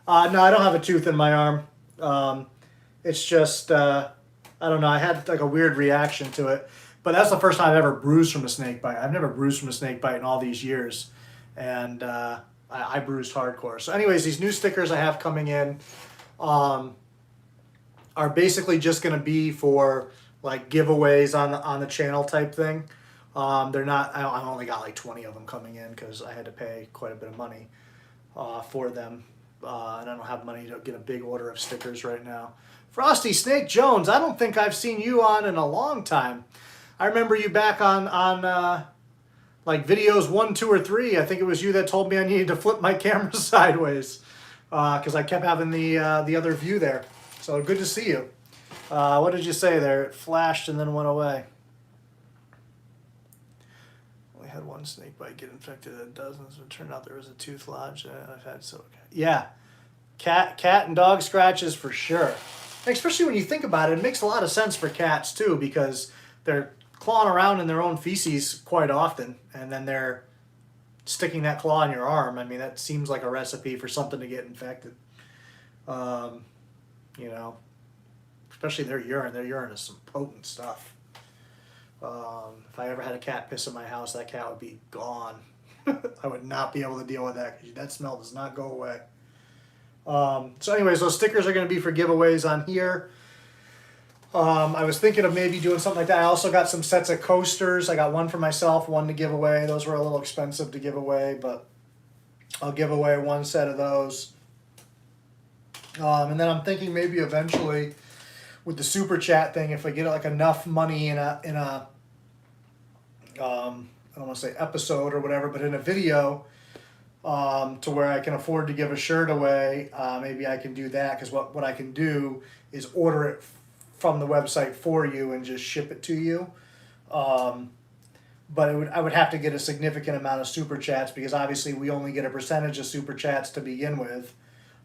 No, I don't have a tooth in my arm. It's just, I don't know, I had like a weird reaction to it. But that's the first time I've ever bruised from a snake bite. I've never bruised from a snake bite in all these years. And I bruised hardcore. So anyways, these new stickers I have coming in are basically just going to be for like giveaways on the channel type thing. They're not, I only got like 20 of them coming in because I had to pay quite a bit of money for them. And I don't have money to get a big order of stickers right now. Frosty Snake Jones, I don't think I've seen you on in a long time. I remember you back on like videos 1, 2, or 3. I think it was you that told me I needed to flip my camera sideways because I kept having the other view there. So good to see you. What did you say there? It flashed and then went away. Only had one snake bite get infected at dozens. It turned out there was a tooth lodge. I've had so yeah, cat and dog scratches for sure. Especially when you think about it, it makes a lot of sense for cats too because they're clawing around in their own feces quite often, and then they're sticking that claw in your arm. I mean, that seems like a recipe for something to get infected. You know, especially their urine. Their urine is some potent stuff. If I ever had a cat piss in my house, that cat would be gone. I would not be able to deal with that because that smell does not go away. So anyways, those stickers are going to be for giveaways on here. I was thinking of maybe doing something like that. I also got some sets of coasters. I got one for myself, one to give away. Those were a little expensive to give away, but I'll give away one set of those. And then I'm thinking maybe eventually with the super chat thing, if I get like enough money in a I don't want to say episode or whatever, but in a video to where I can afford to give a shirt away, maybe I can do that because what I can do is order it from the website for you and just ship it to you. But I would have to get a significant amount of super chats because obviously we only get a percentage of super chats to begin with.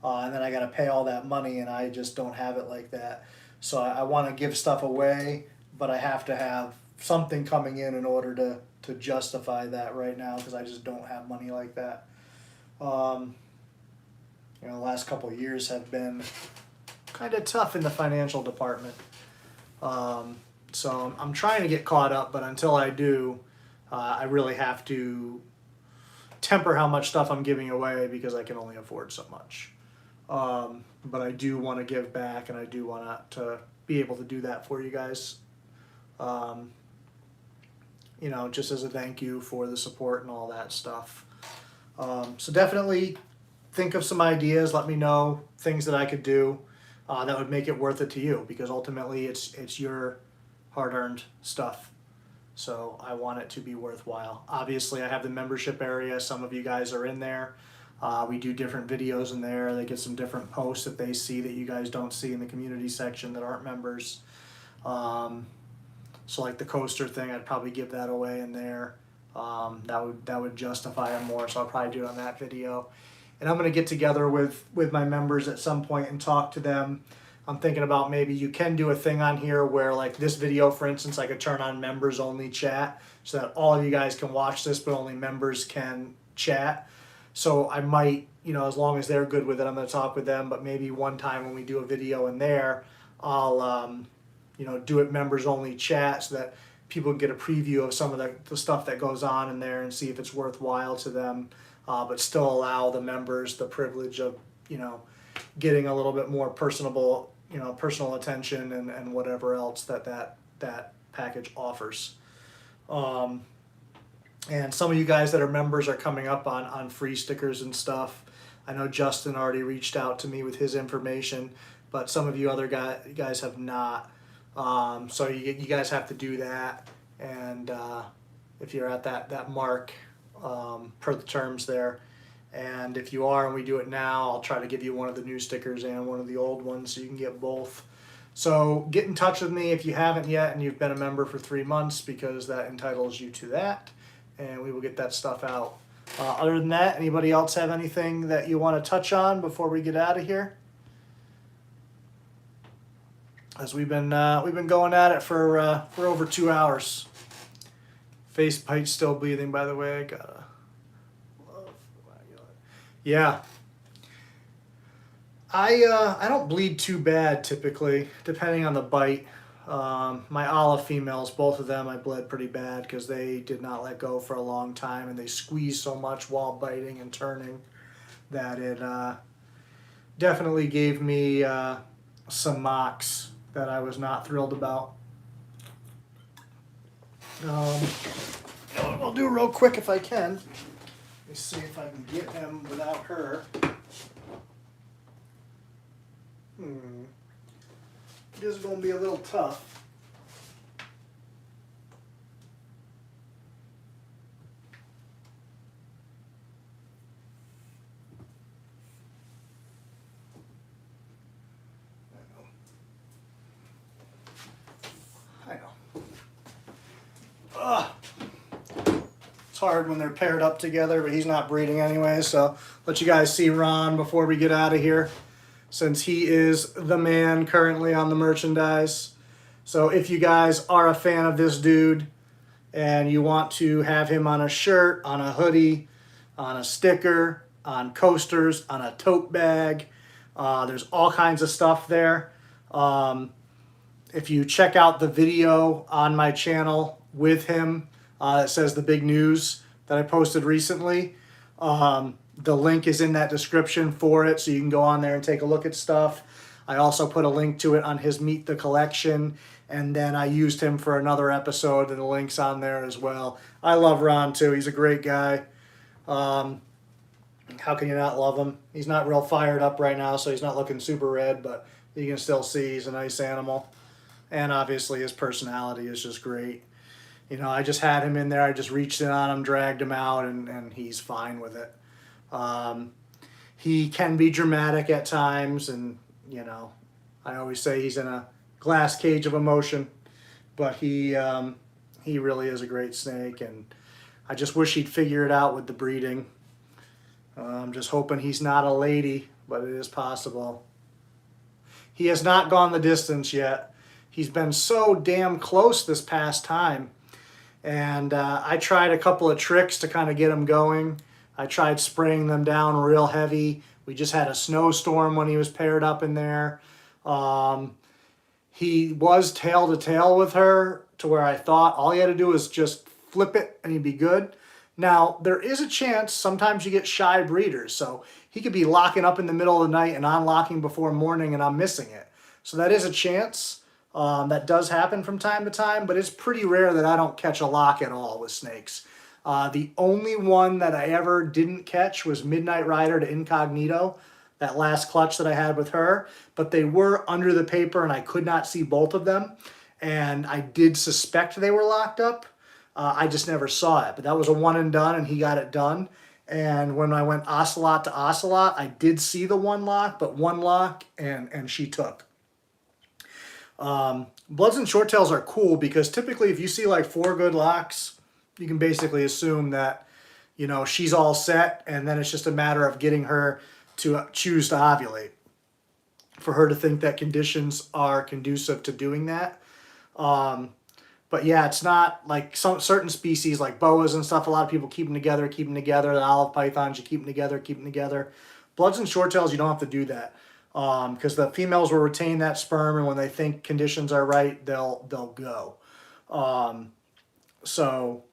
And then I got to pay all that money and I just don't have it like that. So I want to give stuff away, but I have to have something coming in order to justify that right now because I just don't have money like that. You know, the last couple of years have been kind of tough in the financial department. So I'm trying to get caught up, but until I do, I really have to temper how much stuff I'm giving away because I can only afford so much. But I do want to give back, and I do want to be able to do that for you guys. You know, just as a thank you for the support and all that stuff. So definitely think of some ideas. Let me know things that I could do that would make it worth it to you, because ultimately it's your hard-earned stuff. So I want it to be worthwhile. Obviously, I have the membership area. Some of you guys are in there. We do different videos in there. They get some different posts that they see that you guys don't see in the community section that aren't members. So like the coaster thing, I'd probably give that away in there. That would justify it more, so I'll probably do it on that video. And I'm going to get together with my members at some point and talk to them. I'm thinking about maybe you can do a thing on here where, like this video, for instance, I could turn on members only chat so that all of you guys can watch this, but only members can chat. So I might, you know, as long as they're good with it, I'm going to talk with them. But maybe one time when we do a video in there, I'll, you know, do it members only chat so that people can get a preview of some of the stuff that goes on in there and see if it's worthwhile to them. But still allow the members the privilege of, you know, getting a little bit more personal attention and whatever else that package offers. And some of you guys that are members are coming up on free stickers and stuff. I know Justin already reached out to me with his information, but some of you other guys have not. So you guys have to do that. And if you're at that mark per the terms there. And if you are and we do it now, I'll try to give you one of the new stickers and one of the old ones so you can get both. So get in touch with me if you haven't yet and you've been a member for 3 months, because that entitles you to that, and we will get that stuff out. Other than that, anybody else have anything that you want to touch on before we get out of here? As we've been going at it for over 2 hours. Face bite's still bleeding, by the way. I gotta love. Yeah. I don't bleed too bad typically, depending on the bite. My olive females, both of them, I bled pretty bad because they did not let go for a long time, and they squeezed so much while biting and turning that it definitely gave me some mocks that I was not thrilled about. I'll do real quick if I can. Let me see if I can get him without her. This is going to be a little tough. I know. It's hard when they're paired up together, but he's not breeding anyway, so let you guys see Ron before we get out of here, since he is the man currently on the merchandise. So if you guys are a fan of this dude and you want to have him on a shirt, on a hoodie, on a sticker, on coasters, on a tote bag, there's all kinds of stuff there. If you check out the video on my channel with him, it says the big news that I posted recently. The link is in that description for it, so you can go on there and take a look at stuff. I also put a link to it on his Meet the Collection, and then I used him for another episode, and the link's on there as well. I love Ron too. He's a great guy. How can you not love him? He's not real fired up right now, so he's not looking super red, but you can still see he's a nice animal. And obviously his personality is just great. You know, I just had him in there. I just reached in on him, dragged him out, and he's fine with it. He can be dramatic at times, and, you know, I always say he's in a glass cage of emotion, but he really is a great snake, and I just wish he'd figure it out with the breeding. I'm just hoping he's not a lady, but it is possible. He has not gone the distance yet. He's been so damn close this past time. And I tried a couple of tricks to kind of get him going. I tried spraying them down real heavy. We just had a snowstorm when he was paired up in there. He was tail to tail with her, to where I thought all he had to do was just flip it and he'd be good. Now, there is a chance sometimes you get shy breeders. So he could be locking up in the middle of the night and unlocking before morning and I'm missing it. So that is a chance. That does happen from time to time, but it's pretty rare that I don't catch a lock at all with snakes. The only one that I ever didn't catch was Midnight Rider to Incognito, that last clutch that I had with her, but they were under the paper and I could not see both of them, and I did suspect they were locked up. I just never saw it, but that was a one and done and he got it done. And when I went ocelot to ocelot, I did see the one lock, but one lock and she took. Bloods and shorttails are cool because typically if you see like 4 good locks, you can basically assume that, you know, she's all set, and then it's just a matter of getting her to choose to ovulate, for her to think that conditions are conducive to doing that. But yeah, it's not like some certain species like boas and stuff. A lot of people keep them together. The olive pythons, you keep them together. Bloods and shorttails, you don't have to do that. Because the females will retain that sperm, and when they think conditions are right, they'll go. So,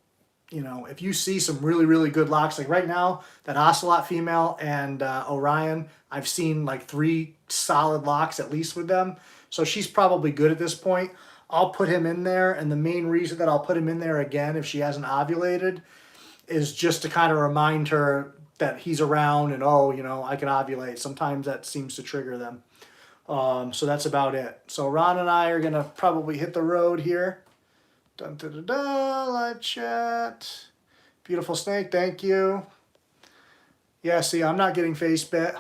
you know, if you see some really, really good locks, like right now, that ocelot female and Orion, I've seen like 3 solid locks at least with them. So she's probably good at this point. I'll put him in there, and the main reason that I'll put him in there again if she hasn't ovulated is just to kind of remind her that he's around and, oh, you know, I can ovulate. Sometimes that seems to trigger them. So that's about it. So Ron and I are going to probably hit the road here. Dun, da, da, da, live chat. Beautiful snake, thank you. Yeah, see, I'm not getting face bit.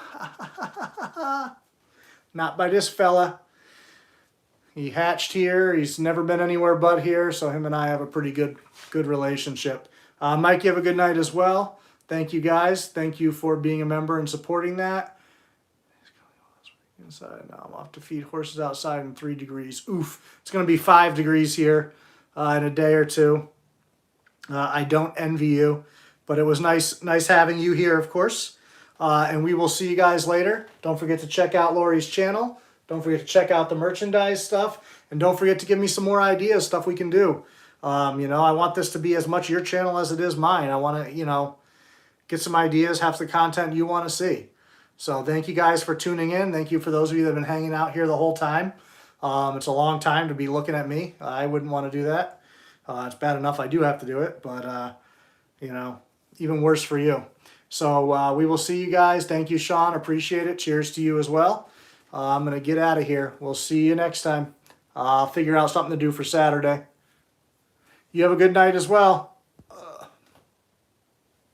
Not by this fella. He hatched here. He's never been anywhere but here, so him and I have a pretty good relationship. Mike, you have a good night as well. Thank you, guys. Thank you for being a member and supporting that. Inside now, I'm off to feed horses outside in 3 degrees. Oof, it's going to be 5 degrees here in a day or two. I don't envy you, but it was nice having you here, of course. And we will see you guys later. Don't forget to check out Lori's channel. Don't forget to check out the merchandise stuff. And don't forget to give me some more ideas, stuff we can do. You know, I want this to be as much your channel as it is mine. I want to, you know, get some ideas, have the content you want to see. So thank you guys for tuning in. Thank you for those of you that have been hanging out here the whole time. It's a long time to be looking at me. I wouldn't want to do that. It's bad enough I do have to do it, but, you know, even worse for you. So we will see you guys. Thank you, Sean. Appreciate it. Cheers to you as well. I'm going to get out of here. We'll see you next time. I'll figure out something to do for Saturday. You have a good night as well.